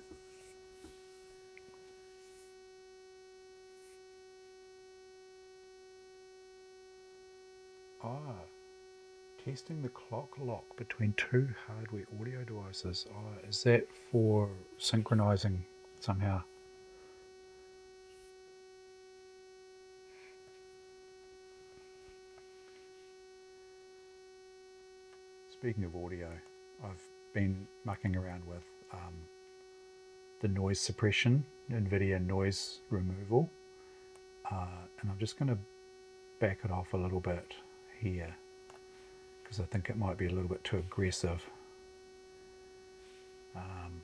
testing the clock lock between two hardware audio devices. Is that for synchronizing somehow? Speaking of audio, I've been mucking around with the noise suppression, NVIDIA noise removal, and I'm just going to back it off a little bit here, because I think it might be a little bit too aggressive. I'm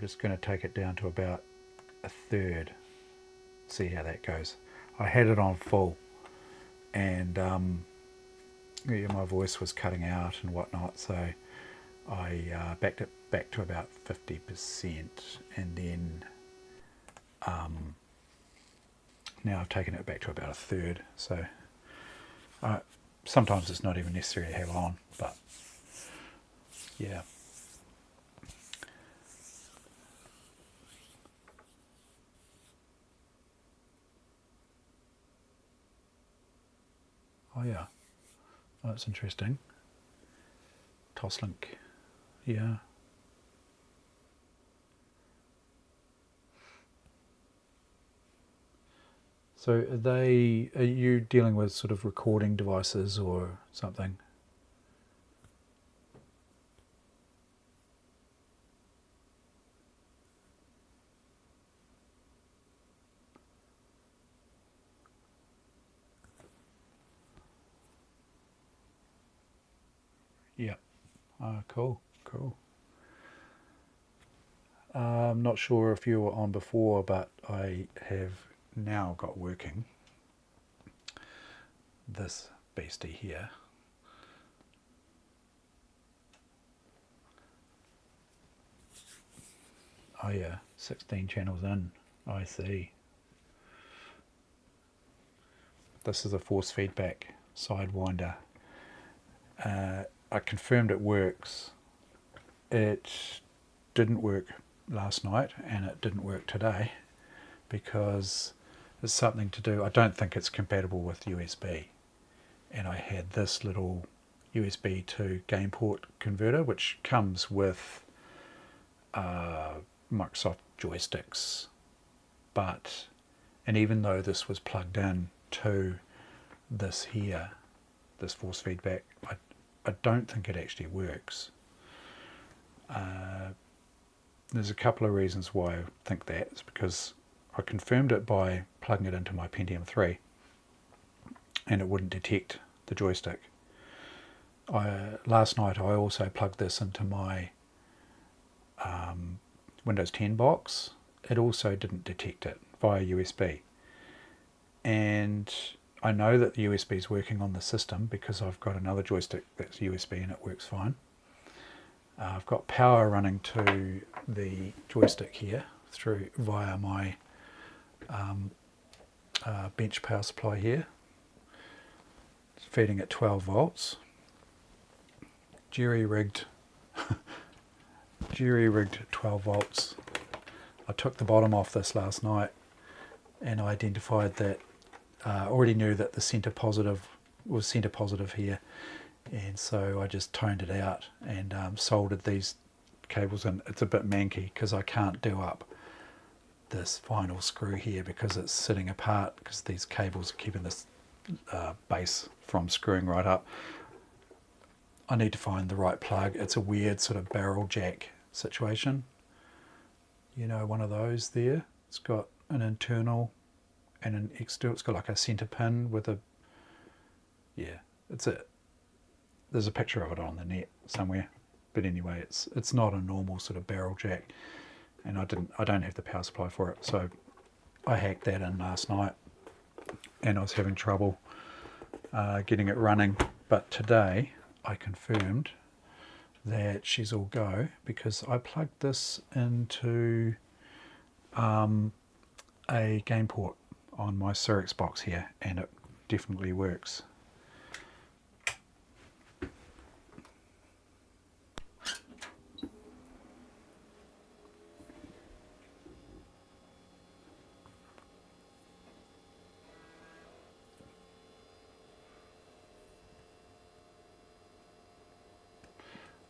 just going to take it down to about a third, see how that goes. I had it on full, and my voice was cutting out and whatnot, so I backed it back to about 50%, and then now I've taken it back to about a third. So sometimes it's not even necessary to have it on, but yeah. Oh yeah, oh, that's interesting. Toslink, yeah. So are you dealing with sort of recording devices or something? Yeah. Cool. I'm not sure if you were on before, but I have now got working this beastie here. Oh yeah, 16 channels in. I see. This is a force feedback Sidewinder. I confirmed it works. It didn't work last night, and it didn't work today, because there's something to do. I don't think it's compatible with USB, and I had this little USB to game port converter, which comes with Microsoft joysticks. And even though this was plugged in to this here, this force feedback, I don't think it actually works. There's a couple of reasons why I think that. It's because I confirmed it by plugging it into my Pentium 3 and it wouldn't detect the joystick. Last night I also plugged this into my Windows 10 box. It also didn't detect it via USB. And I know that the USB is working on the system because I've got another joystick that's USB and it works fine. I've got power running to the joystick here through via my bench power supply here. It's feeding at 12 volts. Jerry-rigged 12 volts. I took the bottom off this last night and I identified that, already knew that the center positive was center positive here, and so I just toned it out and soldered these cables in. It's a bit manky because I can't do up this final screw here because it's sitting apart because these cables are keeping this base from screwing right up. I need to find the right plug. It's a weird sort of barrel jack situation. You know, one of those there. It's got an internal and an external. It's got like a center pin with a, yeah, it's it. There's a picture of it on the net somewhere. But anyway, it's not a normal sort of barrel jack, and I don't have the power supply for it, so I hacked that in last night, and I was having trouble getting it running. But today I confirmed that she's all go because I plugged this into a game port on my Syrex box here, and it definitely works.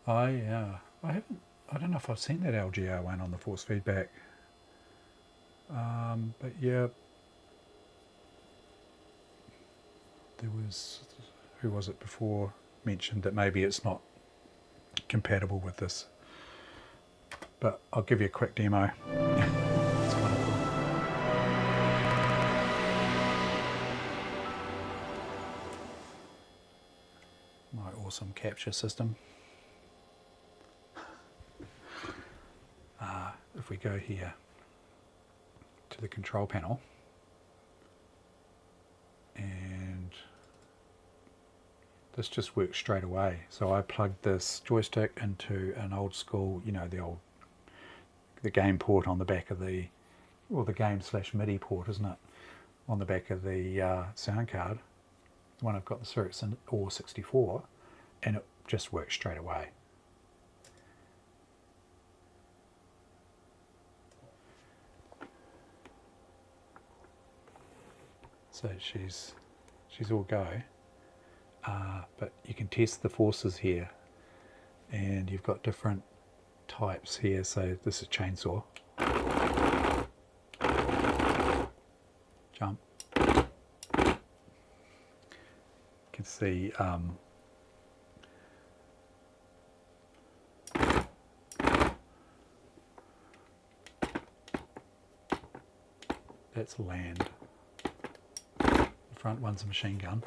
I don't know if I've seen that LGR one on the force feedback. But yeah, there was, who was it before, mentioned that maybe it's not compatible with this. But I'll give you a quick demo. It's kind of cool. My awesome capture system. If we go here to the control panel, and this just works straight away. So I plugged this joystick into an old school, you know, the game port on the back of the, or the game/MIDI port, isn't it, on the back of the sound card. The one I've got the Syrex AOEII 64, and it just works straight away. So she's all go, but you can test the forces here, and you've got different types here. So this is chainsaw, jump. You can see that's land. Front one's a machine gun.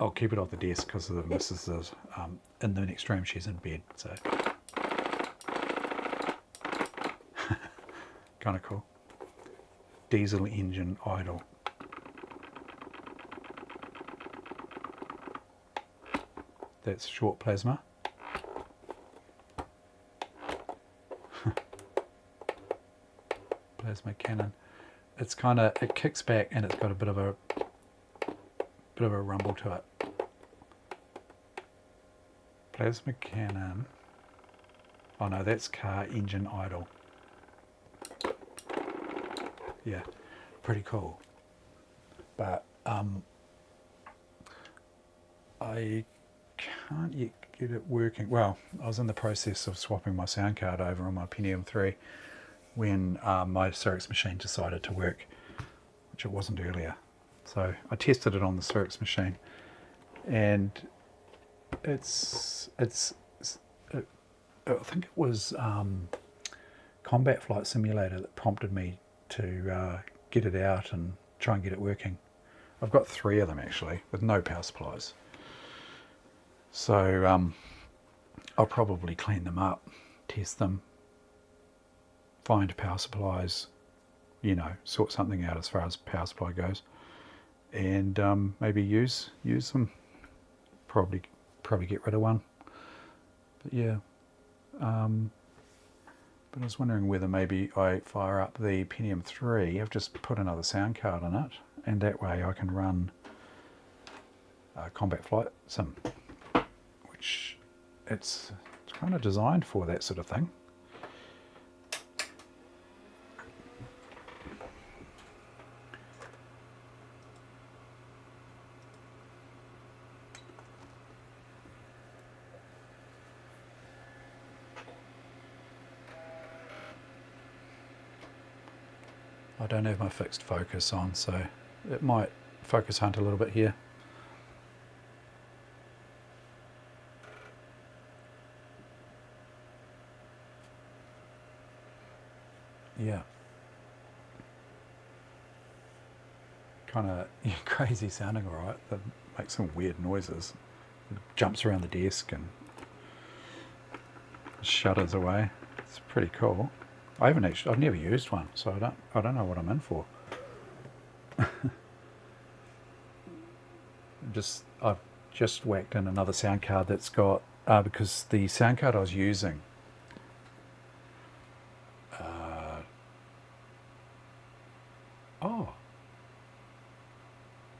I'll keep it off the desk because the missus is in the next room. She's in bed, so kind of cool. Diesel engine idle. That's short plasma. Plasma cannon. It's kind of, it kicks back and it's got a bit of a rumble to it. Plasma cannon. Oh no, that's car engine idle. Yeah, pretty cool. But I can't yet get it working. Well, I was in the process of swapping my sound card over on my Pentium 3 when my Cyrix machine decided to work, which it wasn't earlier. So I tested it on the Cyrix machine, and I think it was Combat Flight Simulator that prompted me to get it out and try and get it working. I've got 3 of them actually with no power supplies. So I'll probably clean them up, test them, find power supplies, you know, sort something out as far as power supply goes, and maybe use them. Probably get rid of one. But yeah. But I was wondering whether maybe I fire up the Pentium 3. I've just put another sound card in it, and that way I can run Combat Flight Sim, which it's kind of designed for that sort of thing. I don't have my fixed focus on, so it might focus hunt a little bit here. Yeah. Kind of crazy sounding, alright. It makes some weird noises. It jumps around the desk and shudders away. It's pretty cool. I've never used one, so I don't know what I'm in for. I've just whacked in another sound card that's got because the sound card I was using oh,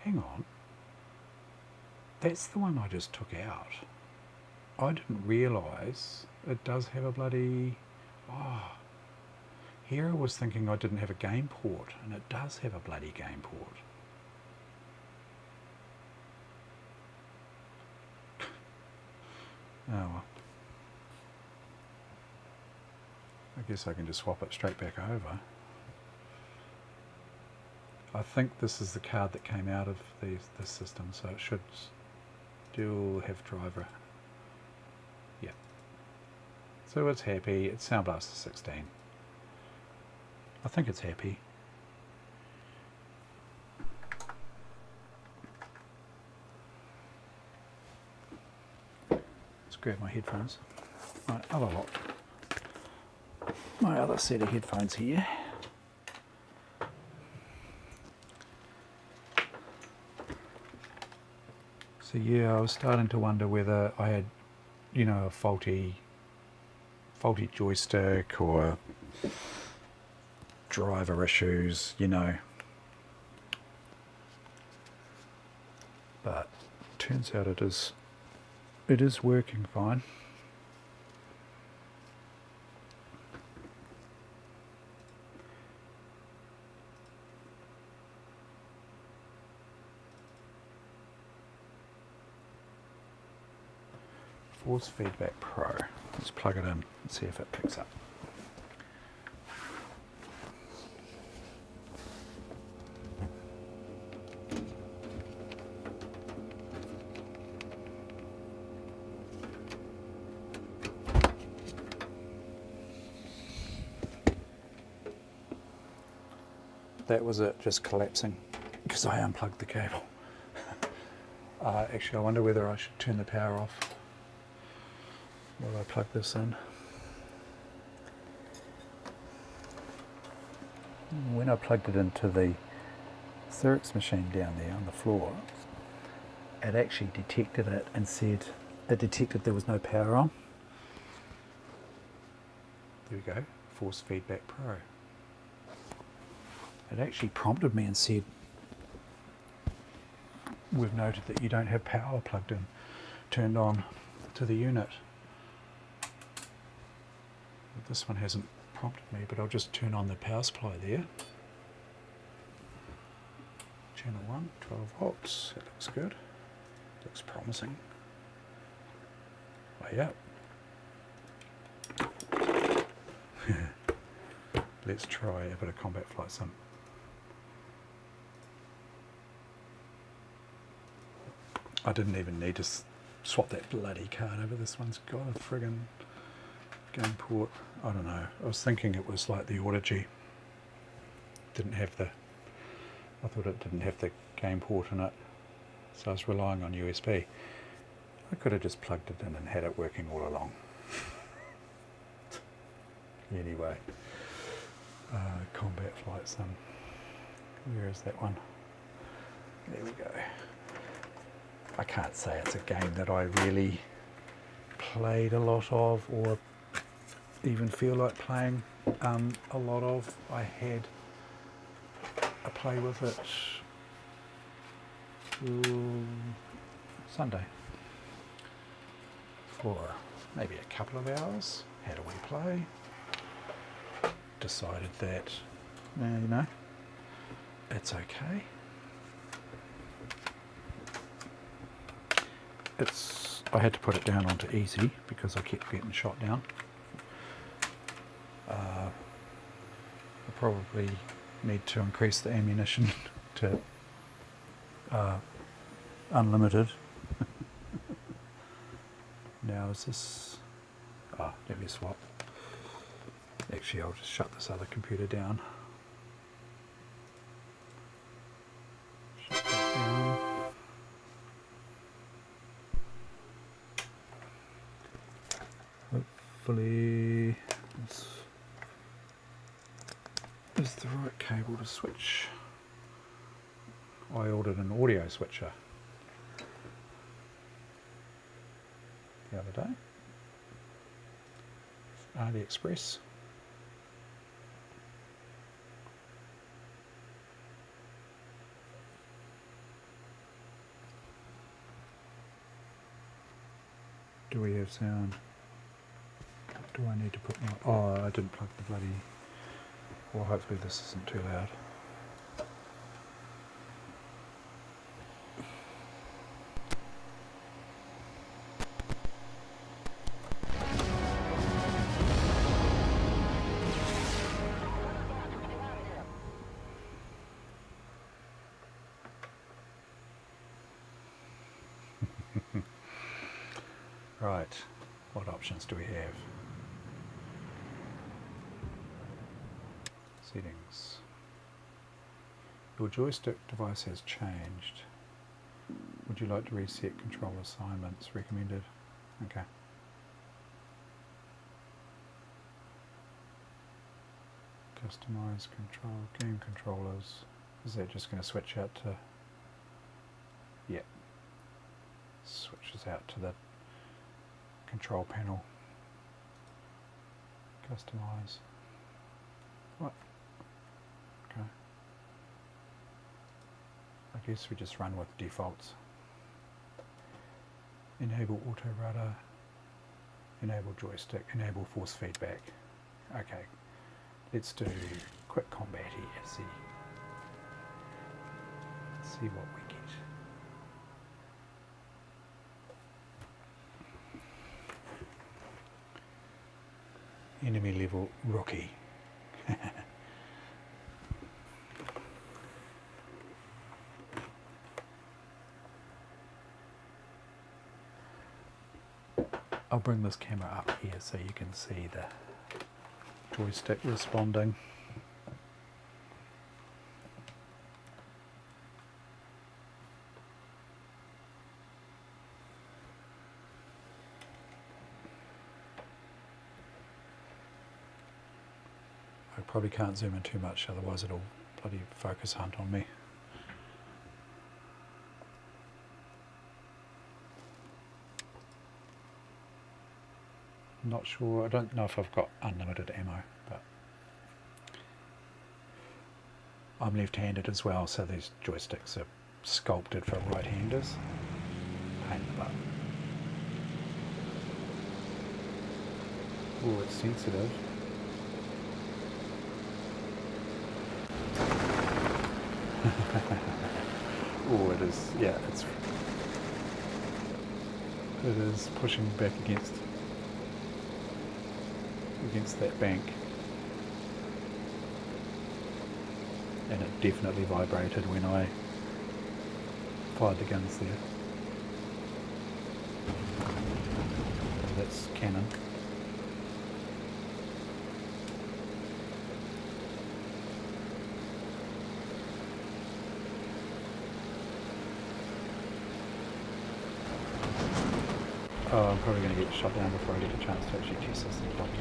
hang on, that's the one I just took out. I didn't realise it does have a bloody here I was thinking I didn't have a game port, and it does have a bloody game port. Oh well. I guess I can just swap it straight back over. I think this is the card that came out of this system, so it should still have driver. Yeah. So it's happy. It's Sound Blaster 16. I think it's happy. Let's grab my headphones. My other set of headphones here. So yeah, I was starting to wonder whether I had, you know, a faulty joystick or driver issues, you know. But turns out it is working fine. Force Feedback Pro. Let's plug it in and see if it picks up. That was it, just collapsing because I unplugged the cable. Actually, I wonder whether I should turn the power off while I plug this in. When I plugged it into the Cyrix machine down there on the floor, it actually detected it and said it detected there was no power on. There we go, Force Feedback Pro. It actually prompted me and said, we've noted that you don't have power plugged in, turned on to the unit. This one hasn't prompted me, but I'll just turn on the power supply there. Channel 1, 12 volts, that looks good. Looks promising. Oh, yeah. Let's try a bit of combat flight sim. I didn't even need to swap that bloody card over. This one's got a friggin' game port. I don't know. I was thinking it was like the AOEII. Didn't have the... I thought it didn't have the game port in it. So I was relying on USB. I could have just plugged it in and had it working all along. Anyway. Combat flight sim. Where is that one? There we go. I can't say it's a game that I really played a lot of or even feel like playing a lot of. I had a play with it Sunday for maybe a couple of hours. Had a wee play. Decided that, you know, it's okay. I had to put it down onto easy because I kept getting shot down. I probably need to increase the ammunition to unlimited. Now is this... let me swap. Actually, I'll just shut this other computer down. Shut that down. Hopefully this is the right cable to switch. I ordered an audio switcher the other day. AliExpress. Do we have sound? Do I need to put my... Oh, I didn't plug the bloody... Well, hopefully this isn't too loud. Right, what options do we have? Settings. Your joystick device has changed. Would you like to reset control assignments? Recommended. Okay. Customize control, game controllers. Is that just going to switch out to... Yeah. Switches out to the control panel. Customize. What? Okay. I guess we just run with defaults. Enable auto rudder. Enable joystick. Enable force feedback. Okay. Let's do quick combat here. See what we get. Enemy level rookie. I'll bring this camera up here so you can see the joystick responding. I probably can't zoom in too much, otherwise it'll bloody focus hunt on me. Not sure, I don't know if I've got unlimited ammo, but I'm left-handed as well, so these joysticks are sculpted for right-handers. Pain in the butt. Oh, it's sensitive. Oh, it is, yeah, it's it is pushing back against that bank, and it definitely vibrated when I fired the guns there. That's cannon. Oh, I'm probably going to get shot down before I get a chance to actually test this thing properly.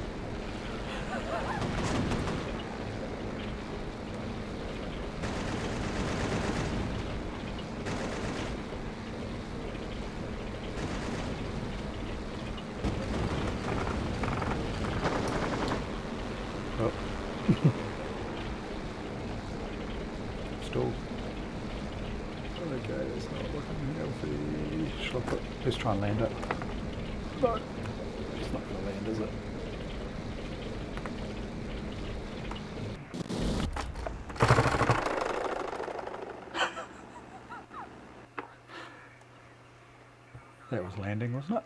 Oh. Stalled. Okay, that's not looking healthy. Shall I put... Let's try and land it. No, it's not going to land, is it? That was landing, wasn't it?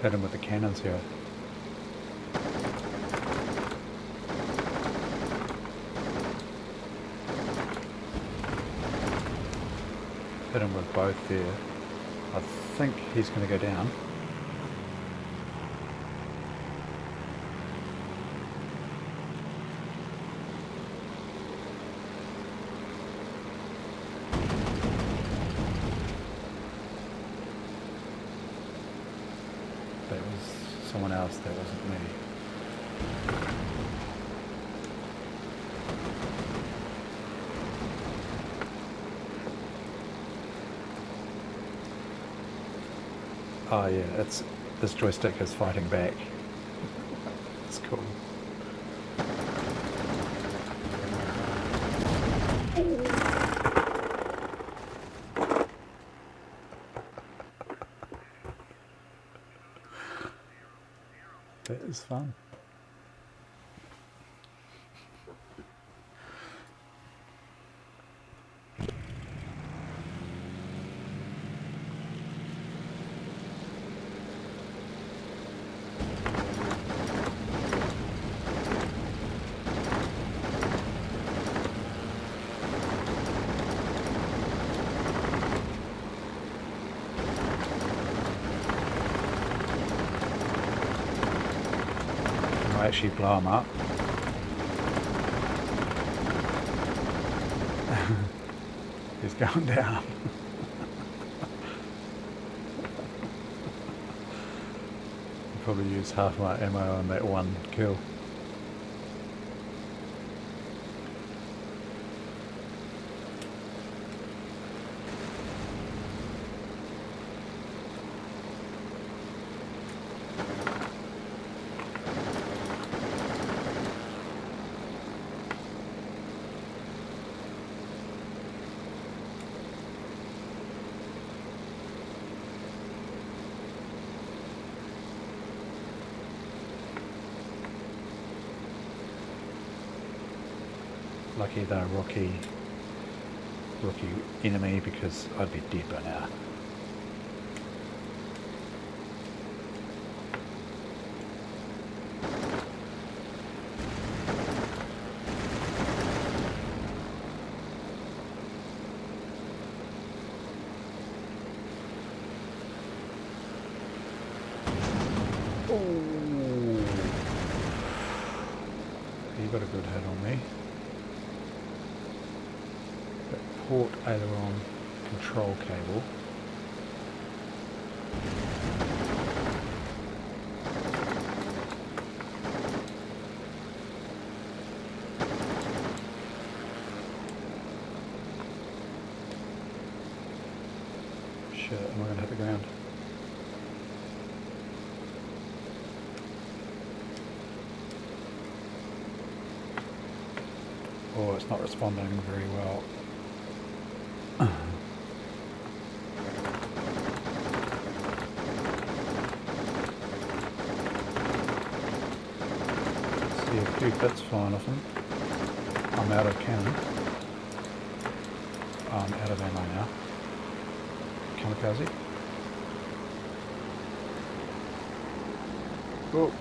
Hit him with the cannons here. Hit him with both there. I think he's going to go down. That was someone else, that wasn't me. Oh yeah, this joystick is fighting back. It's cool. That is fun. I'll actually blow them up. He's going down. Probably use half my ammo on that one kill. Lucky they're rookie enemy because I'd be dead by now. You got a good hit on me. That port aileron control cable. Shit, am I going to hit the ground? Oh, it's not responding very well. See a few bits flying off him. I'm out of cannon. I'm out of ammo now. Kamikaze. Oh.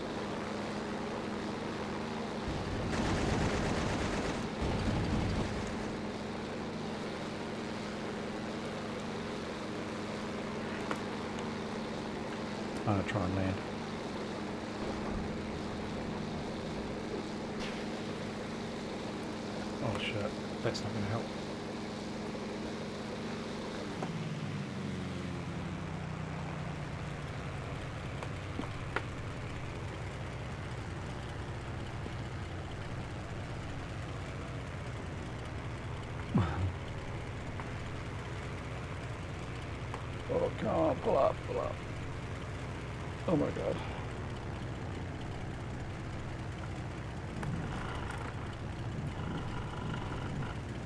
I'm going to try and land. Oh shit, that's not going to help. Oh, come on, pull up, pull up. Oh my god.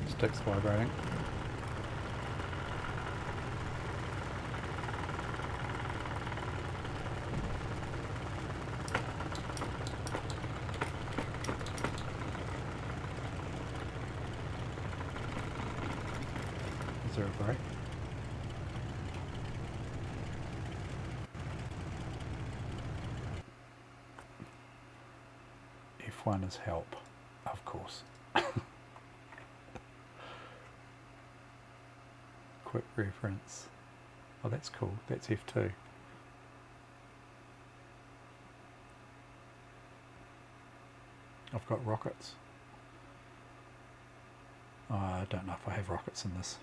Stick's vibrating. Is there a break? F1 is help, of course. Quick reference. Oh, that's cool. That's F2. I've got rockets. Oh, I don't know if I have rockets in this.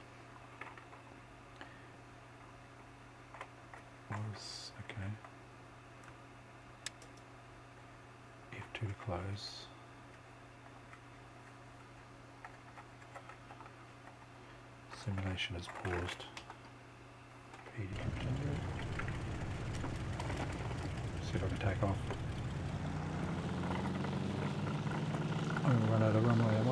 Okay. F2 to close. Simulation is paused. PD continue. See if I can take off. I'm going to run out of runway, am I?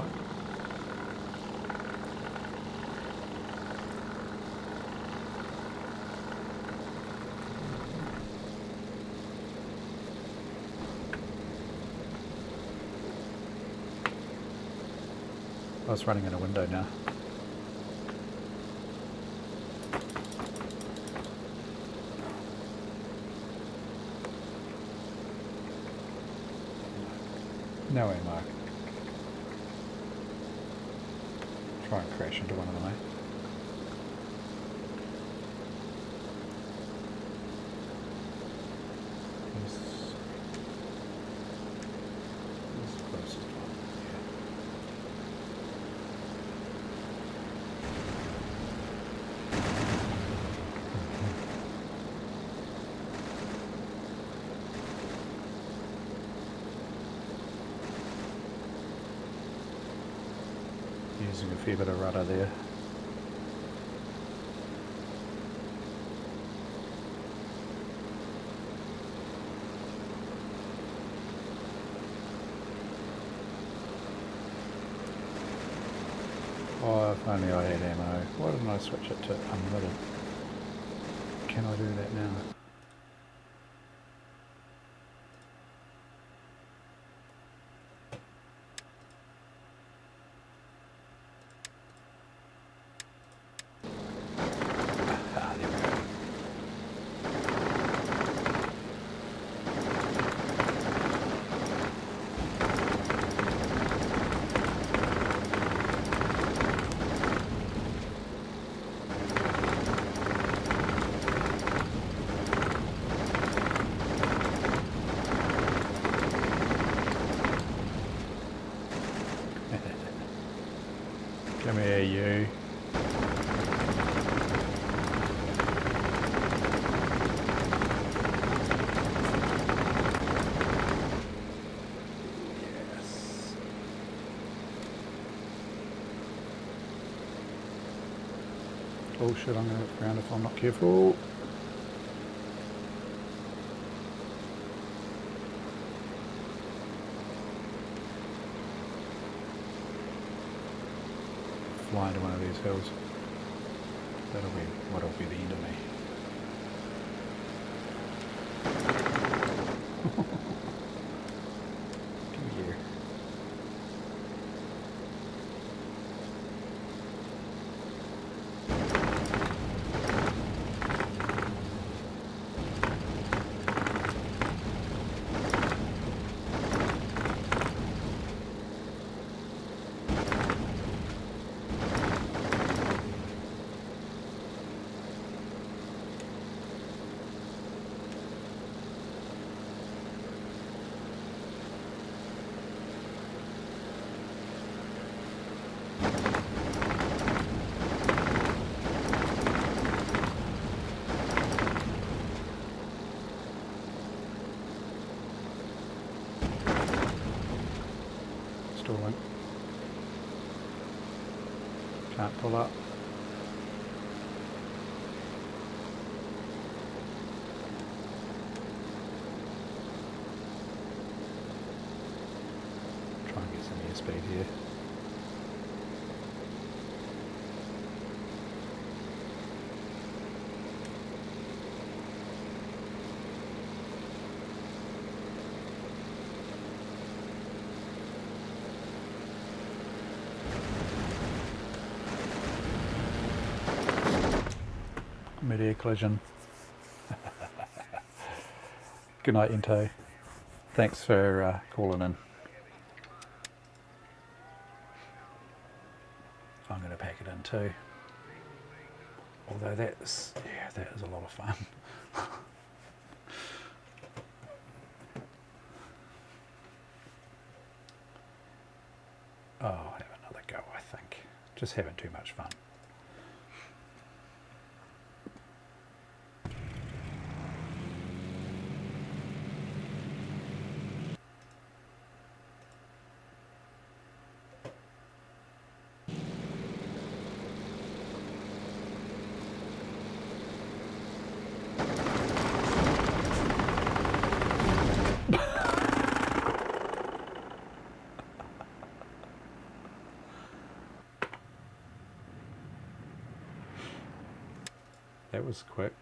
I was running in a window now. No way, Mark. Try and crash into one of them, eh? This is the closest one. Using a fair bit of rudder there. Oh, if only I had ammo. Why didn't I switch it to unlimited? Can I do that now? Come here, you. Yes. Oh shit, I'm going to hit the ground if I'm not careful. Fly into one of these hills. That'll be what'll be the end of me. Come here. Stalling. Can't pull up. Try and get some airspeed here. Mid-air collision. Good night, Into. Thanks for calling in. I'm going to pack it in too. Although that is a lot of fun. Oh, I'll have another go, I think. Just having too much fun. That was quick.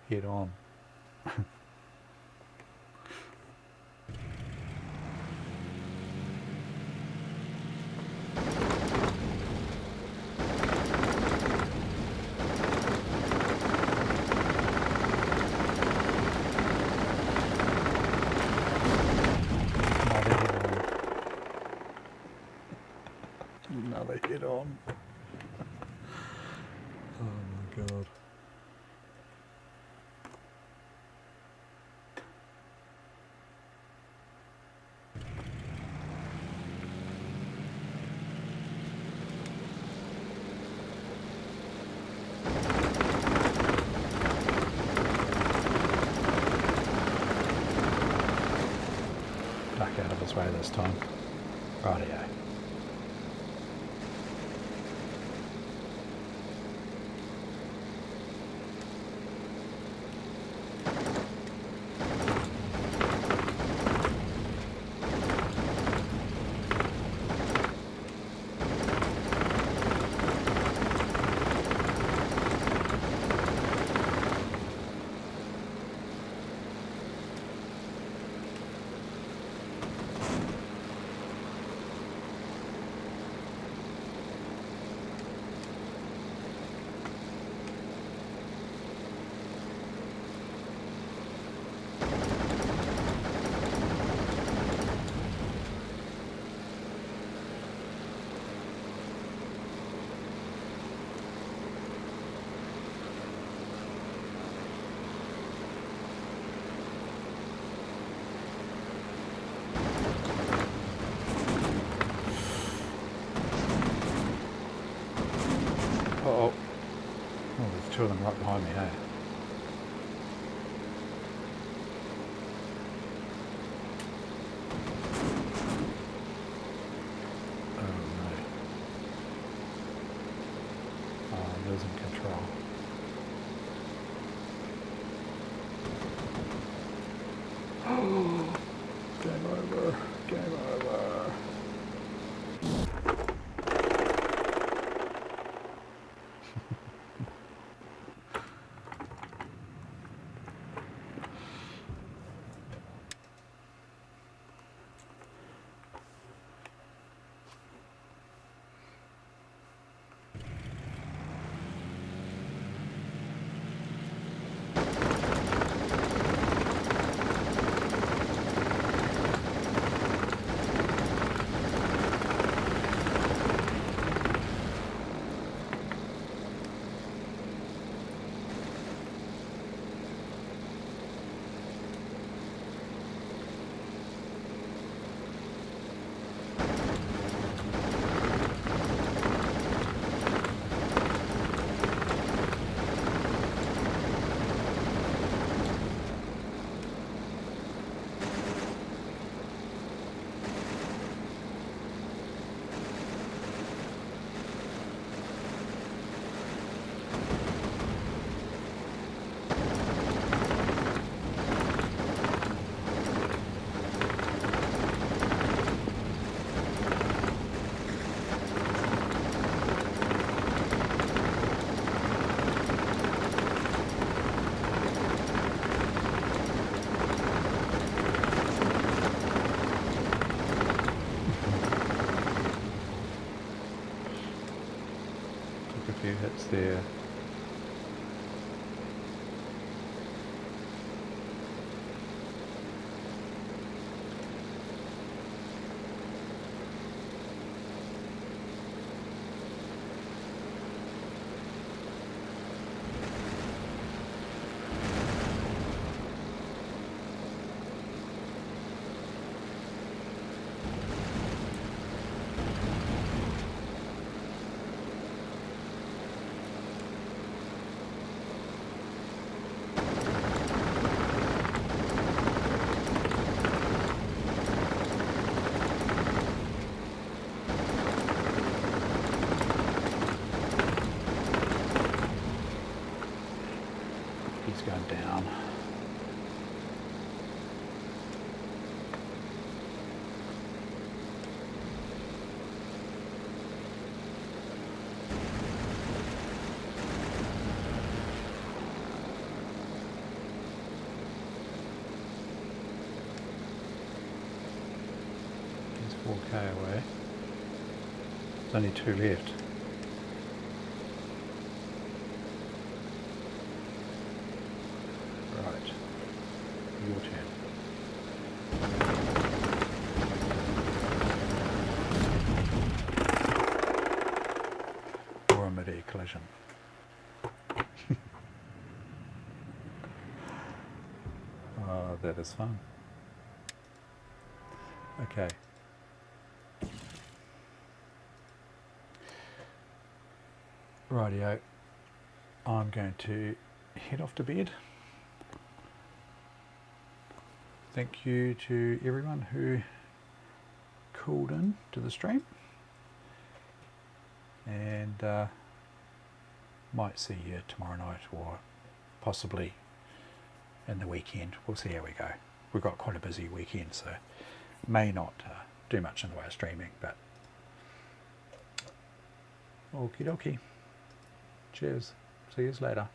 Head on. Another head on. Oh my god. Duck out of his way this time. Rightio. two of them right behind me, hey? Oh no. Oh, I'm losing control. Game over. Game over. Took a few hits there. He's going down. He's 4k away. There's only 2 left. Right. Your turn. Or a mid-air collision. Oh, that is fun. Okay. Rightio. I'm going to head off to bed. Thank you to everyone who called in to the stream, and might see you tomorrow night or possibly in the weekend. We'll see how we go. We've got quite a busy weekend, so may not do much in the way of streaming, but okie dokie. Cheers. See you later.